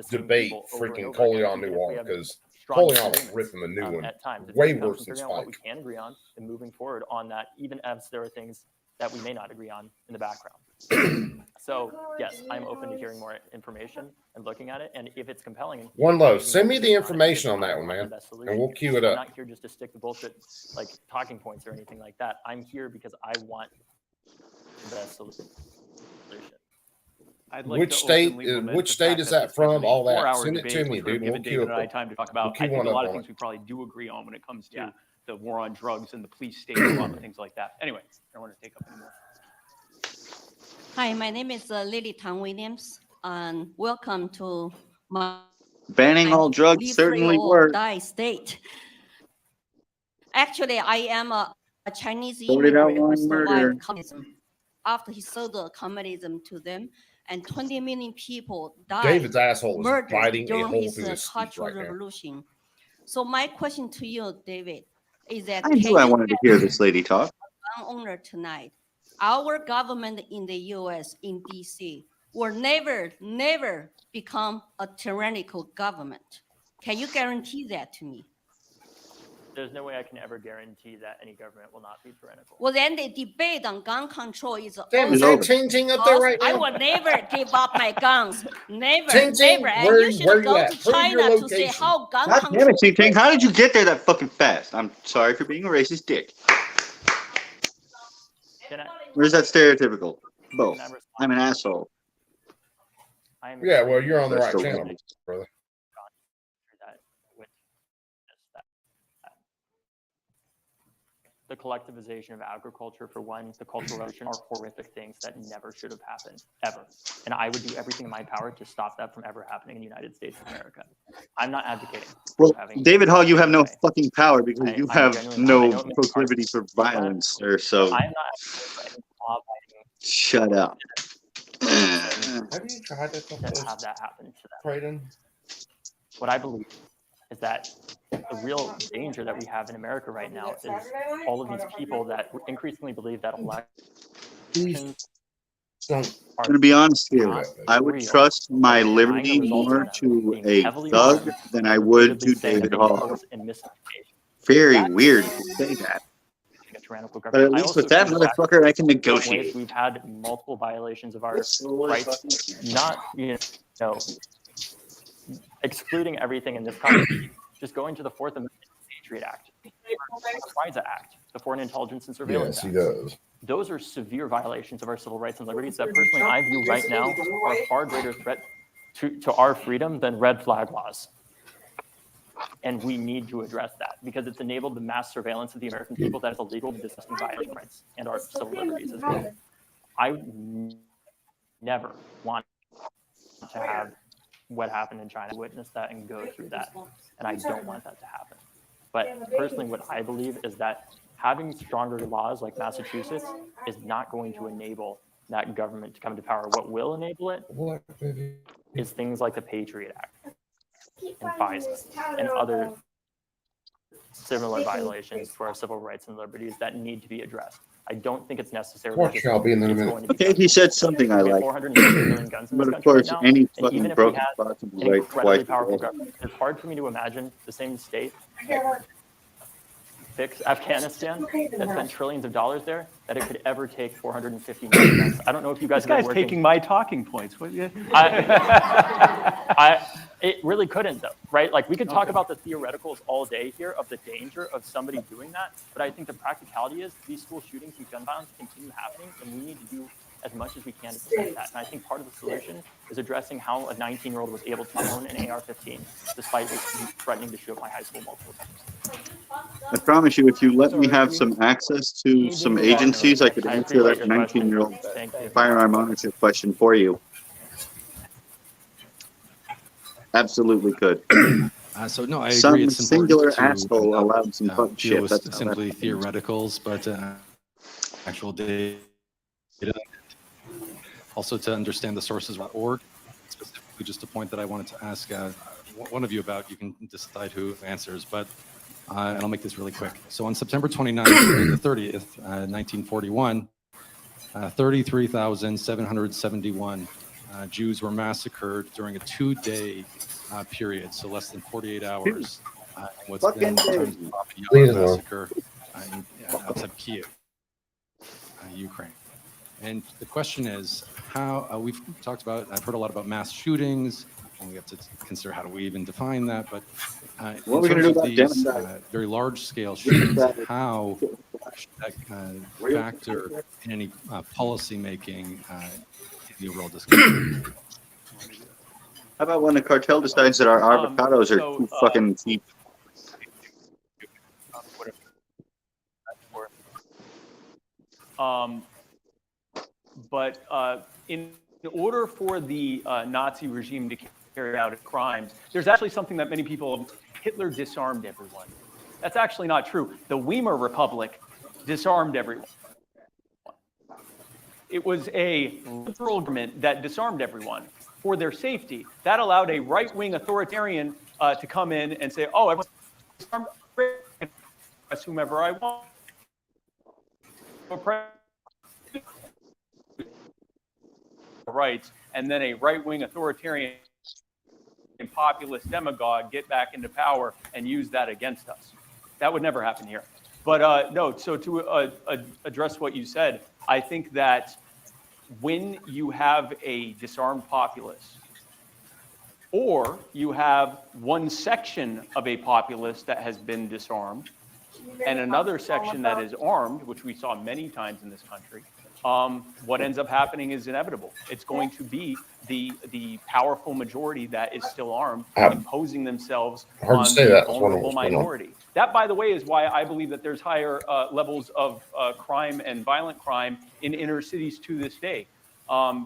debate freaking Coleon Noir, because Coleon was ripping the new one at times. way worse than What we Spike. can agree on and moving forward on that, even as there are things that we may not agree on in the background. So yes, I'm open to hearing more information and looking at it. And if it's compelling, One low, send me the information on that one, man, and we'll queue it I'm up. not here just to stick the bullshit like talking points or anything like that. I'm here because I want the best solution. I'd like Which to state openly is lament which the state fact is that that this from? was a All that. 4-hour Send it to debate, me, which would have dude. We'll given queue David and I up. time to talk about. We'll I queue think one a up lot of on things it. we probably do agree on when it comes to the war on drugs and the police state and a lot of things like that. Anyway, I don't want to take up anymore. Hi, my name is Lily Tang Williams, and welcome to my Banning all drugs Live certainly Free or worked. Die state. Actually, I am a Chinese Sorted out immigrant who one murder. survived communism after he sold communism to them, and 20 million people died, David's asshole is murdered biting a during hole his through his seat Cultural right now. Revolution. So my question to you, David, is that I knew I wanted to hear this lady talk. gun owner tonight, our government in the US, in DC, will never become a tyrannical government. Can you guarantee that to me? There's no way I can ever guarantee that any government will not be tyrannical. Well, then the debate on gun control is Damn, is over. that Ting Ting up there right I now? will never give up my guns. Never, Ting Ting, never. And where you should you go at? to Prove your China to say location. how gun God control. damn it, Ting Ting. How did you get there that fucking fast? I'm sorry for being a racist dick. Where's that stereotypical? Both. I'm an asshole. Yeah, well, you're on the right That's so channel, funny. brother. the collectivization of agriculture, for one, the Cultural Revolution, are horrific things that never should have happened, ever. And I would do everything in my power to stop that from ever happening in the United States of America. I'm not advocating. Well, David Hall, you have no fucking power because you have no proclivity for violence, sir. So I'm not law-abiding. Shut up. Have you tried to have that happen to them? Creighton? What I believe is that the real danger that we have in America right now is all of these people that increasingly believe that elections I'm going to be honest here. I would trust my liberty more to a thug than I would to David Hall. Very weird to say that. But at least with that motherfucker, I can negotiate. We've had multiple violations of our rights, not, excluding everything in this country. Just going to the Fourth Amendment Patriot Act, the FISA Act, the Foreign Intelligence and Surveillance Act. Yes, he does. Those are severe violations of our civil rights and liberties that personally I view right now are a far greater threat to our freedom than red flag laws. And we need to address that because it's enabled the mass surveillance of the American people that is illegal and disgusting violation of rights and our civil liberties as well. I never want to have what happened in China, witness that and go through that. And I don't want that to happen. But personally, what I believe is that having stronger laws like Massachusetts is not going to enable that government to come to power. What will enable it is things like the Patriot Act and FISA and other similar violations for our civil rights and liberties that need to be addressed. I don't think it's necessary. Okay, he said something I like. But of course, any fucking broken spots will be right twice. It's hard for me to imagine the same state fix Afghanistan that spent trillions of dollars there, that it could ever take 450 million guns. I don't know if you guys this guy's taking my talking points. What, yeah. It really couldn't though, right? Like we could talk about the theoreticals all day here of the danger of somebody doing that, but I think the practicality is these school shootings and gun violence continue happening, and we need to do as much as we can to prevent that. And I think part of the solution is addressing how a 19-year-old was able to own an AR-15 despite threatening to shoot up my high school multiple times. I promise you, if you let me have some access to some agencies, I could answer that 19-year-old firearm ownership question for you. Absolutely could. So no, I agree. Some it's singular to, asshole allowed some fuck shit. With That's simply theoreticals, but actual data. Also to understand the sources of org. Specifically, just a point that I wanted to ask one of you about. You can decide who answers, but and I'll make this really quick. So on September 29th, the 30th, 1941, 33,771 Jews were massacred during a 2-day period, so less than 48 hours. What's been termed the Baba Yara massacre outside of Kiev, Ukraine. And the question is how we've talked about, I've heard a lot about mass shootings, and we have to consider how do we even define that, but in terms of these very large-scale shootings, how should that factor in any policy making in the overall discussion? How about when the cartel decides that our avocados are too fucking cheap? But in order for the Nazi regime to carry out its crimes, there's actually something that many people, Hitler disarmed everyone. That's actually not true. The Weimar Republic disarmed everyone. It was a liberal government that disarmed everyone for their safety. That allowed a right-wing authoritarian to come in and say, oh, everyone's disarmed, that's whomever I want. Rights, and then a right-wing authoritarian and populist demagogue get back into power and use that against us. That would never happen here. But no, so to address what you said, I think that when you have a disarmed populace, or you have one section of a populace that has been disarmed, and another section that is armed, which we saw many times in this country, what ends up happening is inevitable. It's going to be the powerful majority that is still armed imposing themselves Hard on to say the that. vulnerable minority. That, by the way, is why I believe that there's higher levels of crime and violent crime in inner cities to this day,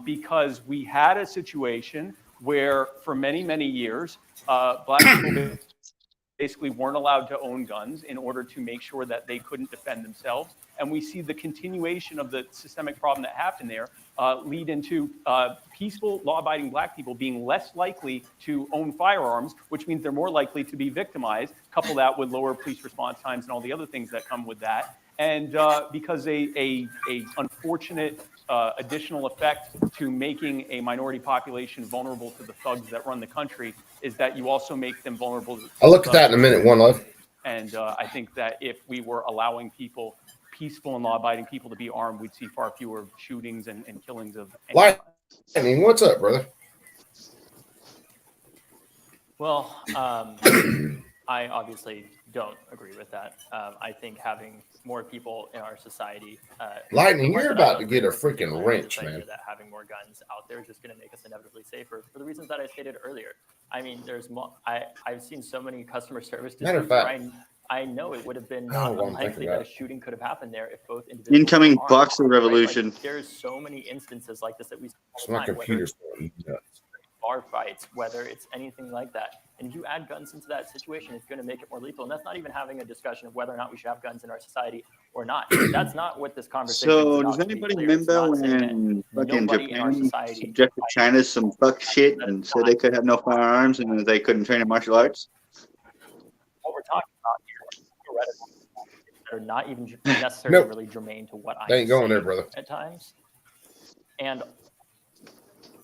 because we had a situation where for many, many years, Black people basically weren't allowed to own guns in order to make sure that they couldn't defend themselves. And we see the continuation of the systemic problem that happened there lead into peaceful, law-abiding Black people being less likely to own firearms, which means they're more likely to be victimized. Couple that with lower police response times and all the other things that come with that. And because a unfortunate additional effect to making a minority population vulnerable to the thugs that run the country is that you also make them vulnerable to I'll look at that in a minute, One Love. And I think that if we were allowing people, peaceful and law-abiding people, to be armed, we'd see far fewer shootings and killings of any kind. Lightning, what's up, brother? Well, I obviously don't agree with that. I think having more people in our society. Lightning, you're about to get a freaking wrench, man. That having more guns out there is just going to make us inevitably safer for the reasons that I stated earlier. I mean, I've seen so many customer service disputes where I know it would have been not unlikely that a shooting could have happened there if both individuals. Incoming Boxer Revolution. Like, there's so many instances like this that we see all It's the my time, computer's bar fights, whether it's anything like that. And if you add guns into that situation, it's going to make it more lethal. And that's not even having a discussion of whether or not we should have guns in our society or not. That's not what this conversation is So about. does anybody remember when fucking Japan subjected China to some fuck shit and said they could have no firearms and they couldn't train in martial arts? What we're talking about here is theoretical that are not even necessarily really germane to what They ain't going there, brother. At times. And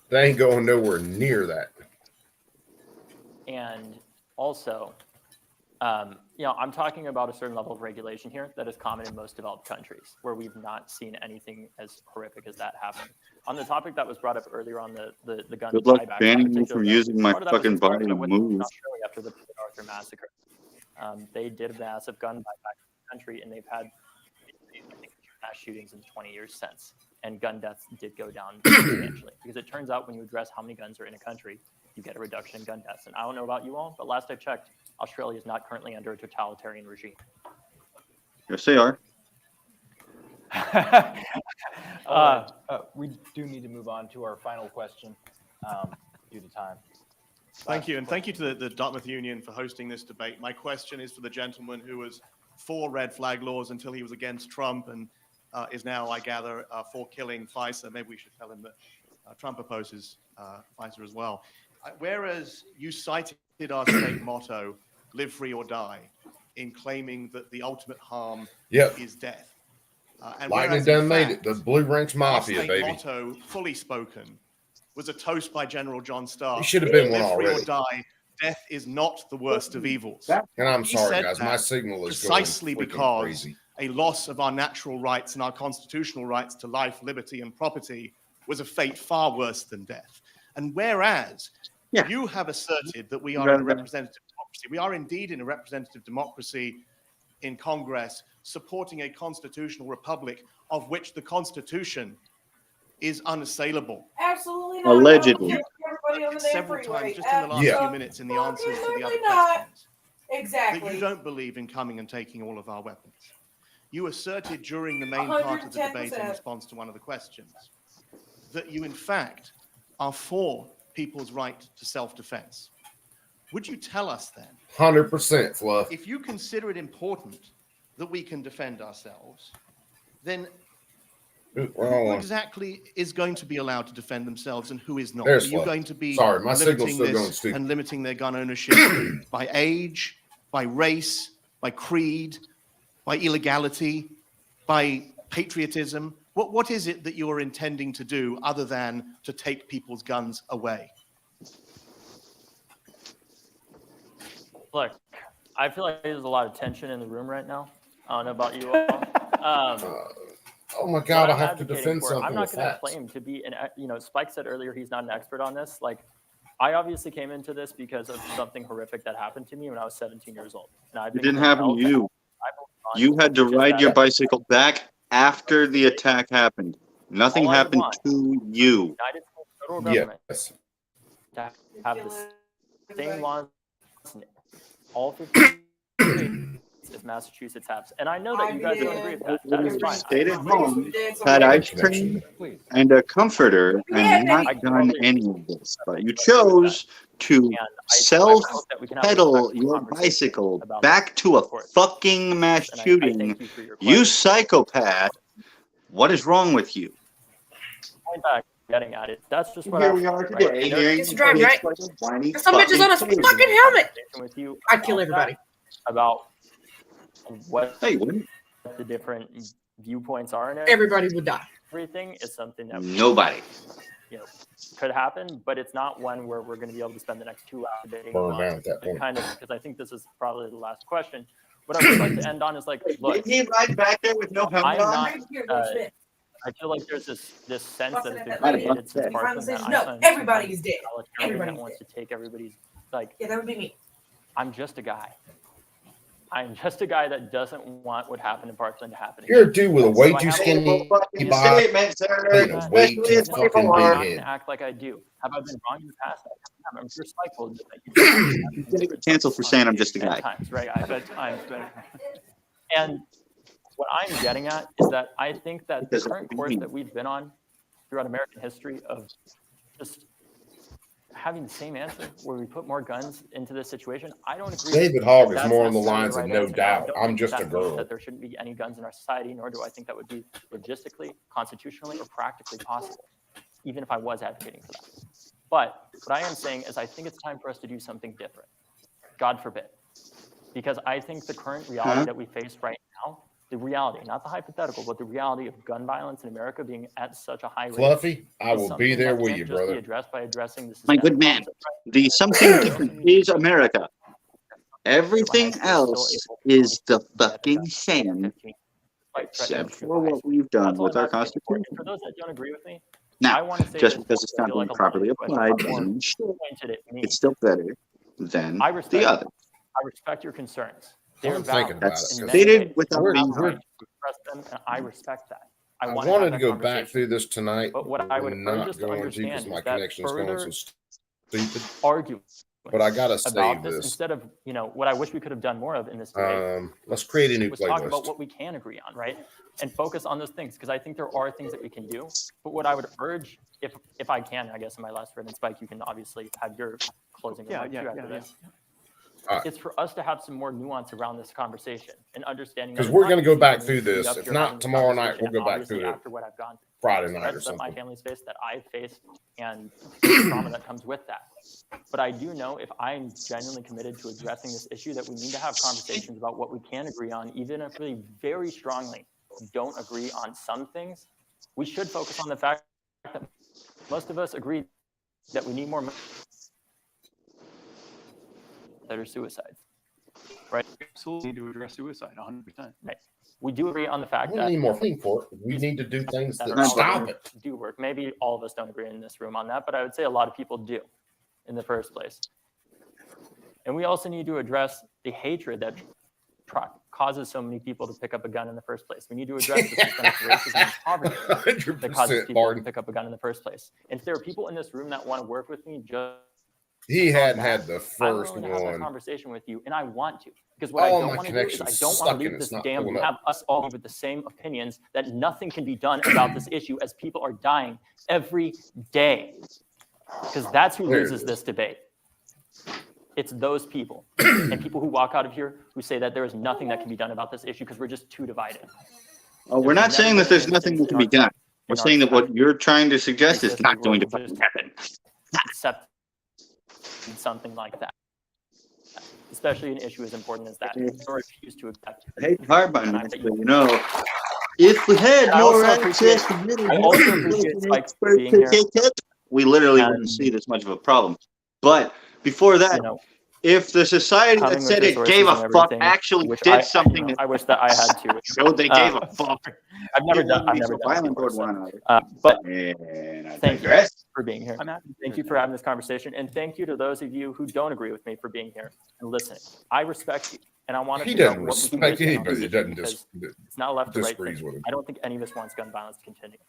they ain't going nowhere near that. And also, you know, I'm talking about a certain level of regulation here that is common in most developed countries where we've not seen anything as horrific as that happen. On the topic that was brought up earlier on the gun Good luck buyback, banning me from using my fucking body to move. after the Arthur massacre. They did a massive gun buyback in the country, and they've had, I think, mass shootings in 20 years since. And gun deaths did go down substantially. Because it turns out when you address how many guns are in a country, you get a reduction in gun deaths. And I don't know about you all, but last I checked, Australia is not currently under a totalitarian regime. Yes, they are. We do need to move on to our final question due to time. Thank you, and thank you to the Dartmouth Union for hosting this debate. My question is for the gentleman who was for red flag laws until he was against Trump and is now, I gather, for killing FISA. Maybe we should tell him that Trump opposes FISA as well. Whereas you cited our state motto, live free or die, in claiming that the ultimate harm is death. And Lightning done made it. The Blue Ranch Mafia, our baby. motto, fully spoken, was a toast by General John Stark. He should have been one live free already. or die, death is not the worst of evils. And I'm He sorry, said guys. that My signal is precisely going because crazy. a loss of our natural rights and our constitutional rights to life, liberty, and property was a fate far worse than death. And whereas you have asserted that we are in a representative democracy, we are indeed in a representative democracy in Congress, supporting a constitutional republic of which the Constitution is unassailable. Absolutely not. Allegedly. Several times just in the last few minutes in the answers to the other questions. That you don't believe in coming and taking all of our weapons. You asserted during the main part of the debate in response to one of the questions that you, in fact, are for people's right to self-defense. Would you tell us then, 100% Fluff. if you consider it important that we can defend ourselves, then who exactly is going to be allowed to defend themselves and who is not? There's Are you Fluff. going to be Sorry, my signal's limiting still going this stupid. and limiting their gun ownership by age, by race, by creed, by illegality, by patriotism? What is it that you are intending to do other than to take people's guns away? Look, I feel like there's a lot of tension in the room right now. I don't know about you all. Oh my God, what I I'm have to advocating defend for, something I'm not with going to facts. claim to be Spike said earlier he's not an expert on this. Like, I obviously came into this because of something horrific that happened to me when I was 17 years old. And I've It been didn't happen to compelled you. You had to ride your bicycle back after the attack happened. Nothing All I happened want to you. United States federal government Yes. to have the same laws in all 50 states as Massachusetts has. And I know that you guys don't agree with that. That is fine. Stayed at home, had ice cream and a comforter, and not done any of this. But you chose to self-pedal your bicycle back to a fucking mass shooting. You psychopath. What is wrong with you? Point back, getting at it. That's just what Here we are today. It's driving, right? Some bitches on a fucking helmet. With you I'd kill everybody. About what hey, the different viewpoints are in it. Everybody would die. Everything is something that nobody, could happen, but it's not one where we're going to be able to spend the next 2 hours debating. Burn down at that point. Kind of, because I think this is probably the last question. What I would like to end on is like, look, did he ride back there with no helmet on? I feel like there's this sense that has been created since Parkland that no, everybody is dead. Everybody that wants to take everybody's like. Yeah, that would be me. I'm just a guy. I'm just a guy that doesn't want what happened in Parkland to happen. You're a dude with a way too skinny body and a way too fucking big head. Act like I do. Have I been wrong in the past? I'm recycled. You get canceled for saying I'm just a guy. Times, right? I've had times, but and what I'm getting at is that I think that the current course that we've been on throughout American history of just having the same answer where we put more guns into this situation, I don't agree. David Hogg is more on the lines of no doubt. I'm just a girl. That there shouldn't be any guns in our society, nor do I think that would be logistically, constitutionally, or practically possible, even if I was advocating for that. But what I am saying is I think it's time for us to do something different. God forbid. Because I think the current reality that we face right now, the reality, not the hypothetical, but the reality of gun violence in America being at such a high rate. Fluffy, I will be there with you, brother. Be addressed by addressing this. My good man, the something different is America. Everything else is the fucking same, except for what we've done with our Constitution. For those that don't agree with me, now, just because it's not being properly applied doesn't mean it's still better than the other. I respect your concerns. I'm thinking about it. Stated without being right. I respect that. I wanted to go back through this tonight, but what I would not just going to understand because my is that connection's going so stupid. Argue. But I gotta save this instead of what I wish we could have done more of in this debate. Let's create a new was playlist. Talk about what we can agree on, right? And focus on those things because I think there are things that we can do. But what I would urge, if I can, I guess in my last word, and Spike, you can obviously have your closing remarks after this. It's for us to have some more nuance around this conversation and understanding. Because we're going to go back through this. If not tomorrow night, we'll go back through it after what I've gone through. Friday night or That something. my family's faced, that I've faced, and the trauma that comes with that. But I do know if I'm genuinely committed to addressing this issue, that we need to have conversations about what we can agree on, even if we very strongly don't agree on some things. We should focus on the fact that most of us agree that we need more that are suicides. Right? Absolutely need to address suicide 100%. Right. We do agree on the fact We that don't need more thing for it. We need to do things that are stop it. Do work. Maybe all of us don't agree in this room on that, but I would say a lot of people do in the first place. And we also need to address the hatred that causes so many people to pick up a gun in the first place. We need to address the systemic racism and poverty that causes people to pick up a gun in the first place. And if there are people in this room that want to work with me, he hadn't had the first I'm willing to have that one. conversation with you, and I want to. Because what I All don't my want to do is I connections don't want sucking, to leave it's this not damn, pulling up. have us all with the same opinions that nothing can be done about this issue as people are dying every day. Because that's who There it loses is. this debate. It's those people and people who walk out of here who say that there is nothing that can be done about this issue because we're just too divided. We're not saying that there's nothing that can be done. We're saying that what you're trying to suggest is not going to fucking happen. Accept something like that. Especially an issue as important as that. Or refuse to accept. I hate carbine, but if we had more access to we literally wouldn't see this much of a problem. But before that, if the society that said it gave a fuck actually did something, I wish that I had to. Showed they gave a fuck. I've never done violent toward one another. But and I thank you digress. for being here. Thank you for having this conversation, and thank you to those of you who don't agree with me for being here and listening. I respect you, and I want to. He doesn't respect anybody that doesn't it's not left to right. disagrees with him. I don't think any of us wants gun violence to continue.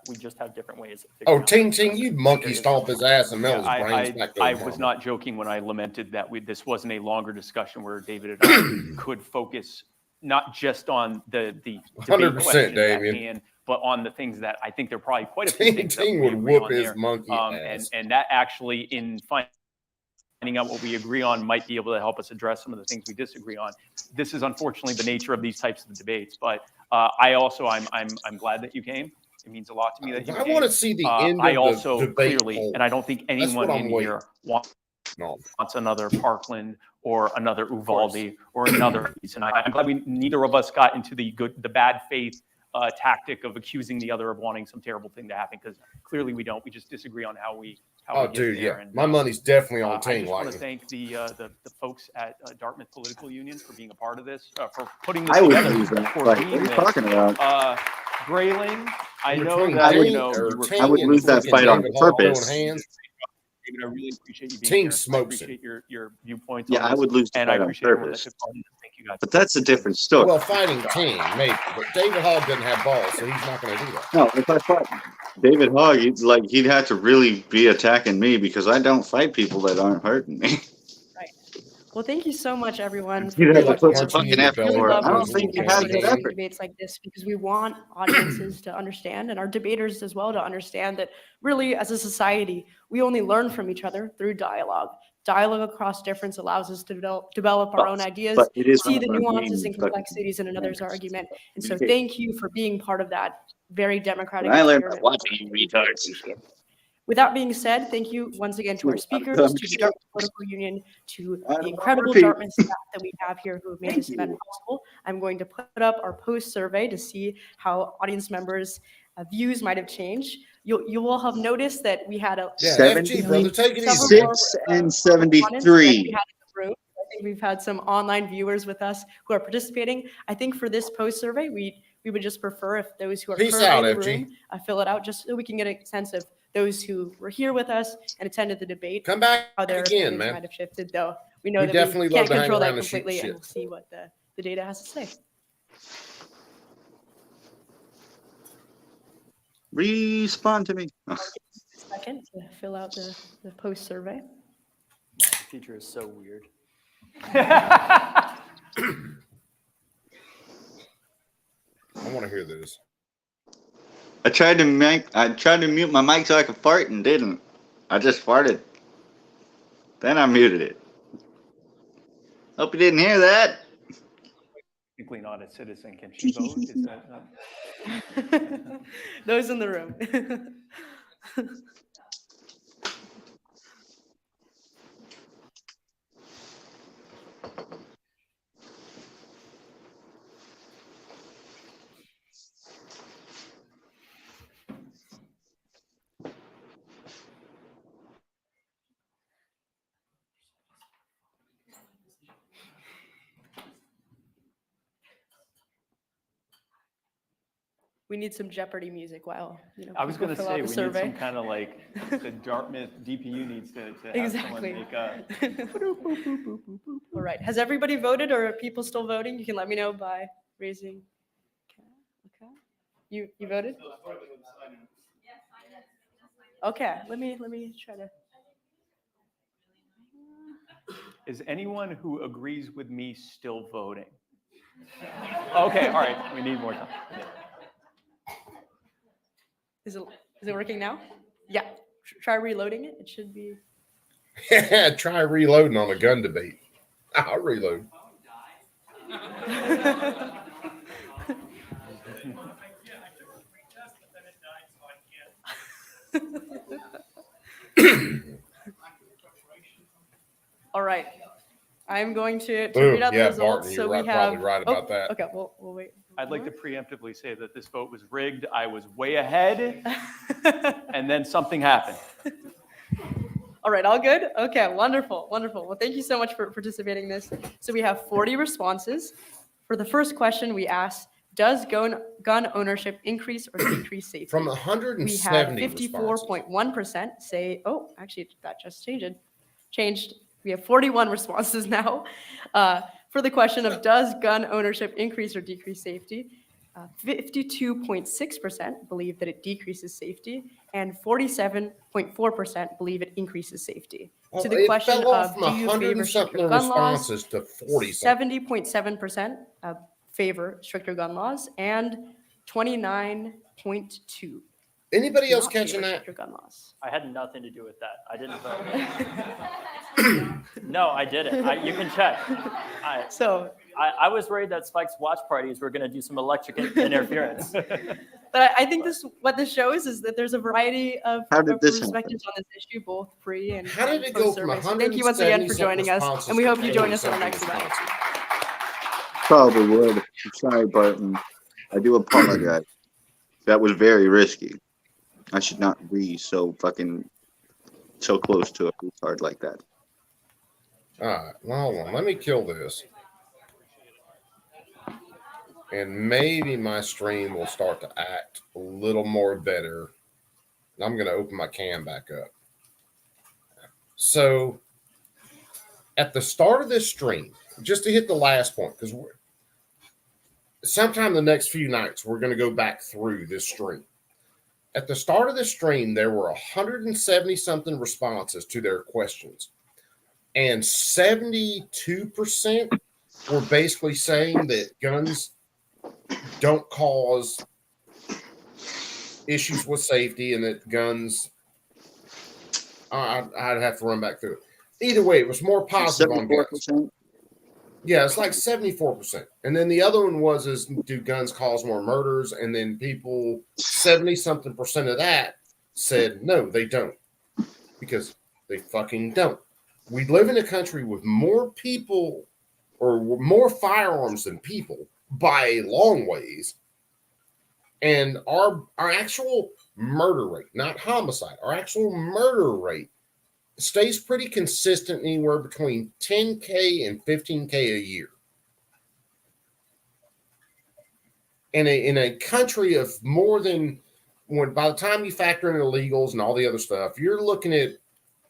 We just have different ways of Oh, figuring out Ting, you'd monkey stomp his ass and melt his brains back to I his was mama. not joking when I lamented that this wasn't a longer discussion where David and I could focus not just on the debate 100%, questions at Damien. hand, but on the things that I think there are probably quite a few things that Ting we would agree whoop on his there. monkey ass. And that actually, in finding out what we agree on, might be able to help us address some of the things we disagree on. This is unfortunately the nature of these types of debates. But I'm glad that you came. It means a lot to me that you came. I want to see the end I of also the debate clearly, poll. and I don't think That's anyone what in I'm here wants another Parkland or another Uvalde or another reason. I'm glad neither of us got into the bad faith tactic of accusing the other of wanting some terrible thing to happen, because clearly we don't. We just disagree on how we get dude, there. yeah. And, My money's definitely on I Ting just want to Lightning. thank the folks at Dartmouth Political Union for being a part of this, for putting this I would together, use that for fight. being What are you this. talking about? Grayling, I know Between that Ting, you know or you were. Ting I would and lose that freaking fight on David Hogg doing purpose. hands. David, I really appreciate you being Ting here. smokes I appreciate your viewpoints. Yeah, on I this, would lose the and I fight on appreciate everyone that purpose. took part in this. Thank you guys. But that's a different story. Well, fighting Ting, maybe. But David Hogg doesn't have balls, so he's not going to do that. No, if I fought David Hogg, he'd have to really be attacking me because I don't fight people that aren't hurting me. Well, thank you so much, everyone. You'd have to put some Punching you fucking in the effort belly for it. love I don't hosting think you and have participating that in effort. debates like this because we want audiences to understand and our debaters as well to understand that really, as a society, we only learn from each other through dialogue. Dialogue across difference allows us to develop our own ideas, But it is see the not about nuances being and complexities in another's fucking- argument. And so thank you for being part of that very democratic I learned by experiment. watching you retards. With that being said, thank you once again to our speakers, to the Dartmouth Political Union, to the incredible Dartmouth staff that we have here who have made this event possible. I'm going to put up our post survey to see how audience members' views might have changed. You will have noticed that we had a 70, brother, take it easy. 6 and 73. I think we've had some online viewers with us who are participating. I think for this post survey, we would just prefer if those who are Peace currently out, in the FG. room fill it out, just so we can get a sense of those who were here with us and attended the debate. Come back how their again, opinions man. might have shifted, though we know We that definitely we love can't to hang control that around and shoot completely, and shit. we'll see what the data has to say. Respond to me. Second to fill out the post survey. The future is so weird. I want to hear this. I tried to mute my mic so I could fart and didn't. I just farted. Then I muted it. Hope you didn't hear that. Technically not a citizen. Can she vote? Is that not? Those in the room. We need some Jeopardy music while I was going to fill say out we the need survey. some kind of like the Dartmouth DPU needs to have Exactly. someone make a. All right. Has everybody voted, or are people still voting? You can let me know by raising. Okay. You voted? Okay. Let me try to. Is anyone who agrees with me still voting? Okay, all right. We need more time. Is it working now? Yeah. Try reloading it. It should be. Try reloading on a gun debate. I'll reload. All right. I'm going to Ooh, read out the yeah, results. Barton, so you're we right, have. probably right about that. Okay, we'll wait. I'd like to preemptively say that this vote was rigged. I was way ahead, and then something happened. All right, all good? Okay, wonderful, wonderful. Well, thank you so much for participating in this. So we have 40 responses. For the first question, we asked, does gun ownership increase or decrease safety? From We 170 had 54.1% say, oh, actually, that just changed. We have 41 responses now. For the question of does gun ownership increase or decrease safety, 52.6% believe that it decreases safety, and 47.4% believe it increases safety. Well, To the it question fell off of from do you 100 favor and stricter something gun laws, responses to 40 something. 70.7% favor stricter gun laws, and 29.2. Anybody else not catching favor that? stricter gun laws. I had nothing to do with that. I didn't vote. No, I didn't. You can check. I was worried that Spike's watch parties were going to do some electric interference. But I think what this shows is that there's a variety of perspectives on this issue, both pre and How did it go from post-survey. So thank you once again for joining us, and we hope you join us on the next debate. Probably would. I'm sorry, Barton. I do apologize. That was very risky. I should not be so close to a retard like that. All right, well, hold on. Let me kill this. And maybe my stream will start to act a little more better. I'm going to open my cam back up. So, at the start of this stream, just to hit the last point, because sometime the next few nights, we're going to go back through this stream. At the start of the stream, there were 170-something responses to their questions. And 72% were basically saying that guns don't cause issues with safety and that guns, I'd have to run back through it. Either way, it was more positive on guns. Yeah, it's like 74%. And then the other one was, do guns cause more murders? And then people, 70-something% of that said, no, they don't. Because they fucking don't. We live in a country with more people or more firearms than people by a long ways. And our actual murder rate, not homicide, our actual murder rate stays pretty consistent anywhere between 10K and 15K a year. In a country of more than, by the time you factor in illegals and all the other stuff, you're looking at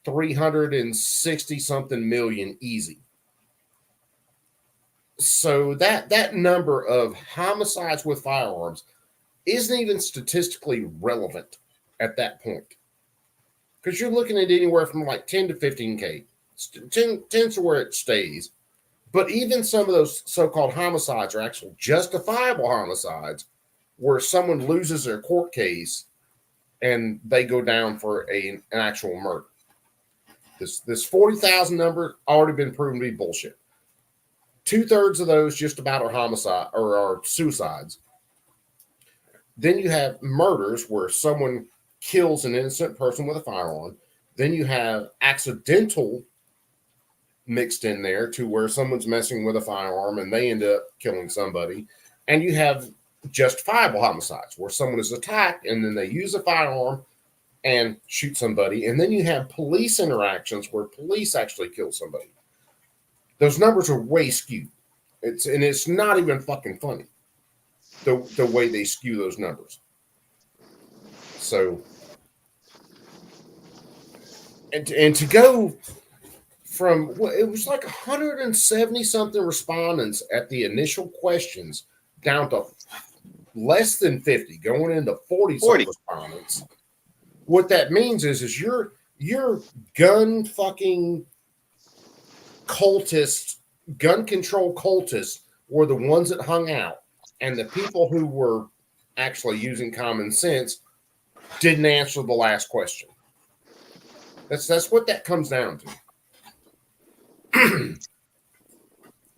360-something million easy. So that number of homicides with firearms isn't even statistically relevant at that point. Because you're looking at anywhere from like 10 to 15K. 10 to where it stays. But even some of those so-called homicides are actual justifiable homicides where someone loses their court case and they go down for an actual murder. This 40,000 number already been proven to be bullshit. 2/3 of those just about are homicide or are suicides. Then you have murders where someone kills an innocent person with a firearm. Then you have accidental mixed in there to where someone's messing with a firearm and they end up killing somebody. And you have justifiable homicides where someone is attacked and then they use a firearm and shoot somebody. And then you have police interactions where police actually kill somebody. Those numbers are way skewed. It's not even fucking funny the way they skew those numbers. So, and to go from, it was like 170-something respondents at the initial questions down to less than 50, going into 40 respondents. What that means is your gun fucking cultists, gun control cultists were the ones that hung out, and the people who were actually using common sense didn't answer the last question. That's what that comes down to.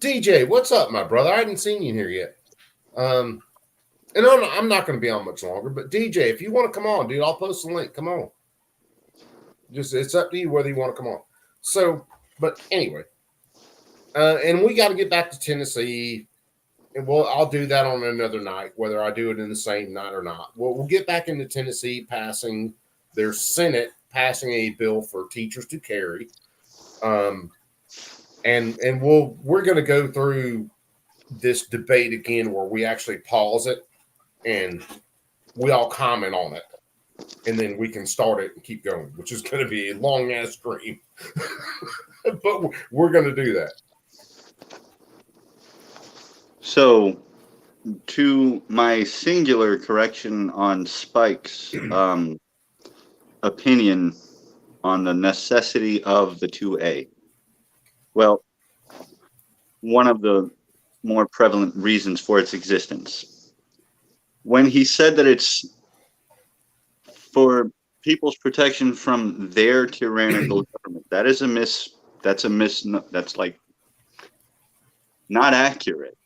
DJ, what's up, my brother? I hadn't seen you here yet. And I'm not going to be on much longer, but DJ, if you want to come on, dude, I'll post the link. Come on. Just, it's up to you whether you want to come on. So, but anyway, and we got to get back to Tennessee, and I'll do that on another night, whether I do it in the same night or not. We'll get back into Tennessee, passing their Senate, passing a bill for teachers to carry. And we're going to go through this debate again where we actually pause it and we all comment on it, and then we can start it and keep going, which is going to be a long ass stream. But we're going to do that. So to my singular correction on Spike's opinion on the necessity of the 2A. Well, one of the more prevalent reasons for its existence. When he said that it's for people's protection from their tyrannical government, that's like not accurate.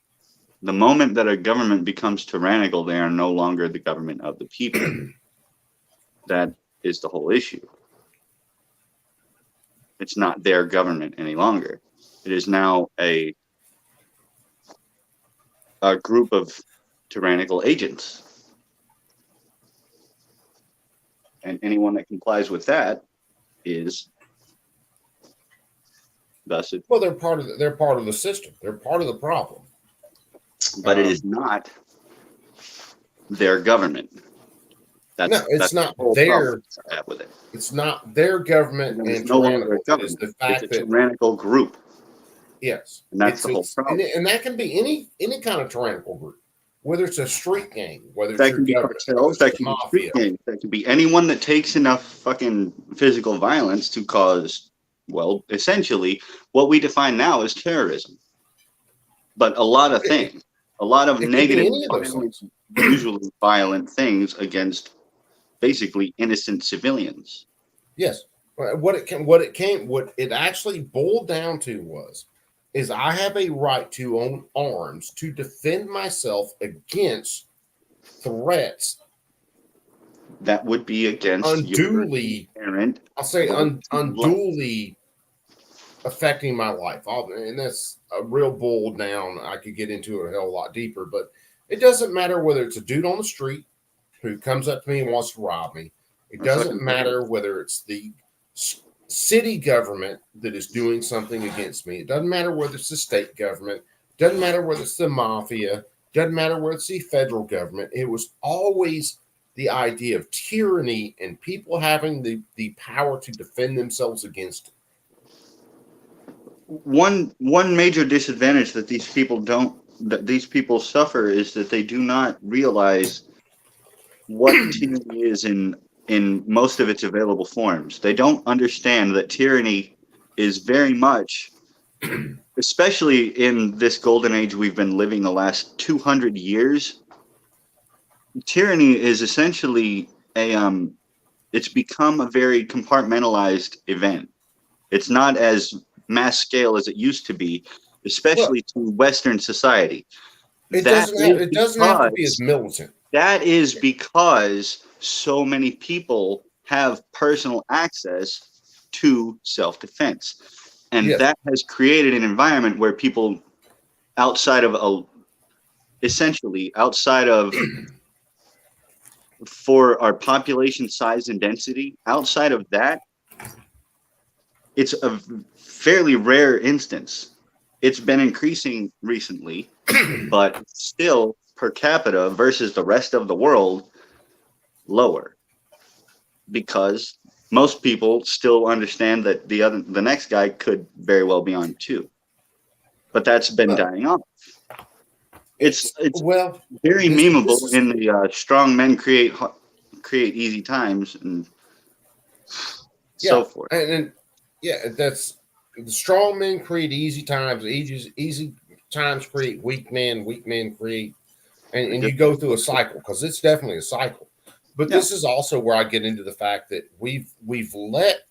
The moment that a government becomes tyrannical, they are no longer the government of the people. That is the whole issue. It's not their government any longer. It is now a group of tyrannical agents. And anyone that complies with that is thus it. Well, they're part of the system. They're part of the problem. But it is not their government. It's not their. With it. It's not their government, and no longer it's the fact it's a tyrannical group. Yes, and that's the whole problem. And that can be any kind of tyrannical group, whether it's a street gang, whether it's that can be cartels, that can be street gangs, that can be anyone that takes enough fucking physical violence to cause, well, essentially what we define now as terrorism. But a lot of things, a lot of negative, usually violent things against basically innocent civilians. Yes. What it actually boiled down to is I have a right to own arms to defend myself against threats that would be against unduly, I'll say unduly affecting my life. And that's a real boiled down. I could get into it a hell lot deeper, but it doesn't matter whether it's a dude on the street who comes up to me and wants to rob me. It doesn't matter whether it's the city government that is doing something against me. It doesn't matter whether it's the state government. It doesn't matter whether it's the mafia. It doesn't matter whether it's the federal government. It was always the idea of tyranny and people having the power to defend themselves against it. One major disadvantage that these people suffer is that they do not realize what tyranny is in most of its available forms. They don't understand that tyranny is very much, especially in this golden age we've been living the last 200 years, tyranny is essentially it's become a very compartmentalized event. It's not as mass scale as it used to be, especially to Western society. It doesn't have to be as militant. That is because so many people have personal access to self-defense. And that has created an environment where people for our population size and density, outside of that, it's a fairly rare instance. It's been increasing recently, but still per capita versus the rest of the world, lower, because most people still understand that the next guy could very well be on too, but that's been dying off. It's very memeable in the strong men create easy times and so forth. And that's the strong men create easy times. Easy times create weak men create, and you go through a cycle, because it's definitely a cycle. But this is also where I get into the fact that we've let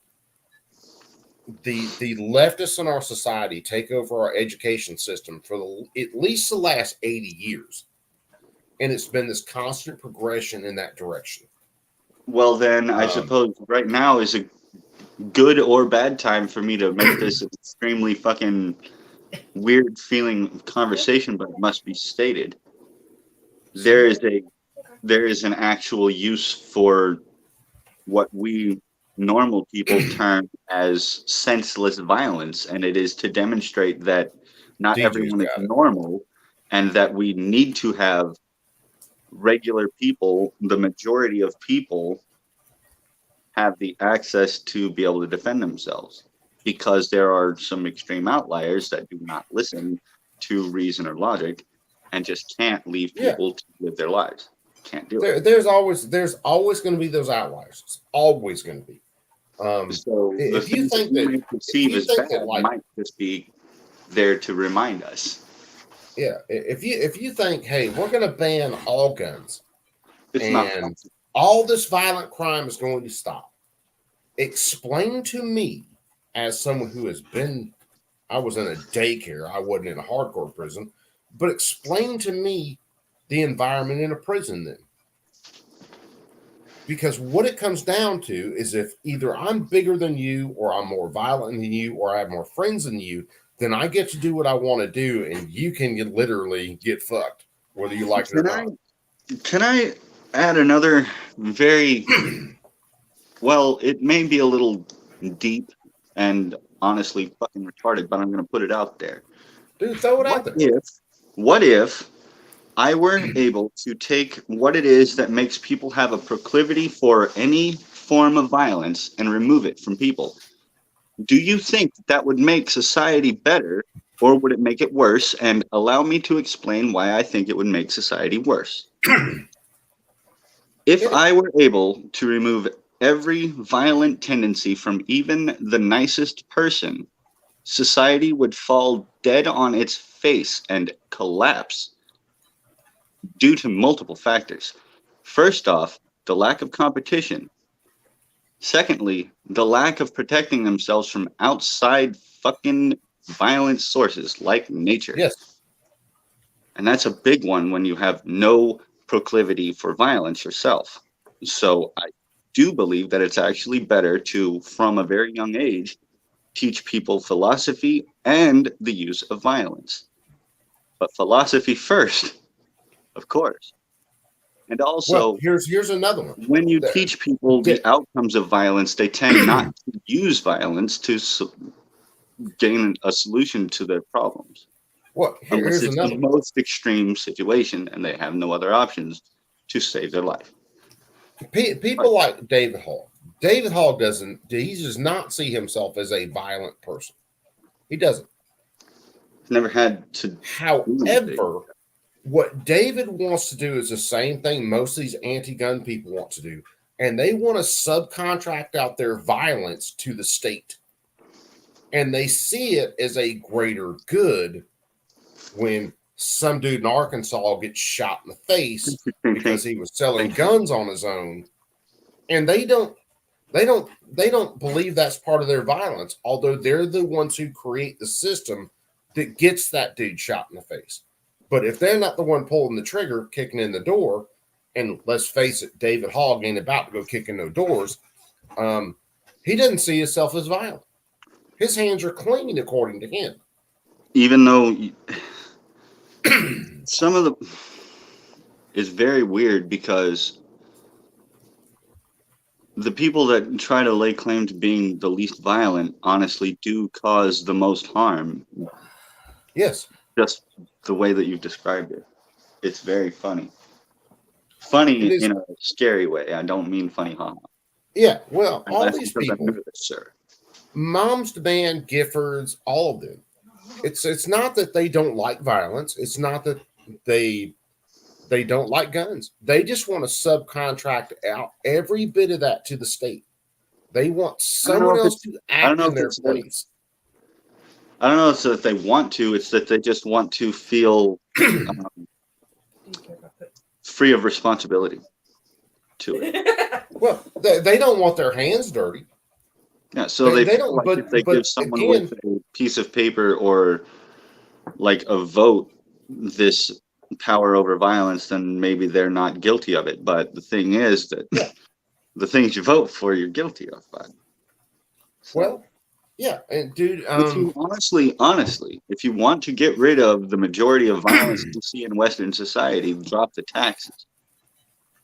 the leftists in our society take over our education system for at least the last 80 years. And it's been this constant progression in that direction. Well, then I suppose right now is a good or bad time for me to make this an extremely fucking weird feeling conversation, but it must be stated. There is an actual use for what we normal people term as senseless violence, and it is to demonstrate that not everyone is normal, and that we need to have regular people, the majority of people, have the access to be able to defend themselves, because there are some extreme outliers that do not listen to reason or logic, and just can't leave people to live their lives. Can't do it. There's always going to be those outliers. It's always going to be. So if you think that we perceive as bad like, might just be there to remind us. Yeah, if you think, hey, we're going to ban all guns, and all this violent crime is going to stop, explain to me, as someone who has been, I was in a daycare, I wasn't in a hardcore prison, but explain to me the environment in a prison then. Because what it comes down to is if either I'm bigger than you, or I'm more violent than you, or I have more friends than you, then I get to do what I want to do, and you can literally get fucked, whether you like it or not. Can I add another very, well, it may be a little deep and honestly fucking retarded, but I'm going to put it out there. Dude, throw it out there. What if I were able to take what it is that makes people have a proclivity for any form of violence and remove it from people? Do you think that would make society better, or would it make it worse? And allow me to explain why I think it would make society worse. If I were able to remove every violent tendency from even the nicest person, society would fall dead on its face and collapse due to multiple factors. First off, the lack of competition. Secondly, the lack of protecting themselves from outside fucking violent sources like nature. Yes. And that's a big one when you have no proclivity for violence yourself. So I do believe that it's actually better to, from a very young age, teach people philosophy and the use of violence. But philosophy first, of course. And also, here's another one. When you teach people the outcomes of violence, they tend not to use violence to gain a solution to their problems. Unless it's the most extreme situation and they have no other options to save their life. People like David Hall. David Hall he does not see himself as a violent person. He doesn't. Never had to. However, what David wants to do is the same thing most of these anti-gun people want to do. And they want to subcontract out their violence to the state. And they see it as a greater good when some dude in Arkansas gets shot in the face because he was selling guns on his own. And they don't believe that's part of their violence, although they're the ones who create the system that gets that dude shot in the face. But if they're not the one pulling the trigger, kicking in the door, and let's face it, David Hogg ain't about to go kicking no doors, he doesn't see himself as violent. His hands are clean, according to him. Even though some of the... It's very weird because the people that try to lay claim to being the least violent honestly do cause the most harm. Yes. Just the way that you've described it. It's very funny. Funny in a scary way. I don't mean funny, haha. Yeah, well, all these people, Moms Demand, Giffords, all of them. It's not that they don't like violence. It's not that they don't like guns. They just want to subcontract out every bit of that to the state. They want someone else to act in their place. I don't know if it's that they want to, it's that they just want to feel free of responsibility to it. Well, they don't want their hands dirty. Yeah, so they feel like if they give someone with a piece of paper or like a vote this power over violence, then maybe they're not guilty of it. But the thing is that the things you vote for, you're guilty of. But well, yeah, and dude, if you honestly, if you want to get rid of the majority of violence you see in Western society, drop the taxes.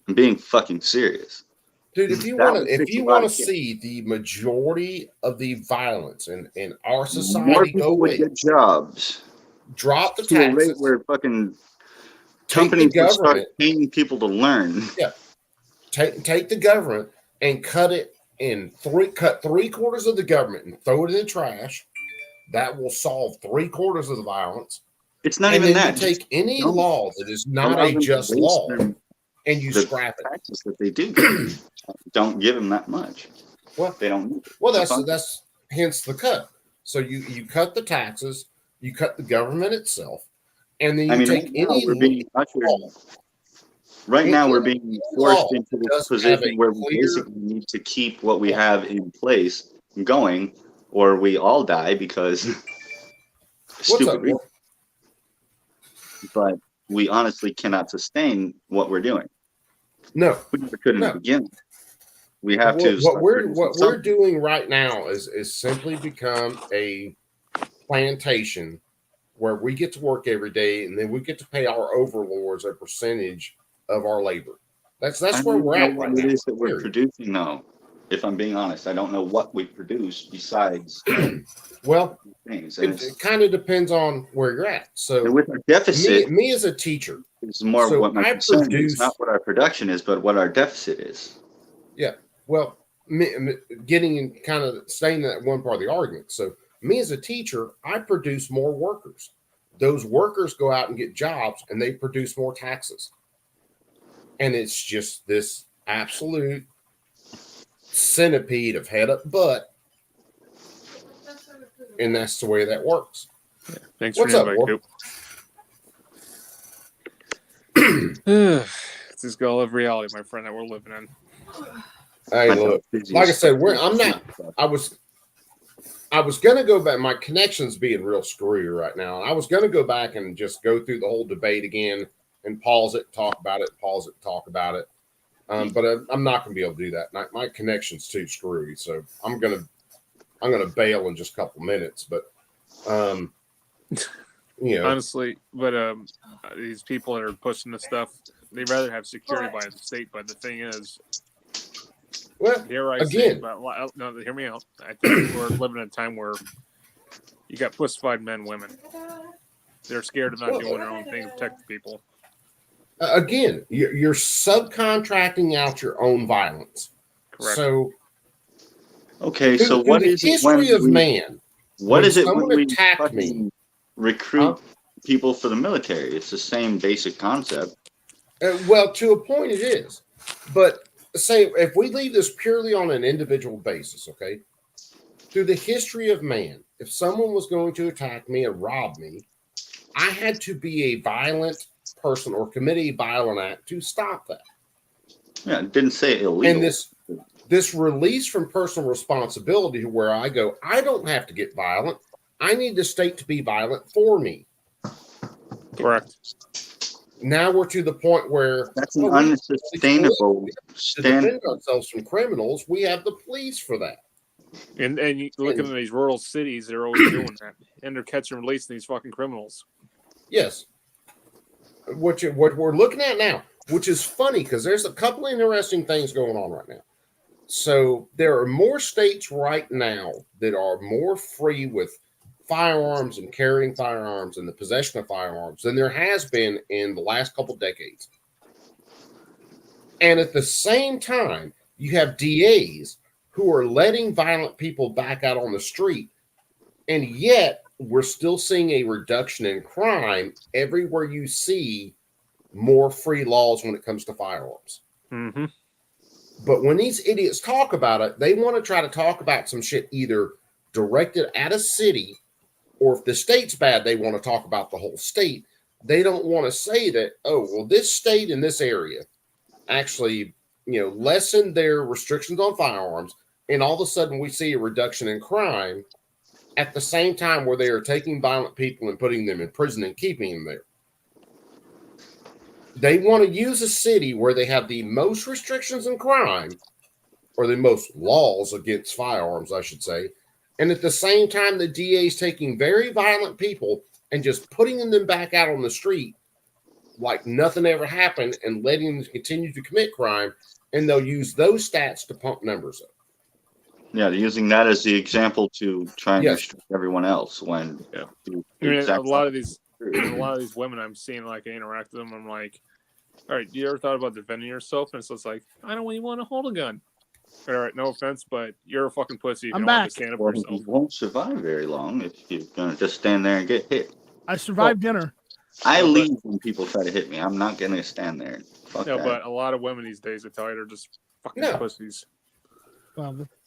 I'm being fucking serious. Dude, if you want to see the majority of the violence in our society more people would get jobs. Drop the to a taxes. rate where fucking companies would start paying people to learn. Yeah, take the government and cut it in cut 3/4 of the government and throw it in the trash. That will solve 3/4 of the violence. It's not and even then that. you take any law that is not allow a them to just waste law them- and you the scrap it. taxes that they do get. Don't give them that much. Well, they don't need it. Well, It's fine. that's hence the cut. So you cut the taxes, you cut the government itself, and then you take any we're being ushered. Right now, we're being forced into this position where we basically need to keep what we have in place going, or we all die because stupid reasons. But we honestly cannot sustain what we're doing. No, we never could in the beginning. We have to. What we're doing right now is simply become a plantation where we get to work every day, and then we get to pay our overlords a percentage of our labor. That's where we're at right now. What it is that we're producing, though. If I'm being honest, I don't know what we produce besides. Well, things. It kind of depends on where you're at. So and with our deficit, me as a teacher, is more what my concern is, not what our production is, but what our deficit is. Yeah. Well, getting in kind of staying in that one part of the argument. So me as a teacher, I produce more workers. Those workers go out and get jobs, and they produce more taxes. And it's just this absolute centipede of head up butt. And that's the way that works. Yeah, thanks What's for up, the invite, Coop. It's this goal of reality, my friend, that we're living in. Hey, look, like I said, I was gonna go back. My connection's being real screwy right now. I was gonna go back and just go through the whole debate again and pause it, talk about it, pause it, talk about it. But I'm not gonna be able to do that. My connection's too screwy, so I'm gonna bail in just a couple minutes. But you know, honestly, but these people that are pushing this stuff, they'd rather have security by the state. But the thing is, well, here I again, no, hear me out. I think we're living in a time where you got pussified men, women. They're scared of not doing their own thing to protect the people. Again, you're subcontracting out your own violence. Correct. So, okay, so what is the history of man? What is it when we attacked me? Recruit people for the military? It's the same basic concept. Well, to a point, it is. But say if we leave this purely on an individual basis, okay? Through the history of man, if someone was going to attack me and rob me, I had to be a violent person or commit a violent act to stop that. Yeah, it didn't say illegal. And this release from personal responsibility, where I go, I don't have to get violent. I need the state to be violent for me. Correct. Now we're to the point where that's an unsustainable to defend ourselves from criminals. We have the police for that. And you look at these rural cities, they're always doing that, and they're catching and releasing these fucking criminals. Yes. What we're looking at now, which is funny because there's a couple of interesting things going on right now. So there are more states right now that are more free with firearms and carrying firearms and the possession of firearms than there has been in the last couple decades. And at the same time, you have DAs who are letting violent people back out on the street. And yet we're still seeing a reduction in crime everywhere you see more free laws when it comes to firearms. Mm-hmm. But when these idiots talk about it, they want to try to talk about some shit either directed at a city, or if the state's bad, they want to talk about the whole state. They don't want to say that, oh, well, this state in this area actually, lessen their restrictions on firearms, and all of a sudden we see a reduction in crime at the same time where they are taking violent people and putting them in prison and keeping them there. They want to use a city where they have the most restrictions in crime, or the most laws against firearms, I should say. And at the same time, the DA is taking very violent people and just putting them back out on the street like nothing ever happened and letting them continue to commit crime. And they'll use those stats to pump numbers up. Yeah, they're using that as the example to try and restrict everyone else. When a lot of these women I'm seeing, like, I interact with them, I'm like, all right, you ever thought about defending yourself? And so it's like, I don't even want to hold a gun. All right, no offense, but you're a fucking pussy if you don't want to stand up for yourself. You won't survive very long if you're going to just stand there and get hit. I survived dinner. I leave when people try to hit me. I'm not gonna stand there. Fuck No, that. but a lot of women these days, I tell you, are just fucking pussies.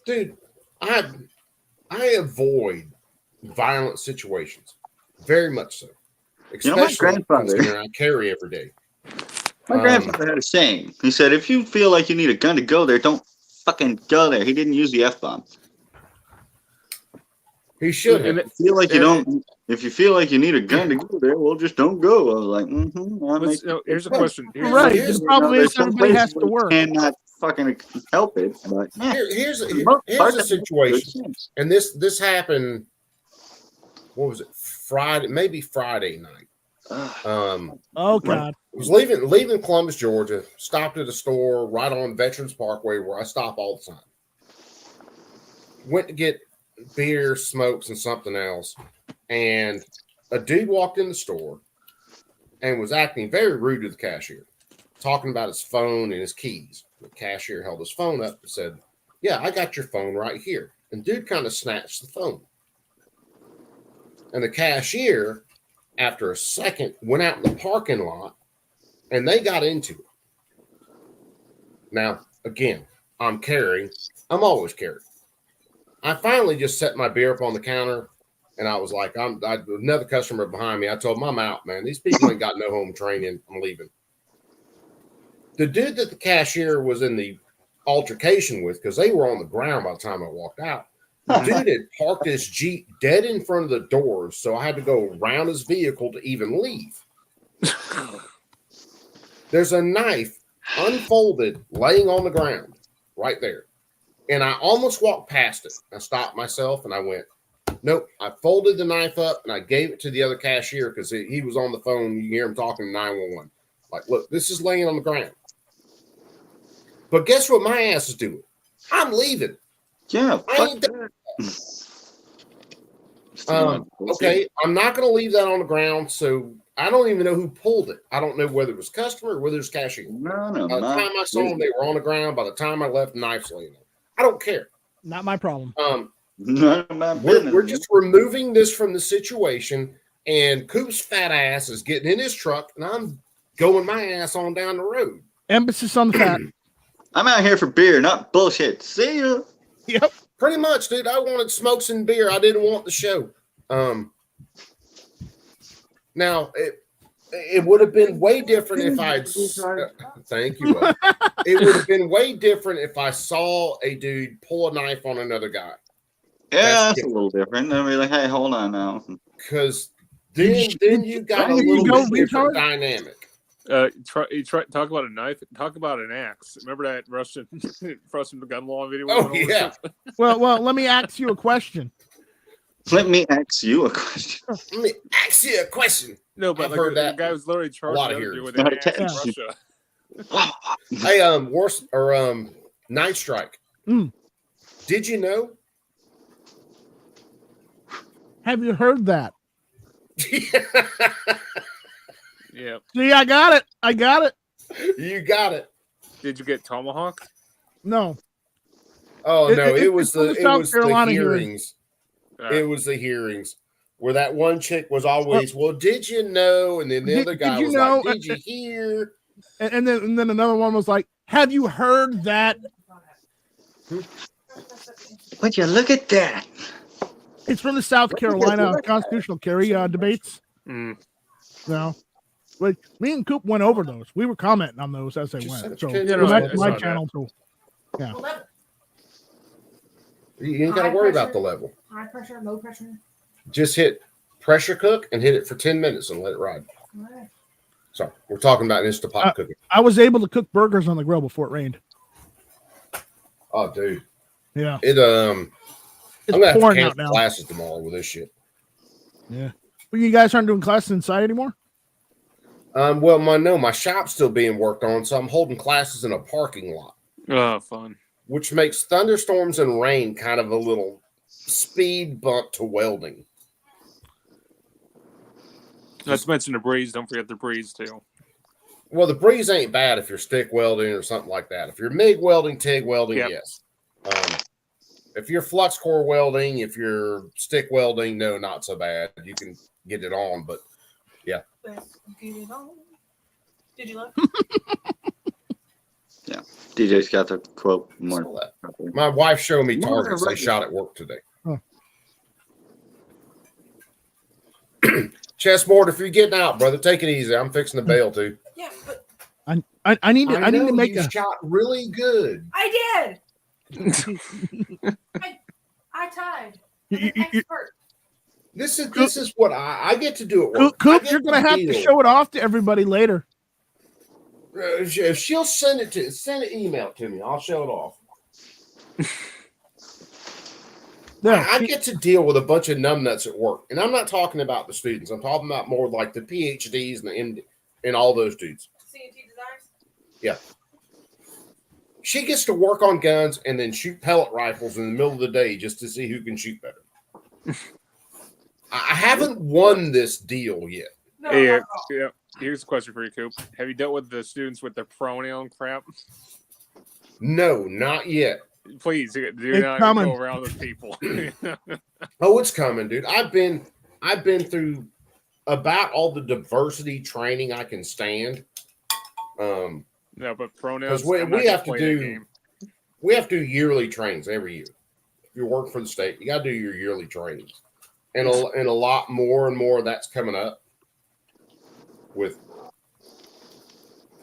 Dude, I avoid violent situations very much so. You know, my Especially grandfather- considering I carry every day. My grandfather had a saying. He said, "If you feel like you need a gun to go there, don't fucking go there." He didn't use the F-bomb. He should have. If you feel like you don't, if you feel like you need a gun to go there, well, just don't go. I was like, mm-hmm. Here's a question. The problem is everybody has to work. Cannot fucking help it. But Here's a situation, and this happened. What was it? Friday, maybe Friday night. Oh God! I was leaving Columbus, Georgia. Stopped at a store right on Veterans Parkway where I stop all the time. Went to get beer, smokes, and something else, and a dude walked in the store and was acting very rude to the cashier, talking about his phone and his keys. The cashier held his phone up and said, "Yeah, I got your phone right here." And dude kind of snatched the phone. And the cashier, after a second, went out in the parking lot and they got into it. Now, again, I'm carrying. I'm always carrying. I finally just set my beer up on the counter and I was like, another customer behind me. I told him, "I'm out, man. These people ain't got no home training. I'm leaving." The dude that the cashier was in the altercation with, because they were on the ground by the time I walked out, the dude had parked his Jeep dead in front of the doors, so I had to go around his vehicle to even leave. There's a knife unfolded laying on the ground right there. And I almost walked past it. I stopped myself and I went, nope. I folded the knife up and I gave it to the other cashier because he was on the phone. You can hear him talking to 911. Like, look, this is laying on the ground. But guess what my ass is doing? I'm leaving. Yeah. I ain't done. Okay, I'm not going to leave that on the ground. So I don't even know who pulled it. I don't know whether it was customer or whether it was cashier. No. By the time I saw them, they were on the ground. By the time I left, knives laying there. I don't care. Not my problem. We're just removing this from the situation, and Coop's fat ass is getting in his truck, and I'm going my ass on down the road. Emphasis on the fat. I'm out here for beer, not bullshit. See ya. Yep. Pretty much, dude. I wanted smokes and beer. I didn't want the show. Now it would have been way different if I'd. Thank you. It would have been way different if I saw a dude pull a knife on another guy. Yeah, that's a little different. I mean, like, hey, hold on now. Because then you got a little bit different dynamic. Talk about a knife. Talk about an axe. Remember that Russian gun law video? Oh yeah. Well, let me ask you a question. Let me ask you a question. Let me ask you a question. No, but I've like, heard that. The guy was literally charged a lot of with hearings. an axe in Russia. Hey, Night Strike. Did you know? Have you heard that? Yeah. See, I got it. You got it. Did you get tomahawked? No. Oh no! It was the Carolina hearings. It was the hearings where that one chick was always, well, did you know? And then the other guy was like, did you hear? And then another one was like, have you heard that? Would you look at that? It's from the South Carolina constitutional carry debates. No. Like, me and Coop went over those. We were commenting on those as they went. So my channel too. Yeah. You ain't got to worry about the level. High pressure, low pressure. Just hit pressure cook and hit it for 10 minutes and let it ride. Right. Sorry, we're talking about Instapot cooking. I was able to cook burgers on the grill before it rained. Oh, dude. Yeah. I'm gonna have to cancel classes tomorrow with this shit. Yeah. Well, you guys aren't doing classes inside anymore? Well, my shop's still being worked on, so I'm holding classes in a parking lot. Oh, fun. Which makes thunderstorms and rain kind of a little speed bump to welding. Let's mention the breeze. Don't forget the breeze too. Well, the breeze ain't bad if you're stick welding or something like that. If you're MIG welding, TIG welding, yes. If you're flux core welding, if you're stick welding, no, not so bad. You can get it on, but Yeah. Let's get it on. Did you look? Yeah. DJ's got the quote more. My wife showed me targets they shot at work today. Huh. Chessboard, if you're getting out, brother, take it easy. I'm fixing the bail too. Yeah, but I need to make you a shot really good. I did. I tied. I'm an expert. This is what I get to do at work. Coop, you're gonna have to show it off to everybody later. If she'll send an email to me, I'll show it off. I get to deal with a bunch of numbnuts at work, and I'm not talking about the students. I'm talking about more like the PhDs and the MD and all those dudes. CNT Designs? Yeah. She gets to work on guns and then shoot pellet rifles in the middle of the day just to see who can shoot better. I haven't won this deal yet. No, yeah. Here's a question for you, Coop. Have you dealt with the students with the pronoun crap? No, not yet. Please do not go around with people. Oh, it's coming, dude. I've been through about all the diversity training I can stand. No, but pronouns. Because we have to do yearly trainings every year. If you work for the state, you got to do your yearly trainings, and a lot more and more of that's coming up with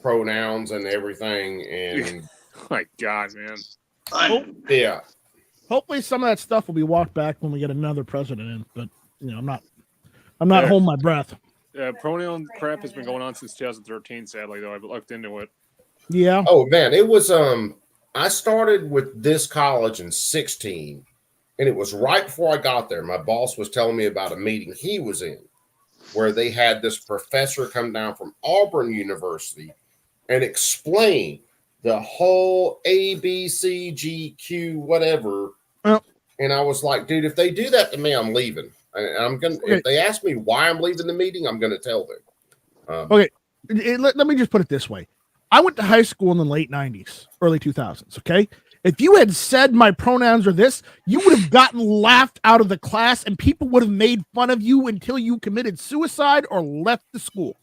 pronouns and everything. And my God, man. Yeah. Hopefully, some of that stuff will be walked back when we get another president in. But I'm not holding my breath. Pronoun crap has been going on since 2013. Sadly, though, I've looked into it. Yeah. Oh man, it was. I started with this college in 2016, and it was right before I got there. My boss was telling me about a meeting he was in, where they had this professor come down from Auburn University and explain the whole A, B, C, G, Q, whatever. And I was like, dude, if they do that to me, I'm leaving. And I'm gonna. Okay. If they ask me why I'm leaving the meeting, I'm gonna tell them. Okay, let me just put it this way. I went to high school in the late 90s, early 2000s. Okay, if you had said my pronouns are this, you would have gotten laughed out of the class, and people would have made fun of you until you committed suicide or left the school.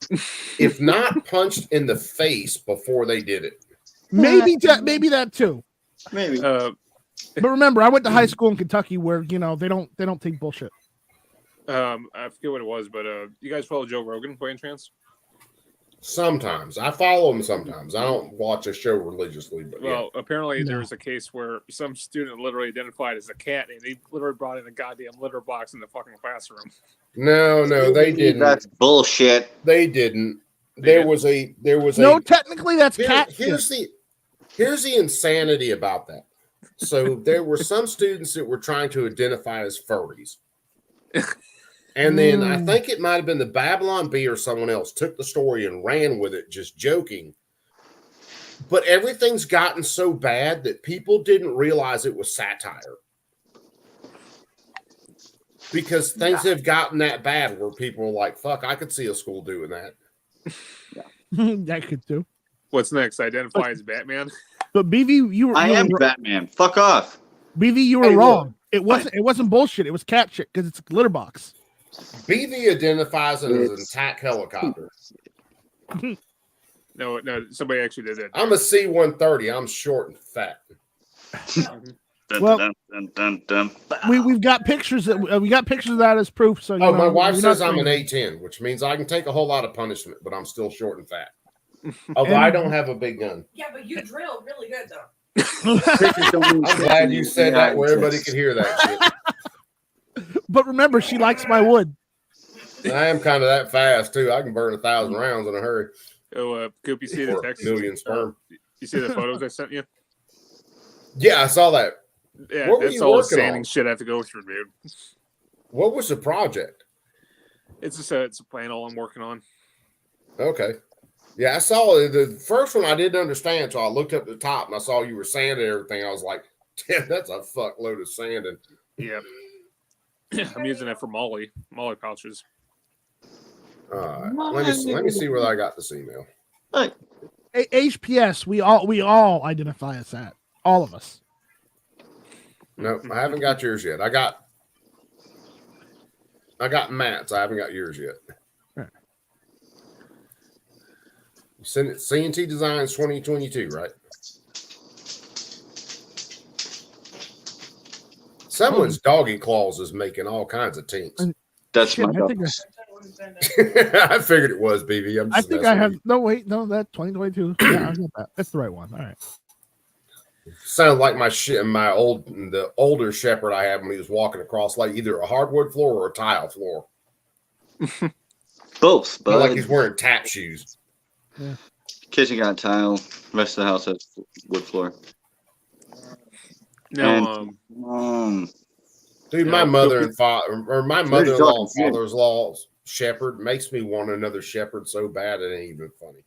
If not punched in the face before they did it. Maybe that too. Maybe. But remember, I went to high school in Kentucky where they don't take bullshit. I forget what it was, but you guys follow Joe Rogan by any chance? Sometimes I follow him. Sometimes I don't watch a show religiously. But apparently there was a case where some student literally identified as a cat, and he literally brought in a goddamn litter box in the fucking classroom. No, they didn't. That's bullshit. They didn't. There was no. Technically, that's cat. Here's the insanity about that. So there were some students that were trying to identify as furries. And then I think it might have been the Babylon Bee or someone else took the story and ran with it, just joking. But everything's gotten so bad that people didn't realize it was satire. Because things have gotten that bad where people are like, fuck, I could see a school doing that. That could do. What's next? Identify as Batman? But BV, I am Batman. Fuck off. BV, you were wrong. It wasn't bullshit. It was cat shit because it's a litter box. BV identifies it as an attack helicopter. No, somebody actually did that. I'm a C-130. I'm short and fat. Well, we've got pictures of that as proof. So my wife says I'm an A-10, which means I can take a whole lot of punishment, but I'm still short and fat. Although I don't have a big gun. Yeah, but you drill really good though. I'm glad you said that where everybody could hear that shit. But remember, she likes my wood. I am kind of that fast too. I can burn 1,000 rounds in a hurry. Oh, Coop, you see the text? Million sperm. You see the photos I sent you? Yeah, I saw that. Yeah, that's all the sanding shit I have to go through, dude. What was the project? It's a panel I'm working on. Okay. Yeah, I saw the first one I didn't understand, so I looked up the top and I saw you were sanding everything. I was like, damn, that's a fuckload of sanding. Yeah. I'm using that for Molly pouches. Let me see where I got this email. HPS, we all identify as that. All of us. No, I haven't got yours yet. I got Matt's. I haven't got yours yet. Send it CNT Designs 2022, right? Someone's doggy claws is making all kinds of tinks. That's Shit, my I dog. I figured it was, BB. I think I have no wait, no, that 2022. Yeah, I got that. That's the right one. All right. Sounds like the older shepherd I had when he was walking across like either a hardwood floor or a tile floor. Both, but like he's wearing tap shoes. Yeah. Kitchen got tile. Rest of the house has wood floor. No, dude, my mother and father, or my mother-in-law and father-in-law shepherd makes me want another shepherd so bad it ain't even funny.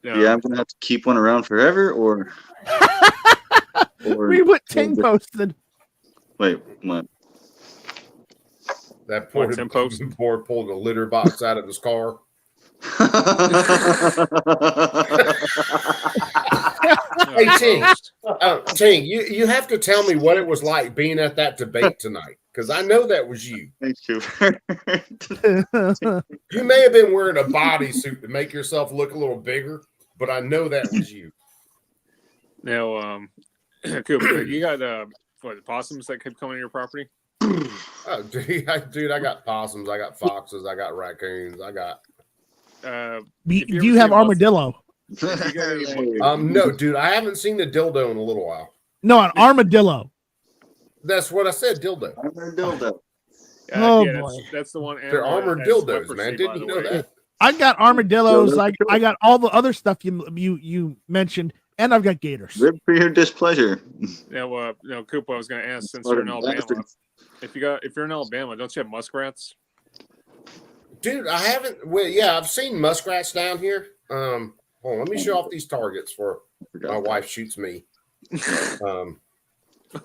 Yeah, I'm gonna have to keep one around forever, or we put Ting posted. Wait, what? That poor boy pulled a litter box out of his car. Hey, Ting, you have to tell me what it was like being at that debate tonight, because I know that was you. Thank you. You may have been wearing a bodysuit to make yourself look a little bigger, but I know that was you. Now, Cooper, you got possums that keep coming to your property? Oh, dude, I got possums, I got foxes, I got raccoons, I got. Do you have armadillo? No, dude, I haven't seen the dildo in a little while. No, an armadillo. That's what I said, dildo. Dildo. Boy. That's the one. They're armored dildos, man. Didn't you know that? I got armadillos. I got all the other stuff you mentioned, and I've got gators. Rib for your displeasure. Now, Cooper, I was going to ask, since you're in Alabama, if you're in Alabama, don't you have muskrats? Dude, I haven't. Well, yeah, I've seen muskrats down here. Hold on, let me show off these targets for my wife shoots me.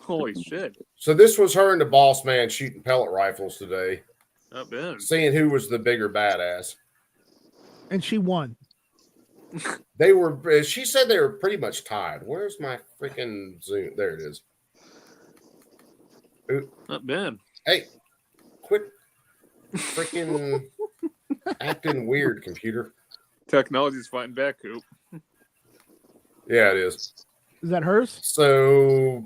Holy shit! So this was her and the boss man shooting pellet rifles today. Not bad. Seeing who was the bigger badass. And she won. They were. She said they were pretty much tied. Where's my freaking Zoom? There it is. Ooh. Not bad. Hey, quit freaking acting weird, computer. Technology's fighting back, Coop. Yeah, it is. Is that hers? So,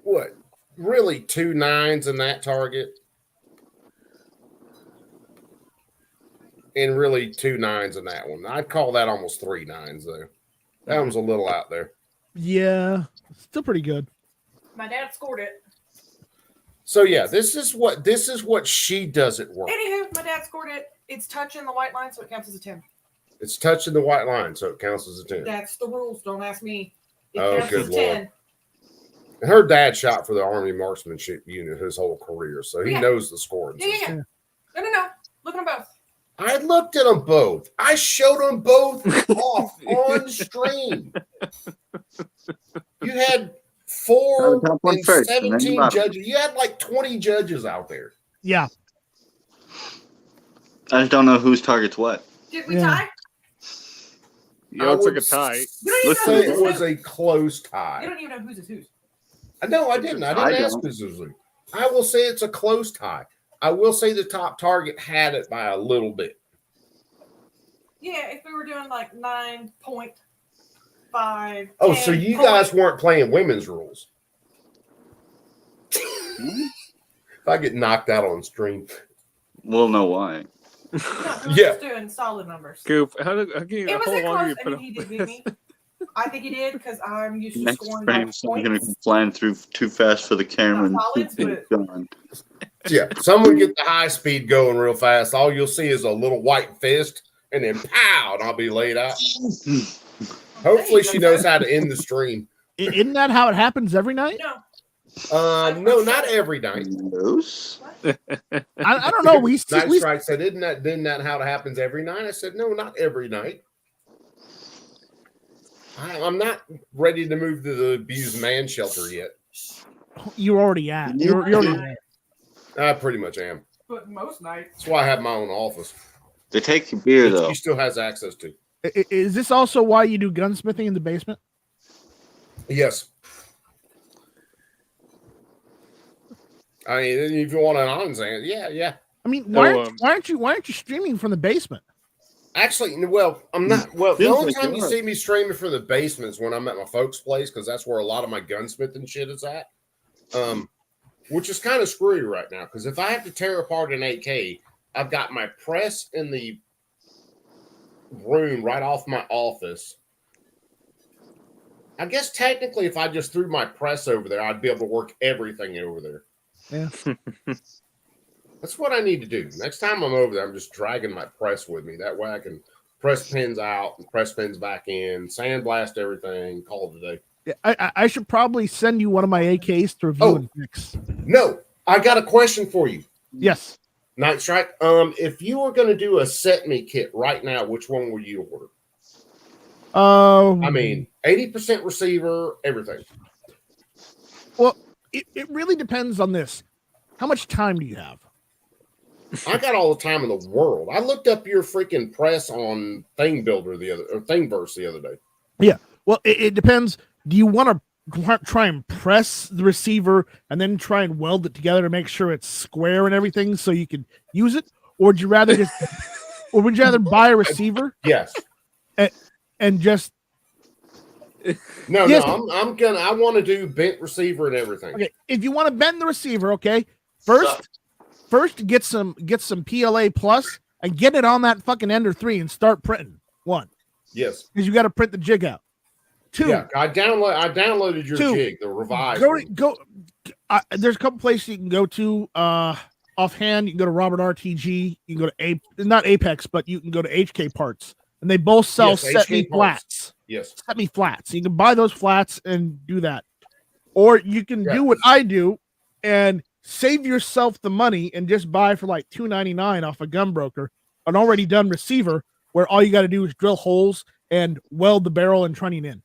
what? Really, 2 9s in that target, and really 2 9s in that one. I'd call that almost 3 9s though. That one's a little out there. Yeah, still pretty good. My dad scored it. So yeah, this is what she does at work. Anywho, my dad scored it. It's touching the white line, so it counts as a 10. It's touching the white line, so it counts as a 10. That's the rules. Don't ask me. It counts as 10. And her dad shot for the Army Marksmanship Unit his whole career, so he knows the scoring. Yeah. No. Look at them both. I looked at them both. I showed them both off on stream. You had 4 and 17 judges. You had like 20 judges out there. Yeah. I just don't know whose target's what. Did we tie? Yeah, it's like a tie. Let's say it was a close tie. You don't even know whose is whose. No, I didn't. I didn't ask whose is whose. I will say it's a close tie. I will say the top target had it by a little bit. Yeah, if we were doing like 9.5. Oh, so you guys weren't playing women's rules. If I get knocked out on stream, we'll know why. No, we were just doing solid numbers. Coop, how It was a close. I mean, he did beat me. I think he did because I'm used to Next scoring frame, by someone's points. gonna come flying through too fast for the camera Solids, and gone. yeah, someone get the high speed going real fast. All you'll see is a little white fist, and then pow, and I'll be laid out. Hopefully, she knows how to end the stream. Isn't that how it happens every night? No. No, not every night. I don't know. Night Strike said, "Isn't that how it happens every night?" I said, "No, not every night." I'm not ready to move to the abused man shelter yet. You're already at. You're already there. I pretty much am. But most nights. That's why I have my own office. They take your beer though. He still has access to. Is this also why you do gunsmithing in the basement? Yes. I mean, if you want an honest answer, yeah. I mean, why aren't you streaming from the basement? Actually, well, I'm not. Well, the only time you see me streaming from the basement is when I'm at my folks' place, because that's where a lot of my gunsmithing shit is at. Which is kind of screwy right now, because if I have to tear apart an AK, I've got my press in the room right off my office. I guess technically, if I just threw my press over there, I'd be able to work everything over there. Yeah. That's what I need to do. Next time I'm over there, I'm just dragging my press with me. That way I can press pins out and press pins back in, sandblast everything, call it a day. Yeah, I should probably send you one of my AKs to review and fix. No, I got a question for you. Yes. Night Strike. If you were going to do a set me kit right now, which one would you order? I mean, 80% receiver, everything. Well, it really depends on this. How much time do you have? I got all the time in the world. I looked up your freaking press on Thingiverse the other day. Yeah. Well, it depends. Do you want to try and press the receiver and then try and weld it together to make sure it's square and everything so you can use it, or would you rather just, or would you rather buy a receiver? Yes. And just. No, yes. No. I want to do bent receiver and everything. Okay. If you want to bend the receiver, okay. First, get some PLA plus and get it on that fucking Ender 3 and start printing. 1. Yes. Because you got to print the jig out. 2. Yeah, I downloaded your jig, the revised. There's a couple places you can go to. Offhand, you can go to Robert RTG. You can go to not Apex, but you can go to HK Parts, and they both sell set me flats. Yes, set me flats. You can buy those flats and do that, or you can do what I do and save yourself the money and just buy for like $2.99 off a gun broker an already done receiver where all you got to do is drill holes and weld the barrel and trunnion in.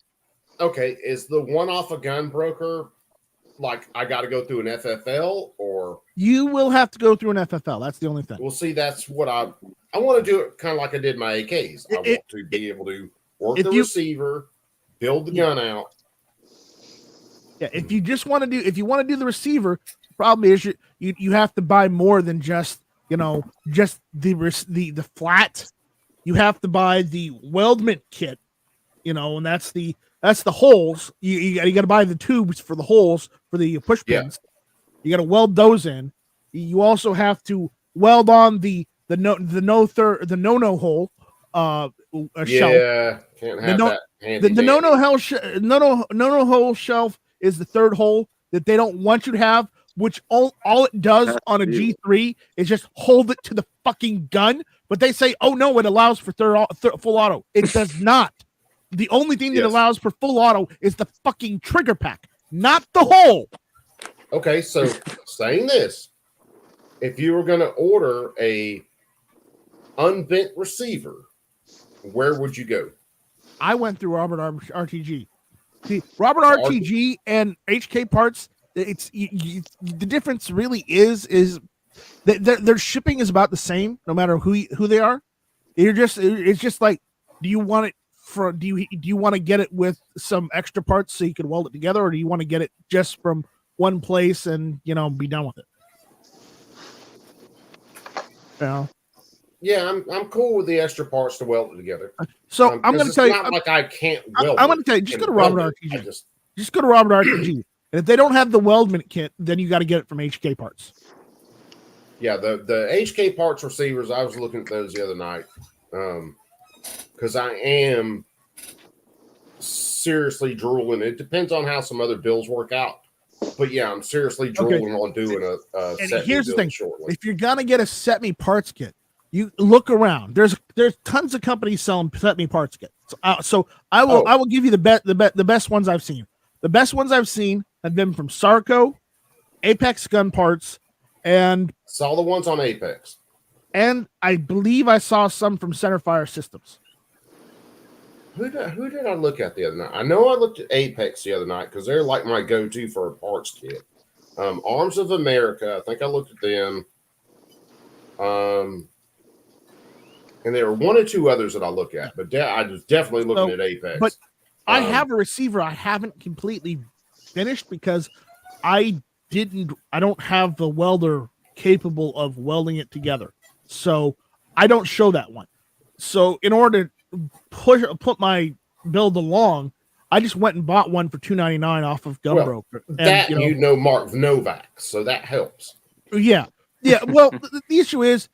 Okay, is the one off a gun broker like I got to go through an FFL, or you will have to go through an FFL? That's the only thing. Well, see, that's what I want to do it kind of like I did my AKs. I want to be able to work the receiver, build the gun out. Yeah, if you want to do the receiver, the problem is you have to buy more than just the flat. You have to buy the weldment kit, and that's the holes. You got to buy the tubes for the holes for the push pins. You got to weld those in. You also have to weld on the no-no hole shelf. Yeah, can't have that handy. The no-no hole shelf is the third hole that they don't want you to have, which all it does on a G3 is just hold it to the fucking gun. But they say, oh no, it allows for full auto. It does not. The only thing that allows for full auto is the fucking trigger pack, not the hole. Okay, so saying this, if you were going to order a unbent receiver, where would you go? I went through Robert RTG. See, Robert RTG and HK Parts, the difference really is that their shipping is about the same no matter who they are. It's just like, do you want it do you want to get it with some extra parts so you can weld it together, or do you want to get it just from one place and be done with it? Yeah, I'm cool with the extra parts to weld it together. So I'm going to tell you, not like I can't weld. I'm going to tell you, just go to Robert RTG. Just go to Robert RTG, and if they don't have the weldment kit, then you got to get it from HK Parts. Yeah, the HK Parts receivers, I was looking at those the other night, because I am seriously drooling. It depends on how some other bills work out. But yeah, I'm seriously drooling on doing a set. Here's the thing: shortly. if you're gonna get a set me parts kit, you look around. There's tons of companies selling set me parts kits. So I will give you the best ones I've seen. The best ones I've seen have been from Sarco, Apex Gun Parts, and saw the ones on Apex. And I believe I saw some from Centerfire Systems. Who did I look at the other night? I know I looked at Apex the other night because they're like my go-to for a parts kit. Arms of America, I think I looked at them. And there were one or two others that I look at, but I was definitely looking at Apex. But I have a receiver I haven't completely finished because I don't have the welder capable of welding it together. So I don't show that one. So in order to put my build along, I just went and bought one for $2.99 off of Gunbroker. And Mark Novak, so that helps. Yeah. Well, the issue is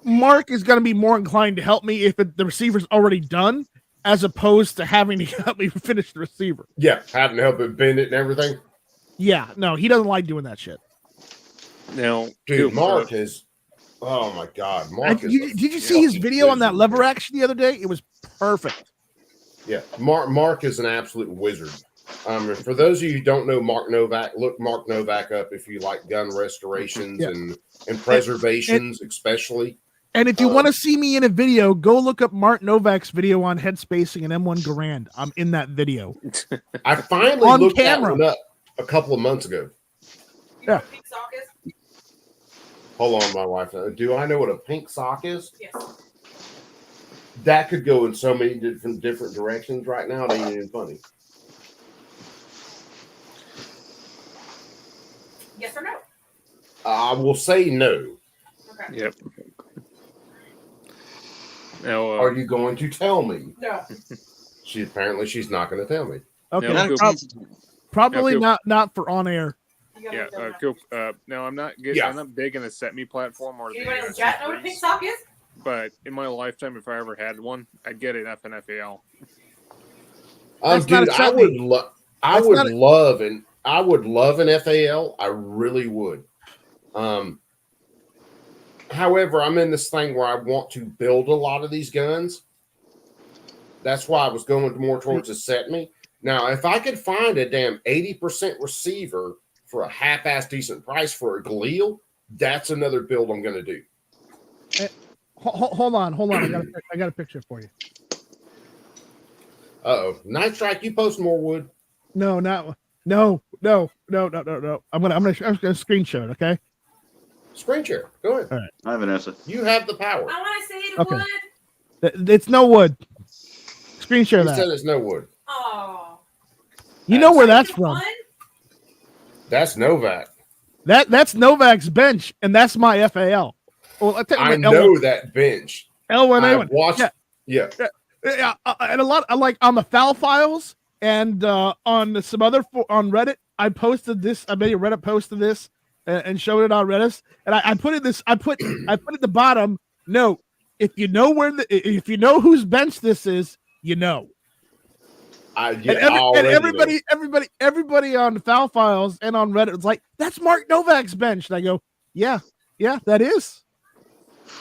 Mark is going to be more inclined to help me if the receiver's already done, as opposed to having to help me finish the receiver. Yeah, having to help it bend it and everything. Yeah, no, he doesn't like doing that shit. Now, dude, Mark is. Oh my God, Mark did you see his video on that lever action the other day? It was perfect. Yeah, Mark is an absolute wizard. For those of you who don't know Mark Novak, look Mark Novak up if you like gun restorations and preservations, especially. And if you want to see me in a video, go look up Mark Novak's video on head spacing and M1 Garand. I'm in that video. I finally looked that one up a couple of months ago. Yeah. Hold on, my wife. Do I know what a pink sock is? Yes. That could go in so many different directions right now. It ain't even funny. Yes or no? I will say no. Okay. Yep. Now, are you going to tell me? No. She's not going to tell me. Okay. Now, probably not for on air. Yeah. Now I'm not big in the set me platform or Anybody in the chat know what a pink sock is? But in my lifetime, if I ever had one, I'd get an FNFAL. Dude, I would love an FAL. I really would. However, I'm in this thing where I want to build a lot of these guns. That's why I was going more towards a set me. Now, if I could find a damn 80% receiver for a half-ass decent price for a Galil, that's another build I'm going to do. Hold on. I got a picture for you. Night Strike, you post more wood? No. I'm gonna screen share it. Okay. Screen share. Go ahead. All right. Hi, Vanessa. You have the power. I want to see the wood. It's no wood. Screen share that. Said it's no wood. Oh. You know where that's from? That's Novak. That's Novak's bench, and that's my FAL. Well, I know that bench. L1A1. Watched. Yeah. And a lot like on the foul files and on some other on Reddit. I posted this. I made a Reddit post of this and showed it on Reddit. And I put in this. I put at the bottom. Note: if you know whose bench this is, you know. Everybody on the foul files and on Reddit was like, "That's Mark Novak's bench." And I go, "Yeah, that is."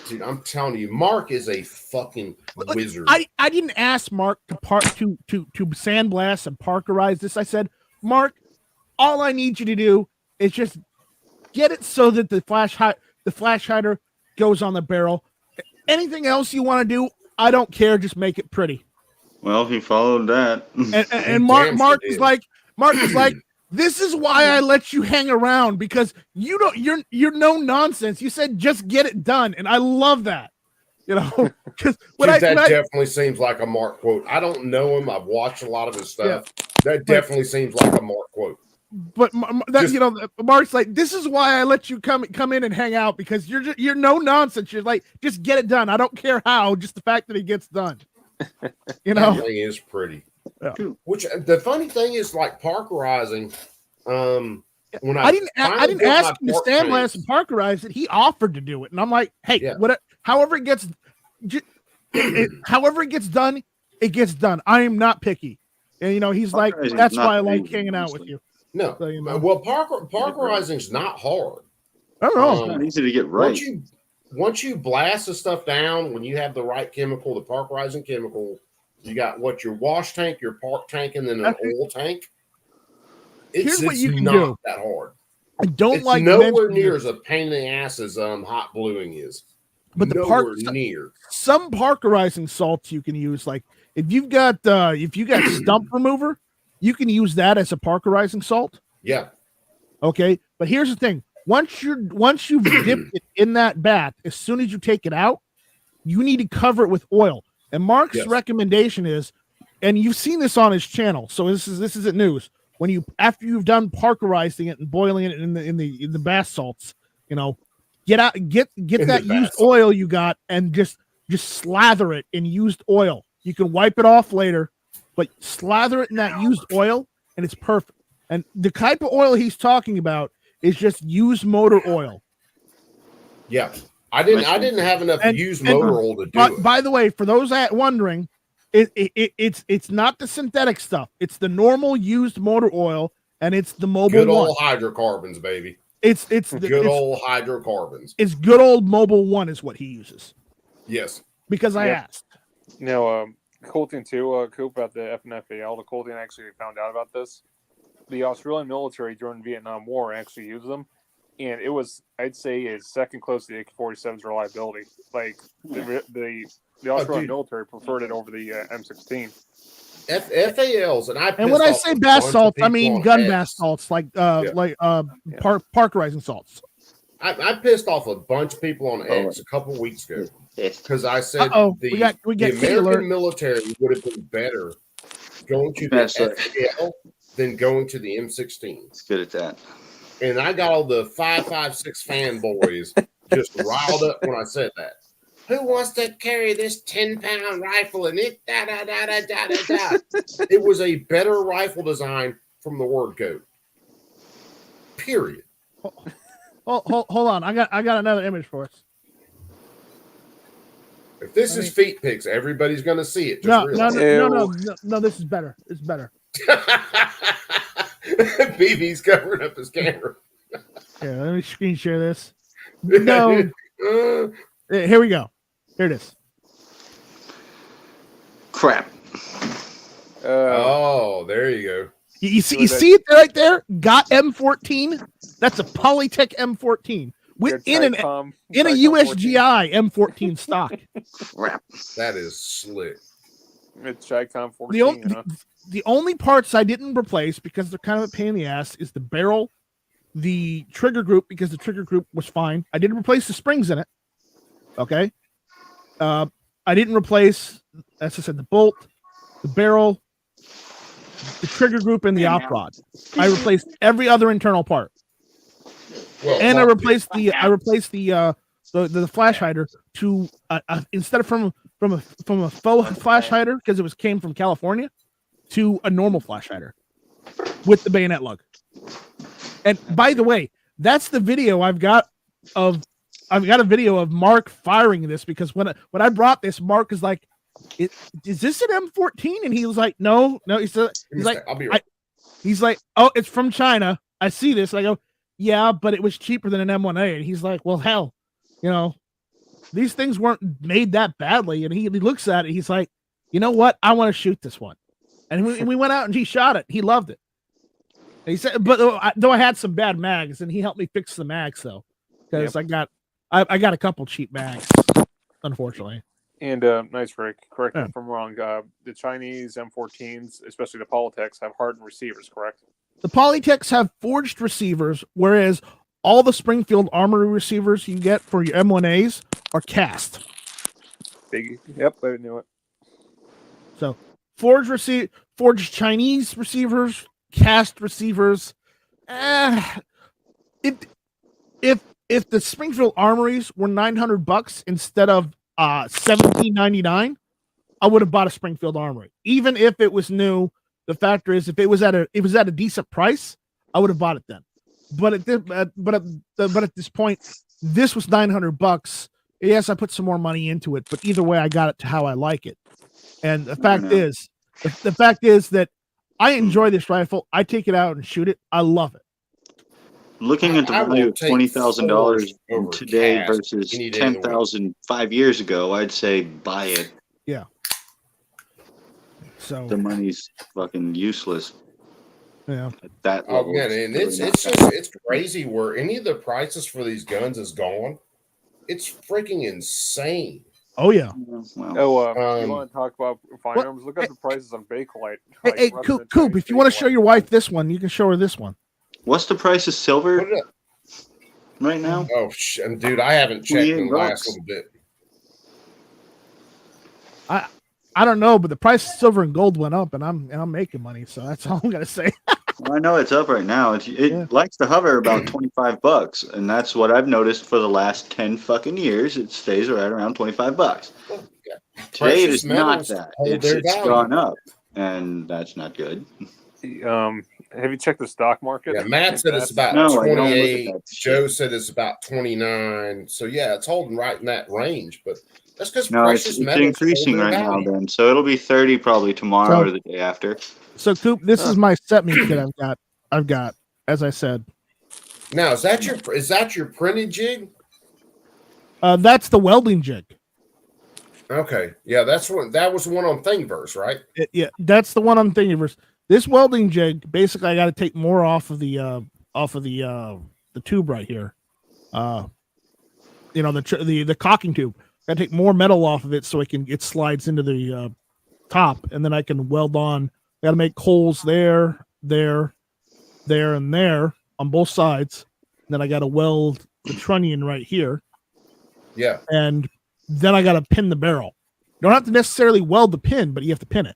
Dude, I'm telling you, Mark is a fucking wizard. I didn't ask Mark to sandblast and parkerize this. I said, Mark, all I need you to do is just get it so that the flash hider goes on the barrel. Anything else you want to do, I don't care. Just make it pretty. Well, he followed that. And Mark is like, this is why I let you hang around, because you're no nonsense. You said just get it done, and I love that. Because that definitely seems like a Mark quote. I don't know him. I've watched a lot of his stuff. Yeah, that definitely seems like a Mark quote. But Mark's like, this is why I let you come in and hang out, because you're no nonsense. You're like, just get it done. I don't care how. Just the fact that it gets done. That thing is pretty. Yeah. Which the funny thing is, like parkerizing. When I didn't ask him to sandblast and parkerize it. He offered to do it, and I'm like, hey, however it gets done, it gets done. I am not picky, and he's like, that's why I like hanging out with you. No, so, well, parkerizing is not hard. I don't know. It's not easy to get right. Once you blast the stuff down, when you have the right chemical, the parkerizing chemical, you got your wash tank, your park tank, and then an oil tank. Here's what you can not do. That hard. I don't it's like nowhere near as a pain in the ass as hot bluing is. But some parkerizing salts you can use, like if you've got stump remover, you can use that as a parkerizing salt. Yeah. Okay, but here's the thing: once you've dipped it in that bath, as soon as you take it out, you need to cover it with oil. And Mark's recommendation is, and you've seen this on his channel, so this isn't news. After you've done parkerizing it and boiling it in the bath salts, get that used oil you got and just just slather it in used oil. You can wipe it off later, but slather it in that used oil, and it's perfect. And the type of oil he's talking about is just used motor oil. Yeah, I didn't have enough used motor oil to do it. By the way, for those that wondering, it's not the synthetic stuff. It's the normal used motor oil, and it's the Mobil Good 1. old hydrocarbons, baby. It's good old hydrocarbons. It's good old Mobil 1 is what he uses. Yes, because I asked. Now, cool thing too, Coop, about the FNFAL. The cool thing I actually found out about this. The Australian military during the Vietnam War actually used them, and it was, I'd say, is second close to the AK-47's reliability. Like the Australian military preferred it over the M16. FALs, and when I say bath salts, I mean gun bath salts, like parkerizing salts. I pissed off a bunch of people on X a couple weeks ago because I said the American military would have been better going to the FAL than going to the M16. It's good at that. And I got all the 5.56 fanboys just riled up when I said that. Who wants to carry this 10-pound rifle and it da da da da da da da? It was a better rifle design from the word go. Period. Hold on. I got another image for us. If this is feet pics, everybody's gonna see it. No, this is better. It's better. BB's covering up his camera. Yeah, let me screen share this. No. Here we go. Here it is. Crap. Oh, there you go. You see it right there? Got M14. That's a Polytech M14 in a USGI M14 stock. Crap. That is slick. It's Chicom 14. The only parts I didn't replace because they're kind of a pain in the ass is the barrel, the trigger group because the trigger group was fine. I didn't replace the springs in it. Okay. I didn't replace, as I said, the bolt, the barrel, the trigger group, and the op rod. I replaced every other internal part. And I replaced the flash hider to instead of from a faux flash hider because it came from California to a normal flash hider with the bayonet lug. And by the way, that's the video I've got a video of Mark firing this because when I brought this, Mark is like, "Is this an M14?" And he was like, "No." He's like, "I'll be right." He's like, "Oh, it's from China. I see this." And I go, "Yeah, but it was cheaper than an M1A." And he's like, "Well, hell, these things weren't made that badly." And he looks at it. He's like, "You know what? I want to shoot this one." And we went out and he shot it. He loved it. And he said, "But though I had some bad mags, and he helped me fix the mags though, because I got a couple cheap mags, unfortunately." And nice, Rick. Correct me if I'm wrong. The Chinese M14s, especially the Polytechs, have hardened receivers, correct? The Polytechs have forged receivers, whereas all the Springfield Armory receivers you get for your M1As are cast. Yep, I knew it. So forged Chinese receivers, cast receivers. If the Springfield Armories were $900 instead of $17.99, I would have bought a Springfield Armory. Even if it was new, the factor is if it was at a decent price, I would have bought it then. But at this point, this was $900. Yes, I put some more money into it, but either way, I got it to how I like it. And the fact is that I enjoy this rifle. I take it out and shoot it. I love it. Looking at the value of $20,000 today versus $10,000 5 years ago, I'd say buy it. Yeah. So the money's fucking useless. Yeah. At that level, and it's crazy where any of the prices for these guns is gone. It's freaking insane. Oh yeah. You want to talk about firearms? Look at the prices on Bakelite. Hey, Coop, if you want to show your wife this one, you can show her this one. What's the price of silver right now? Oh, dude, I haven't checked in the last little bit. I don't know, but the price of silver and gold went up, and I'm making money, so that's all I'm gonna say. Well, I know it's up right now. It likes to hover about $25, and that's what I've noticed for the last 10 fucking years. It stays right around $25. Today it is not that. It's gone up, and that's not good. Have you checked the stock market? Yeah, Matt said it's about 28. Joe said it's about 29. So yeah, it's holding right in that range. But that's because precious it's metals increasing right now. Then, so it'll be 30 probably tomorrow or the day after. So Coop, this is my set me kit I've got, as I said. Now is that your printed jig? That's the welding jig. Okay, yeah, that was the one on Thingiverse, right? Yeah, that's the one on Thingiverse. This welding jig, basically, I got to take more off of the tube right here. The caulking tube. I got to take more metal off of it so it slides into the top, and then I can weld on. I got to make holes there, and there on both sides. And then I got to weld the trunnion right here. Yeah, and then I got to pin the barrel. You don't have to necessarily weld the pin, but you have to pin it.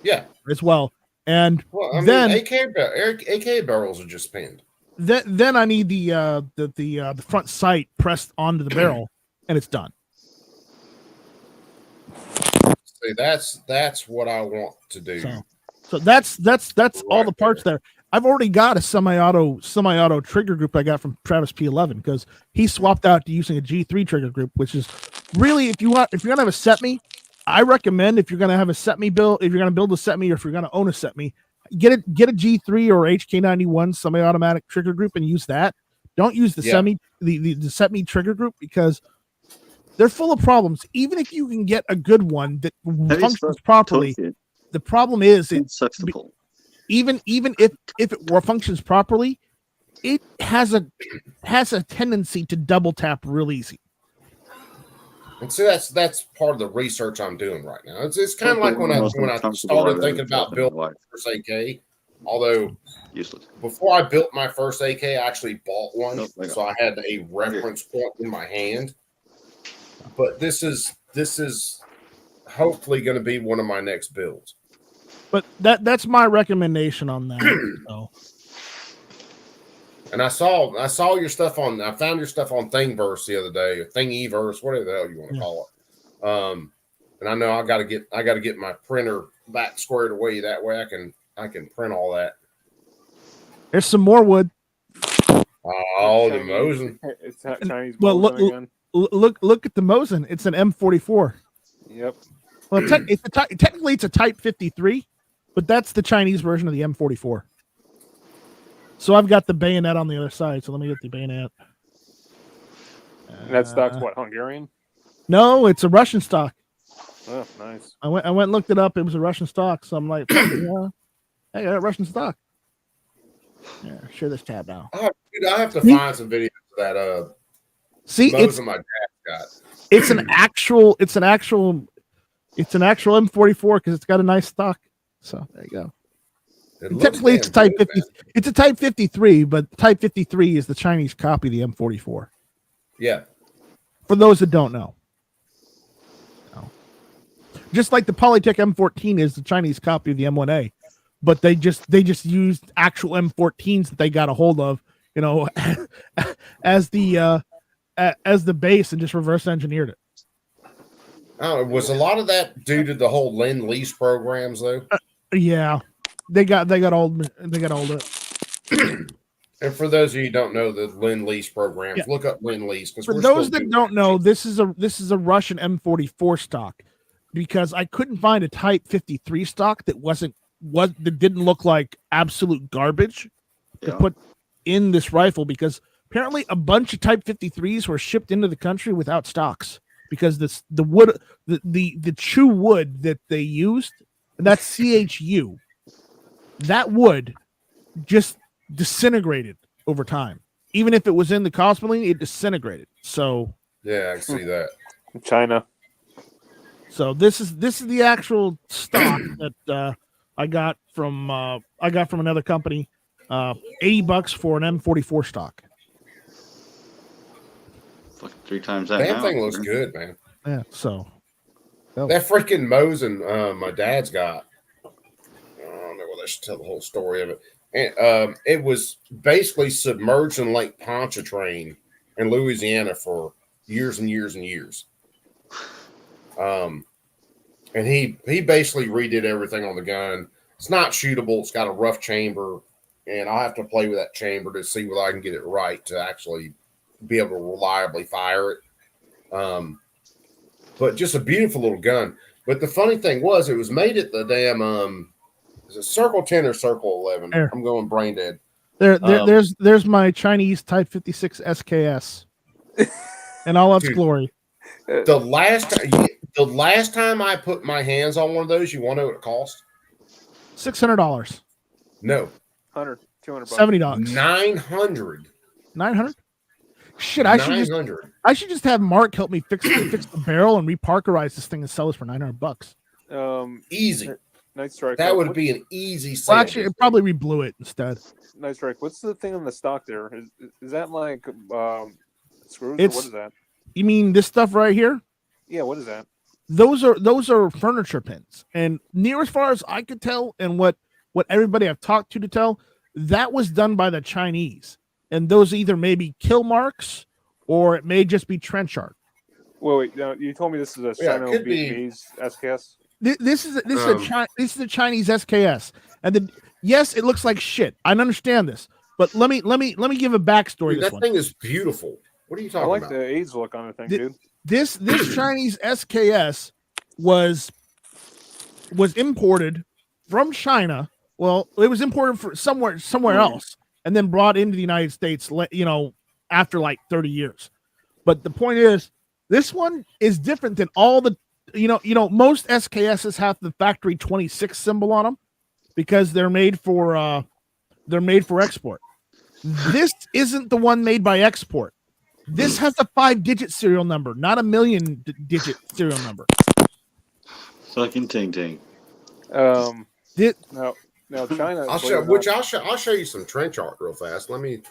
Yeah, as well. And then AK barrels are just pinned. Then I need the front sight pressed onto the barrel, and it's done. See, that's what I want to do. So that's all the parts there. I've already got a semi-auto trigger group I got from Travis P11 because he swapped out to using a G3 trigger group, which is really if you're gonna have a set me, I recommend if you're gonna have a set me build, if you're gonna build a set me, or if you're gonna own a set me, get a G3 or HK91 semi-automatic trigger group and use that. Don't use the the set me trigger group because they're full of problems. Even if you can get a good one that functions properly, the problem is even if it functions properly, it has a tendency to double tap real easy. And so that's part of the research I'm doing right now. It's kind of like when I started thinking about building my first AK. Although before I built my first AK, I actually bought one, so I had a reference point in my hand. But this is hopefully going to be one of my next builds. But that's my recommendation on that. So. And I saw your stuff I found your stuff on Thingiverse the other day, Thingiverse, whatever the hell you want to call it. And I know I got to get my printer back squared away. That way I can print all that. There's some more wood. Oh, the Mosin. It's Chinese. Well, look at the Mosin. It's an M44. Yep. Well, technically it's a Type 53, but that's the Chinese version of the M44. So I've got the bayonet on the other side. So let me get the bayonet. That stock's what, Hungarian? No, it's a Russian stock. Oh, nice. I went and looked it up. It was a Russian stock. So I'm like, yeah, I got a Russian stock. Yeah, share this tab now. Dude, I have to find some videos of that. It's my dad got. It's an actual M44 because it's got a nice stock. So there you go. Technically, it's a Type 50. It's a Type 53, but Type 53 is the Chinese copy of the M44. Yeah. For those that don't know, just like the Polytech M14 is the Chinese copy of the M1A, but they just used actual M14s that they got a hold of, as the base and just reverse engineered it. Oh, was a lot of that due to the whole Lend-Lease programs though? Yeah. They got all it. And for those of you who don't know the Lend-Lease programs, look up Lend-Lease. For those that don't know, this is a Russian M44 stock because I couldn't find a Type 53 stock that didn't look like absolute garbage to put in this rifle because apparently a bunch of Type 53s were shipped into the country without stocks because the wood the chew wood that they used, and that's CHU. That wood just disintegrated over time. Even if it was in the cosmoline, it disintegrated. So yeah, I see that. China. So this is the actual stock that I got from another company. $80 for an M44 stock. Fucking 3 times that. Damn thing looks good, man. Yeah. So that freaking Mosin my dad's got. I should tell the whole story of it. And it was basically submerged in Lake Pontchartrain in Louisiana for years and years and years. And he basically redid everything on the gun. It's not shootable. It's got a rough chamber, and I'll have to play with that chamber to see whether I can get it right to actually be able to reliably fire it. But just a beautiful little gun. But the funny thing was, it was made at the damn is it Circle 10 or Circle 11? There. I'm going brain dead. There's my Chinese Type 56 SKS, in all its glory. The last time I put my hands on one of those, you want to know what it cost? $600. No. 100, 200 bucks. $70. 900. 900. Shit, I should just have Mark help me fix the barrel and reparkerize this thing and sell this for $900. Easy. Night Strike. That would be an easy sale. Well, actually, it probably reblew it instead. Night Strike. What's the thing on the stock there? Is that like screws? It's, or what is that? You mean this stuff right here? Yeah. What is that? Those are furniture pins, and near as far as I could tell, and what everybody I've talked to tell, that was done by the Chinese, and those either may be kill marks or it may just be trench art. Wait. No, you told me this is a Sino-Vietnamese SKS. This is a Chinese SKS, and yes, it looks like shit. I understand this, but let me give a backstory. Dude, that thing is beautiful. What are you talking about? I like the AIDS look on the thing, dude. This Chinese SKS was imported from China. Well, it was imported from somewhere else, and then brought into the United States. After like 30 years. But the point is, this one is different than all the. Most SKSs have the factory 26 symbol on them because they're made for export. This isn't the one made by export. This has a 5-digit serial number, not a million-digit serial number. Fucking ting ting. No, China. I'll show you some trench art real fast. Let me.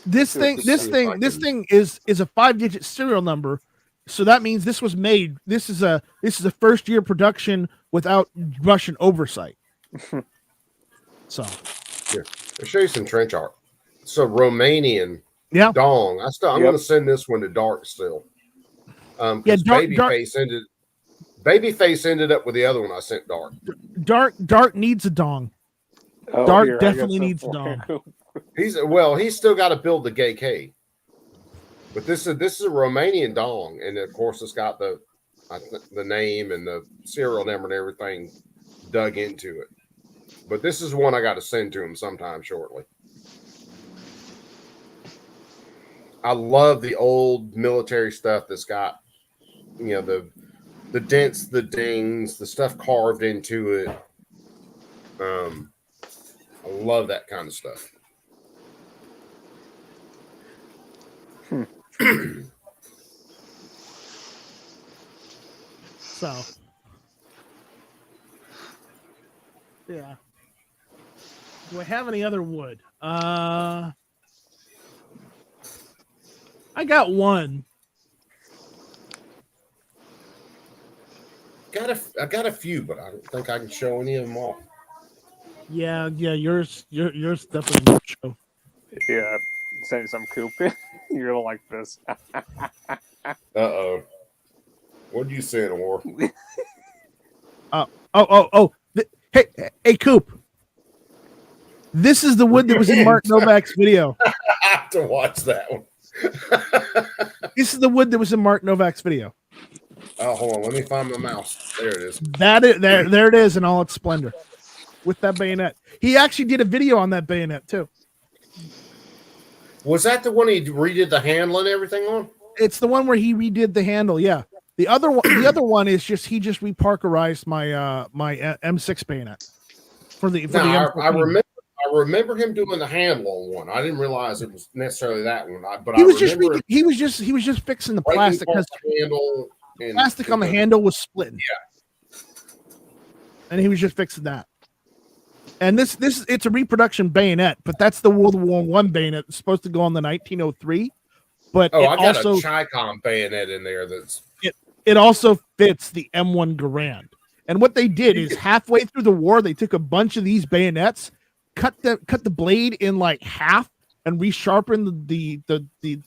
This thing is a 5-digit serial number. So that means this was made. This is a first year production without Russian oversight. So here, I'll show you some trench art. It's a Romanian dong. I'm going to send this one to Dark still. Babyface ended up with the other one I sent Dark. Dark needs a dong. Dark definitely needs a dong. He's still got to build the gay K. But this is a Romanian dong, and of course it's got the name and the serial number and everything dug into it. But this is one I got to send to him sometime shortly. I love the old military stuff that's got, the dents, the dings, the stuff carved into it. I love that kind of stuff. So, yeah. Do I have any other wood? I got one. I got a few, but I don't think I can show any of them off. Yeah, yours definitely won't show. Yeah, send you some Coop. You're gonna like this. Uh-oh. What did you say, Or? Hey, Coop. This is the wood that was in Mark Novak's video. I have to watch that one. This is the wood that was in Mark Novak's video. Oh, hold on. Let me find my mouse. There it is. There it is in all its splendor. With that bayonet. He actually did a video on that bayonet, too. Was that the one he redid the handle and everything on? It's the one where he redid the handle, yeah. The other one is he just reparkerized my my M6 bayonet for the I remember him doing the handle on one. I didn't realize it was necessarily that one. He was just fixing the plastic because the plastic on the handle was splitting. Yeah. And he was just fixing that. And this it's a reproduction bayonet, but that's the World War I bayonet. It's supposed to go on the 1903. But I got a Chicom bayonet in there that's it also fits the M1 Garand. And what they did is halfway through the war, they took a bunch of these bayonets, cut the blade in like half, and resharpened the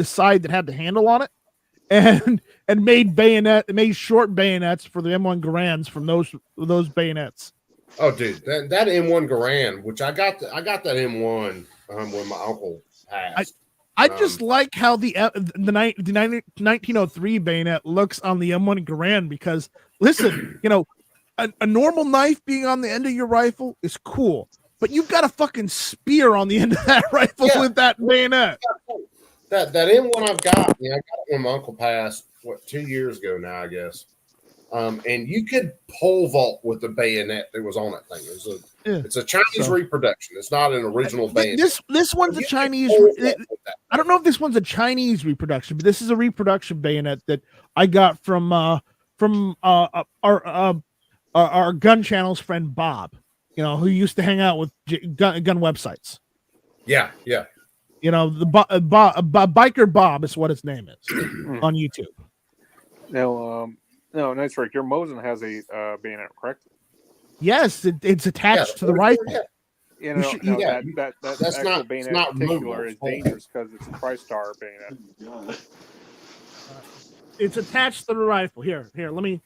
side that had the handle on it, and made short bayonets for the M1 Garands from those bayonets. Oh, dude, that M1 Garand, which I got that M1 when my uncle passed. I just like how the 1903 bayonet looks on the M1 Garand because, listen, a normal knife being on the end of your rifle is cool, but you've got a fucking spear on the end of that rifle with that bayonet. That M1 I've got, I got it when my uncle passed, 2 years ago now, I guess. And you could pole vault with the bayonet that was on that thing. It's a Chinese reproduction. It's not an original bayonet. This one's a Chinese. I don't know if this one's a Chinese reproduction, but this is a reproduction bayonet that I got from our gun channel's friend Bob. Who used to hang out with gun websites. Yeah. The Biker Bob is what his name is on YouTube. No, that's right. Your Mosin has a bayonet, correct? Yes, it's attached to the rifle. That That's actual not, bayonet it's not in particular removable. is dangerous because it's a TriStar bayonet. It's attached to the rifle. Here. Let me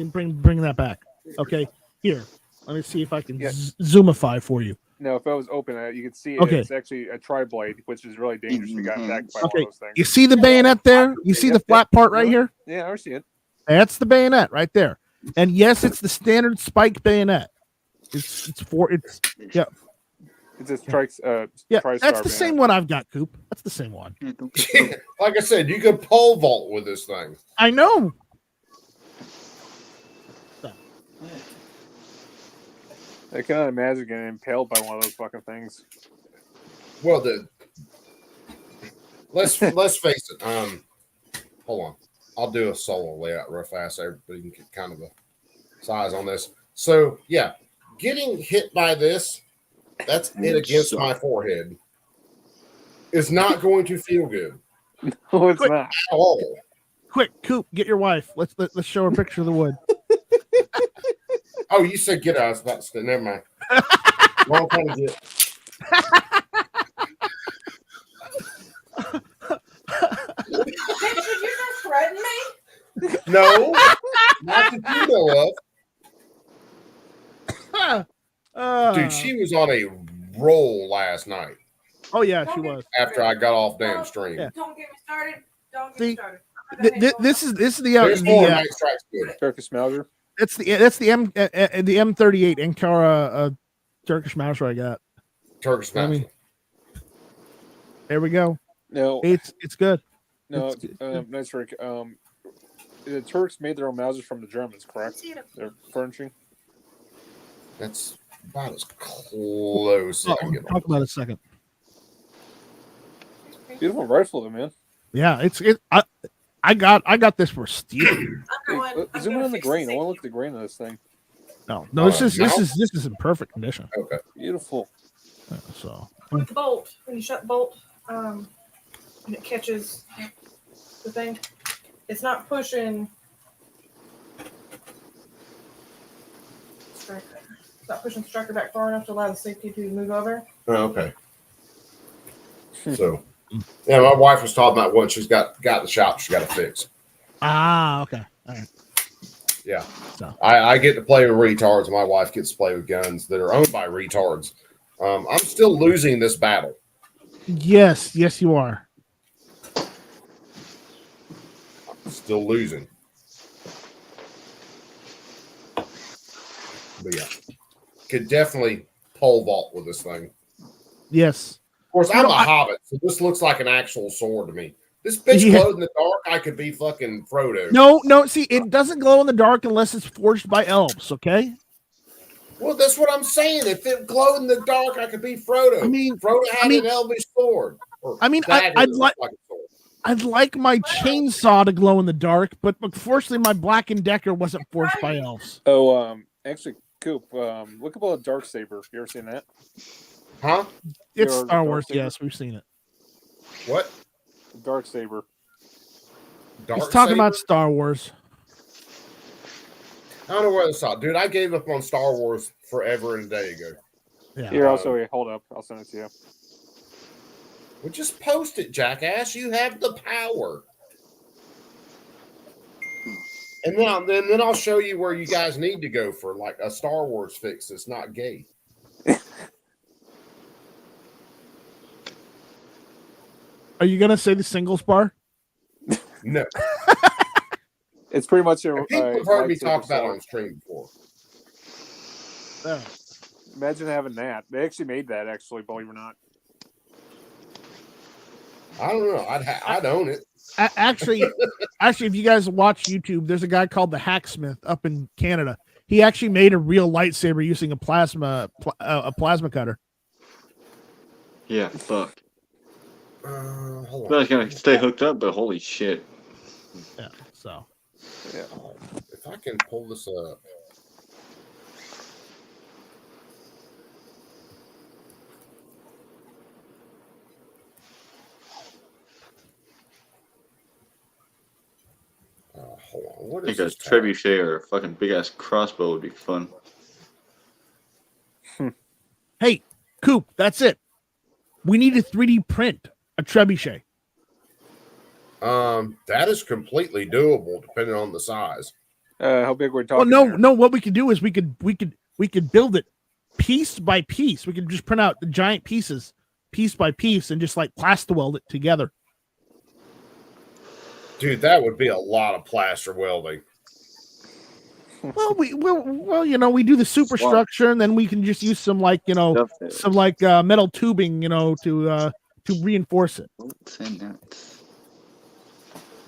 bring that back. Okay, here. Let me see if I can zoomify for you. No, if I was open, you could see Okay. it's actually a tri-blade, which is really dangerous if you got attacked by one Okay, of those things. you see the bayonet there? You see the flat part right here? Yeah, I see it. That's the bayonet right there. And yes, it's the standard spike bayonet. It's yeah. It's a strikes. Yeah, TriStar that's the bayonet. same one I've got, Coop. That's the same one. Like I said, you could pole vault with this thing. I know. I cannot imagine getting impaled by one of those fucking things. Well, let's face it. Hold on. I'll do a solo layout real fast so everybody can get kind of a size on this. So yeah, getting hit by this, that's it against my forehead, is not going to feel good. No, it's not. At all. Quick, Coop, get your wife. Let's show her a picture of the wood. Oh, you said get out. I was about to say, never mind. Wrong kind of get. Did you just threaten me? No, not that you know of. Dude, she was on a roll last night. Oh yeah, she was. After I got off damn stream. Yeah. Don't get me started. Don't get See, me started. This is the There's more Night Strikes good. Turkish Mauser. That's the M38 Ankara Turkish Mauser I got. Turkish Mauser. There we go. No, it's good. No, It's good. nice Rick. The Turks made their own Mausers from the Germans, correct? Their furnishing. That's about as close as I can get. Talk about it a second. Beautiful rifle, though, man. Yeah, I got this for steel. Zoom in on the grain. I want to look at the grain of this thing. No, this is in perfect condition. Okay, beautiful. So With the bolt, when you shut the bolt, and it catches the thing, it's not pushing. Striker. It's not pushing striker back far enough to allow the safety to move over. Oh, okay. So, yeah, my wife was talking about one she's got the shop she's got to fix. Ah, okay. All right. Yeah. So. I get to play with retards, and my wife gets to play with guns that are owned by retards. I'm still losing this battle. Yes, you are. Still losing. But yeah, could definitely pole vault with this thing. Yes. Of course, I'm a hobbit, so this looks like an actual sword to me. This bitch glowed in the dark. I could be fucking Frodo. No. See, it doesn't glow in the dark unless it's forged by elves. Okay. Well, that's what I'm saying. If it glowed in the dark, I could be Frodo. I mean, Frodo had an elvish sword. I'd like my chainsaw to glow in the dark, but unfortunately, my Black & Decker wasn't forged by elves. Oh, actually, Coop, look up a dark saber. You ever seen that? Huh? It's Star Wars. Yes, we've seen it. What? Dark saber. He's talking about Star Wars. I don't know where this out, dude. I gave up on Star Wars forever and a day ago. Yeah. Here, also, hold up. I'll send it to you. Well, just post it, jackass. You have the power. And then I'll show you where you guys need to go for like a Star Wars fix that's not gay. Are you gonna say the singles bar? No. It's pretty much a. People have heard me talk about it on stream before. Imagine having that. They actually made that. Actually, believe it or not. I don't know. I'd own it. Actually, if you guys watch YouTube, there's a guy called the Hacksmith up in Canada. He actually made a real lightsaber using a plasma cutter. Yeah, fuck. Hold I was gonna stay hooked up, but holy shit. Yeah. So. Yeah. If I can pull this up. Hold on. What I is think a this? trebuchet or a fucking big ass crossbow would be fun. Hey, Coop, that's it. We need to 3D print a trebuchet. That is completely doable depending on the size. How big we're talking? Well, no. What we could do is we could build it piece by piece. We could just print out the giant pieces, piece by piece, and just like plaster weld it together. Dude, that would be a lot of plaster welding. Well, we do the superstructure, and then we can just use some metal tubing, to reinforce it.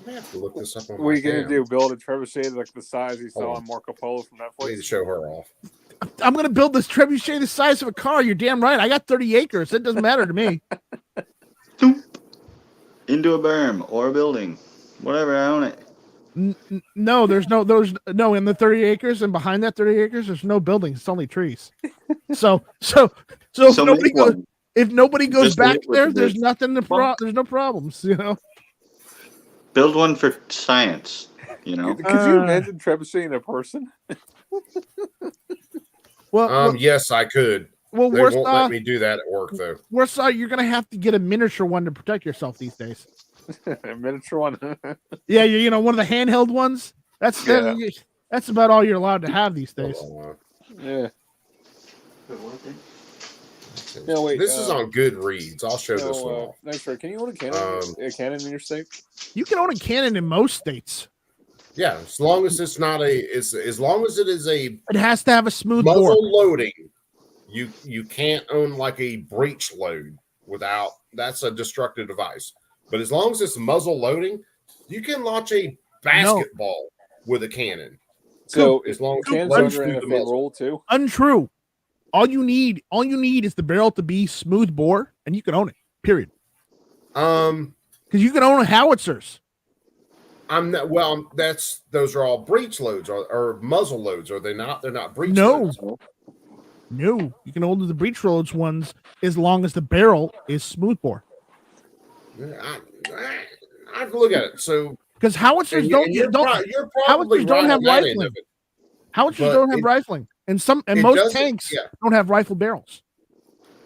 I have to look this up on What are you gonna do? Build a trebuchet like the size you saw on Marco Polo from Netflix? I need to show her off. I'm gonna build this trebuchet the size of a car. You're damn right. I got 30 acres. It doesn't matter to me. Into a berm or a building, whatever. I own it. No, there's no in the 30 acres and behind that 30 acres, there's no buildings. It's only trees. So if nobody goes Just back leave it there, with there's this. nothing there's no problems. Build one for science. Could you imagine trebucheting a person? Well, yes, I could. Well, they won't let me do that at work though. You're gonna have to get a miniature one to protect yourself these days. A miniature one. Yeah, one of the handheld ones. That's about all you're allowed to have these days. Yeah. No, wait. This is on Goodreeds. I'll show this one off. Nice, can you own a cannon in your state? You can own a cannon in most states. Yeah, as long as it's not as long as it is a. It has to have a smooth muzzle bore. loading. You can't own like a breech load without. That's a destructive device. But as long as it's muzzle loading, you can launch a basketball with a cannon. So as long as cannons runs are through in the a muzzle. roll too. Untrue. All you need is the barrel to be smooth bore, and you can own it. Period. Because you can own howitzers. I'm not. Well, those are all breech loads or muzzle loads, are they not? They're not breech loads. No, you can own the breech loads ones as long as the barrel is smooth bore. I have to look at it. So because howitzers you're probably don't have right on that end rifling. of it. Howitzers don't have rifling, and most tanks don't have rifle barrels.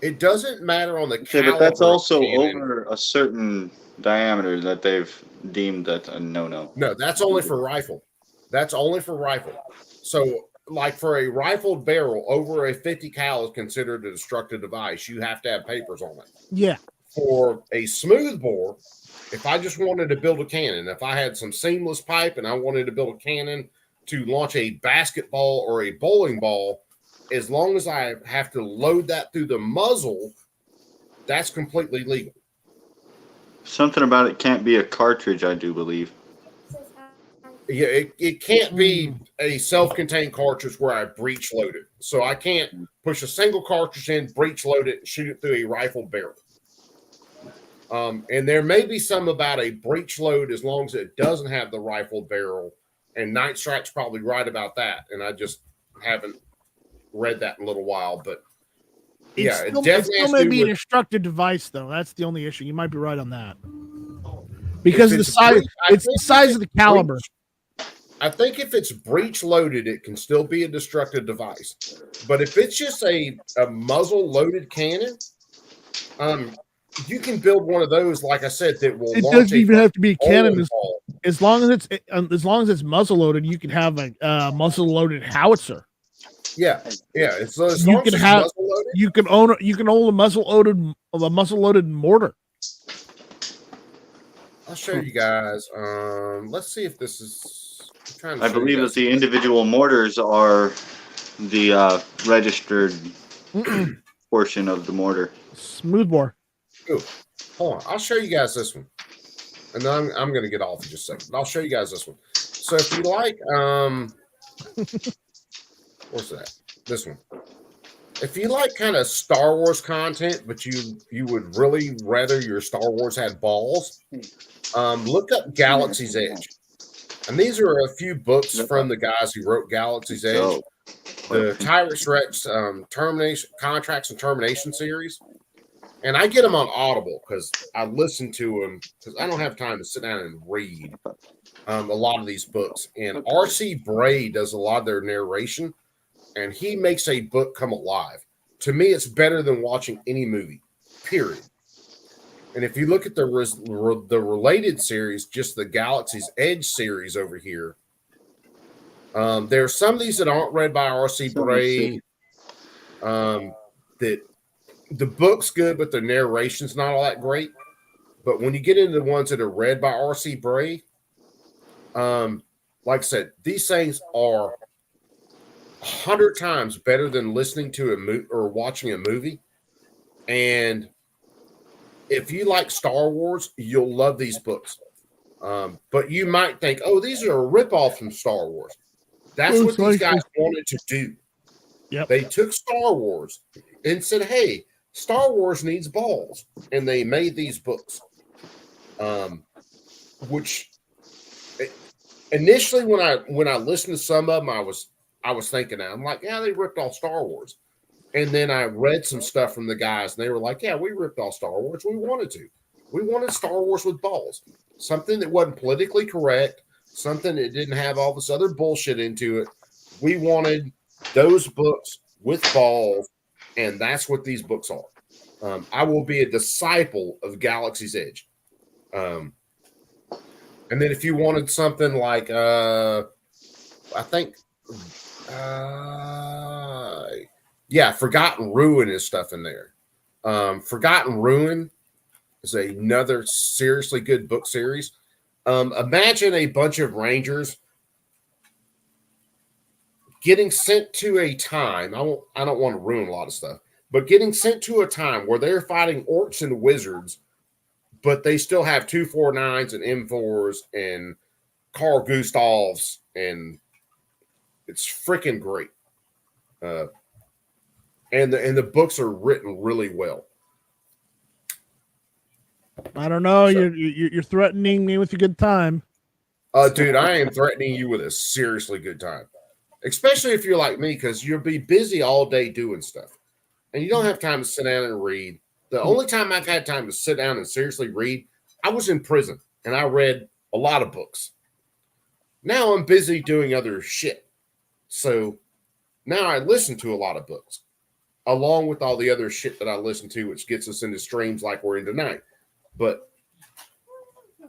It doesn't matter on the caliber. But that's also cannon. over a certain diameter that they've deemed that's a no-no. No, that's only for rifle. That's only for rifle. So, like for a rifled barrel, over a 50 cal is considered a destructive device. You have to have papers on it. Yeah. For a smooth bore, if I just wanted to build a cannon, if I had some seamless pipe and I wanted to build a cannon to launch a basketball or a bowling ball, as long as I have to load that through the muzzle, that's completely legal. Something about it can't be a cartridge, I do believe. Yeah, it can't be a self-contained cartridge where I breech load it. So I can't push a single cartridge in, breech load it, and shoot it through a rifle barrel. And there may be some about a breech load as long as it doesn't have the rifle barrel. And Night Strike's probably right about that. And I just haven't read that in a little while. But it still may be a destructive device, though. That's the only issue. You might be right on that. Because of the size, it's the size of the caliber. I think if it's breech loaded, it can still be a destructive device. But if it's just a muzzle loaded cannon, you can build one of those, like I said, that will. It doesn't even have to be a cannon. As long as it's muzzle loaded, you can have a muzzle loaded howitzer. Yeah. It's as You long can as it's have. muzzle loaded. You can own a muzzle loaded mortar. I'll show you guys. Let's see if this is. I believe that the individual mortars are the registered portion of the mortar. Smoothbore. Ooh, hold on. I'll show you guys this one. And then I'm going to get off in just a second. I'll show you guys this one. So if you like, what's that? This one. If you like kind of Star Wars content, but you would really rather your Star Wars had balls, look up Galaxy's Edge. And these are a few books from the guys who wrote Galaxy's Edge. The Tyrus Rex Contracts and Termination series. And I get them on Audible because I listen to them because I don't have time to sit down and read a lot of these books. And R.C. Bray does a lot of their narration, and he makes a book come alive. To me, it's better than watching any movie, period. And if you look at the related series, just the Galaxy's Edge series over here, there are some of these that aren't read by R.C. Bray that the book's good, but the narration's not all that great. But when you get into the ones that are read by R.C. Bray, like I said, these things are 100 times better than listening to a movie or watching a movie. And if you like Star Wars, you'll love these books. But you might think, oh, these are a ripoff from Star Wars. That's what these guys wanted to do. Yep. They took Star Wars and said, hey, Star Wars needs balls. And they made these books. Which initially when I listened to some of them, I was thinking, I'm like, yeah, they ripped off Star Wars. And then I read some stuff from the guys, and they were like, yeah, we ripped off Star Wars. We wanted to. We wanted Star Wars with balls. Something that wasn't politically correct, something that didn't have all this other bullshit into it. We wanted those books with balls, and that's what these books are. I will be a disciple of Galaxy's Edge. And then if you wanted something like, I think... Forgotten Ruin is stuff in there. Forgotten Ruin is another seriously good book series. Imagine a bunch of Rangers getting sent to a time. I don't want to ruin a lot of stuff, but getting sent to a time where they're fighting orcs and wizards, but they still have 249s and M4s and Carl Gustavs, and it's freaking great. And the books are written really well. I don't know. So, you're threatening me with a good time. Dude, I am threatening you with a seriously good time. Especially if you're like me, because you'll be busy all day doing stuff. And you don't have time to sit down and read. The only time I've had time to sit down and seriously read, I was in prison. And I read a lot of books. Now I'm busy doing other shit. So now I listen to a lot of books, along with all the other shit that I listen to, which gets us into streams like we're in tonight. But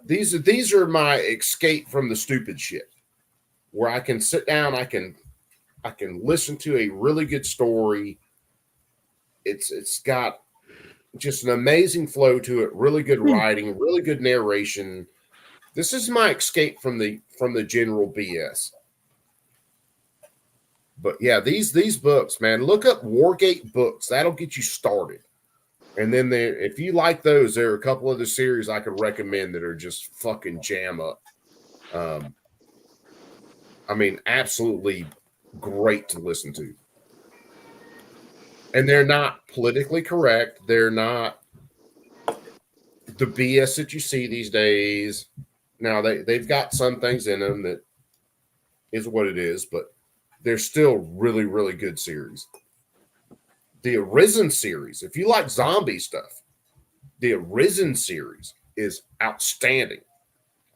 these are my escape from the stupid shit, where I can sit down, I can listen to a really good story. It's got just an amazing flow to it, really good writing, really good narration. This is my escape from the general BS. But yeah, these books, man, look up Wargate books. That'll get you started. And then if you like those, there are a couple other series I could recommend that are just fucking jam up. I mean, absolutely great to listen to. And they're not politically correct. They're not the BS that you see these days. Now, they've got some things in them that is what it is, but they're still really, really good series. The Arisen series, if you like zombie stuff, the Arisen series is outstanding.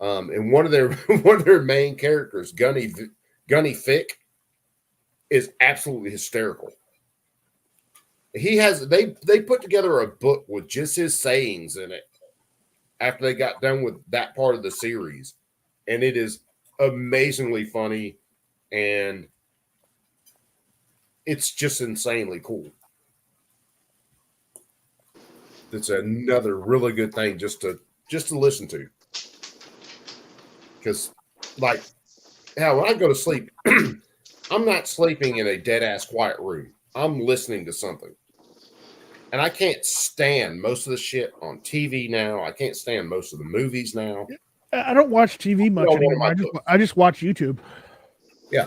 And one of their main characters, Gunny Fick, is absolutely hysterical. They put together a book with just his sayings in it after they got done with that part of the series, and it is amazingly funny, and it's just insanely cool. It's another really good thing just to listen to. Because, like, when I go to sleep, I'm not sleeping in a dead-ass quiet room. I'm listening to something. And I can't stand most of the shit on TV now. I can't stand most of the movies now. I don't watch TV much anymore. I just watch YouTube. Yeah.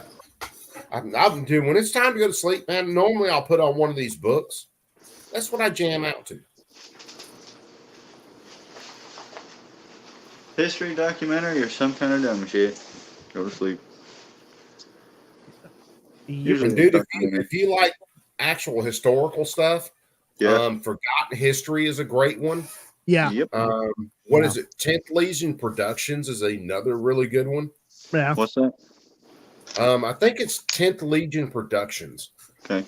I'm doing, when it's time to go to sleep, man, normally I'll put on one of these books. That's what I jam out to. History documentary or some kind of dumb shit. Go to sleep. And dude, if you like actual historical stuff, Forgotten History is a great one. Yeah. Yep. What is it? 10th Legion Productions is another really good one. Yeah. What's that? I think it's 10th Legion Productions. Okay.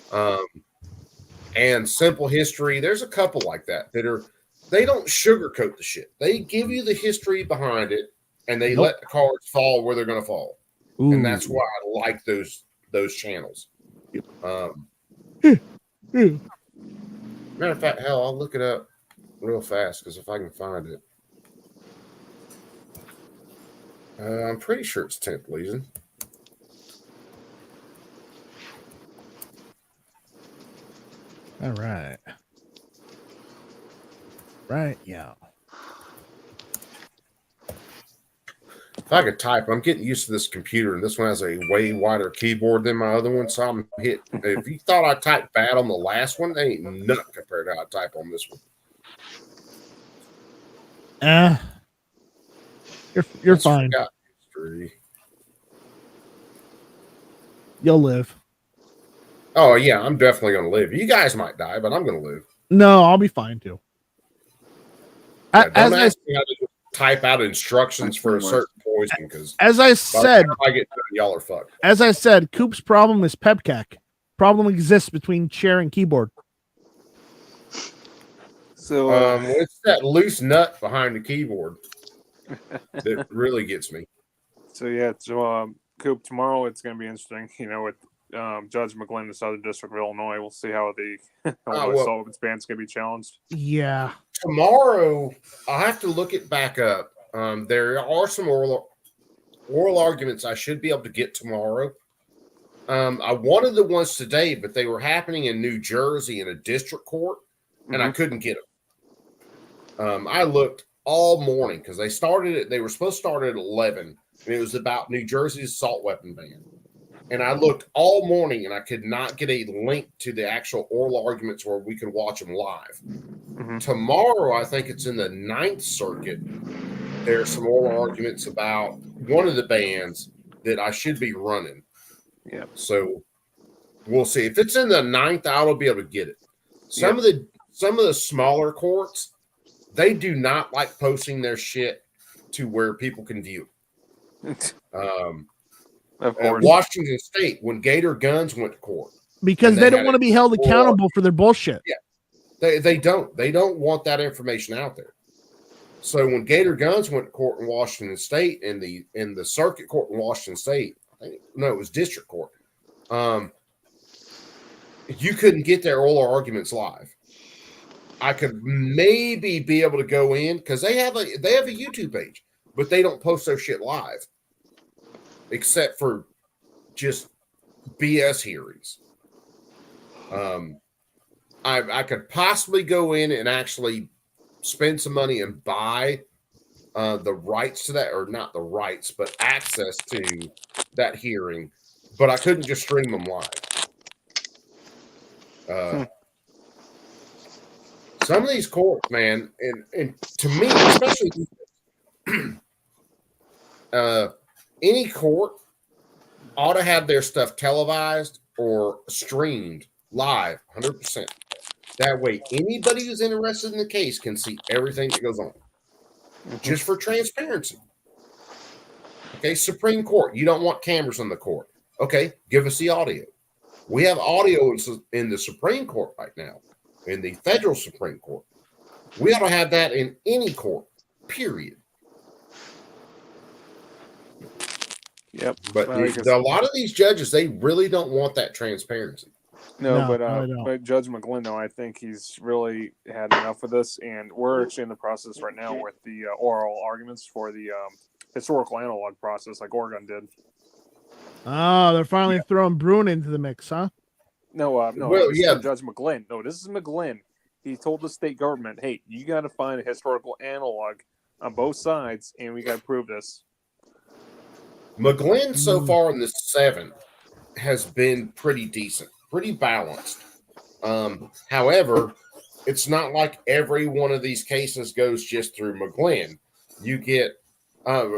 And Simple History. There's a couple like that they don't sugarcoat the shit. They give you the history behind it, and they let the cards fall where they're going to fall. Ooh. And that's why I like those channels. Matter of fact, hell, I'll look it up real fast because if I can find it, I'm pretty sure it's 10th Legion. All right. Right, yeah. If I could type, I'm getting used to this computer, and this one has a way wider keyboard than my other one, so I'm hit. If you thought I typed bad on the last one, they ain't nothing compared to how I type on this one. You're fine. You'll live. Oh yeah, I'm definitely gonna live. You guys might die, but I'm gonna live. No, I'll be fine too. Yeah, don't ask me how to type out instructions for a certain poison, because as I said, I get done, y'all are fucked. As I said, Coop's problem is PEBCAC. Problem exists between chair and keyboard. So it's that loose nut behind the keyboard that really gets me. So Coop, tomorrow it's going to be interesting. With Judge McGlynn in the Southern District of Illinois, we'll see how the Illinois Sullivan's band's going to be challenged. Yeah. Tomorrow, I'll have to look it back up. There are some oral arguments I should be able to get tomorrow. I wanted the ones today, but they were happening in New Jersey in a district court, and I couldn't get them. I looked all morning because they were supposed to start at 11, and it was about New Jersey's assault weapon ban. And I looked all morning, and I could not get a link to the actual oral arguments where we could watch them live. Tomorrow, I think it's in the 9th Circuit. There's some oral arguments about one of the bans that I should be running. Yeah. So we'll see. If it's in the 9th, I'll be able to get it. Some of the smaller courts, they do not like posting their shit to where people can view it. Of course. Washington State, when Gator Guns went to court, because they don't want to be held accountable for their bullshit. Yeah, they don't want that information out there. So when Gator Guns went to court in Washington State, in the circuit court in Washington State, it was district court. You couldn't get their oral arguments live. I could maybe be able to go in because they have a YouTube page, but they don't post their shit live, except for just BS hearings. I could possibly go in and actually spend some money and buy the rights to that, or not the rights, but access to that hearing, but I couldn't just stream them live. Some of these courts, man, and to me, especially any court ought to have their stuff televised or streamed live 100%. That way, anybody who's interested in the case can see everything that goes on, just for transparency. Okay, Supreme Court, you don't want cameras in the court. Okay, give us the audio. We have audio in the Supreme Court right now, in the federal Supreme Court. We ought to have that in any court, period. Yep. But a lot of these judges, they really don't want that transparency. But Judge McGlynn, though, I think he's really had enough of this, and we're actually in the process right now with the oral arguments for the historical analog process, like Oregon did. Oh, they're finally throwing Bruin into the mix, huh? No, Well, this yeah. is Judge McGlynn. No, this is McGlynn. He told the state government, "Hey, you got to find a historical analog on both sides, and we got to prove this." McGlynn, so far in the 7, has been pretty decent, pretty balanced. However, it's not like every one of these cases goes just through McGlynn. You get,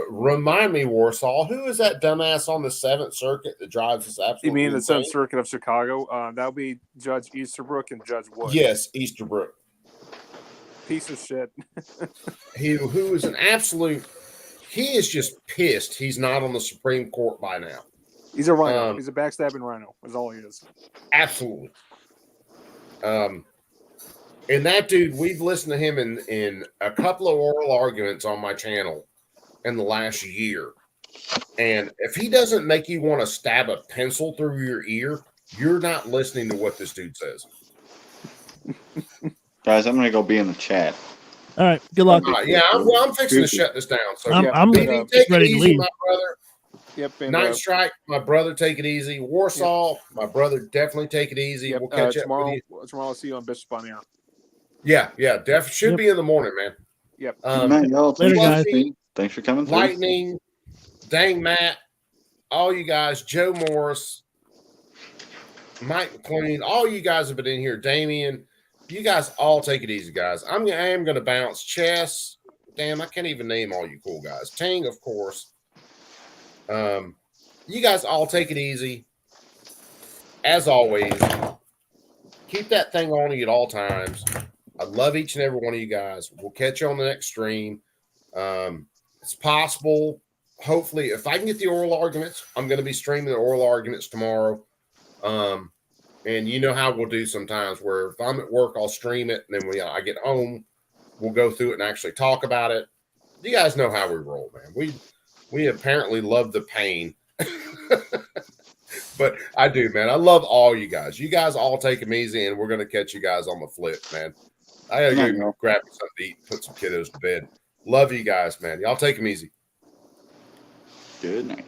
remind me, Warsaw, who is that dumbass on the 7th Circuit that drives us absolutely You mean the insane? 7th Circuit of Chicago? That would be Judge Easterbrook and Judge Wood. Yes, Easterbrook. Piece of shit. who is an absolute... He is just pissed he's not on the Supreme Court by now. He's a rhino. He's a backstabbing rhino, is all he is. Absolutely. And that dude, we've listened to him in a couple of oral arguments on my channel in the last year. And if he doesn't make you want to stab a pencil through your ear, you're not listening to what this dude says. Guys, I'm going to go be in the chat. All right, good luck. Yeah, I'm fixing to shut this down. So I'm BB, take ready it to easy, leave. my brother. Yep. And, Night Strike, my brother, take it easy. Warsaw, my brother, definitely take it easy. Yep. We'll catch up tomorrow. with you. Tomorrow I'll see you on Bishop on the Hour. Yeah, definitely should be in the morning, man. Yep. Man, y'all, thanks for coming through. Lightning, Dang Matt, all you guys, Joe Morris, Mike McLean, all you guys have been in here. Damien, you guys all take it easy, guys. I am going to bounce. Chess, damn, I can't even name all you cool guys. Tang, of course. You guys all take it easy. As always, keep that thing on you at all times. I love each and every one of you guys. We'll catch you on the next stream. It's possible. Hopefully, if I can get the oral arguments, I'm going to be streaming the oral arguments tomorrow. And you know how we'll do sometimes where if I'm at work, I'll stream it. And then I get home, we'll go through it and actually talk about it. You guys know how we roll, man. We apparently love the pain. But I do, man. I love all you guys. You guys all take them easy, and we're going to catch you guys on the flip, man. I got to go grab something to eat, put some kiddos to bed. Love you guys, man. Y'all take them easy. Good night.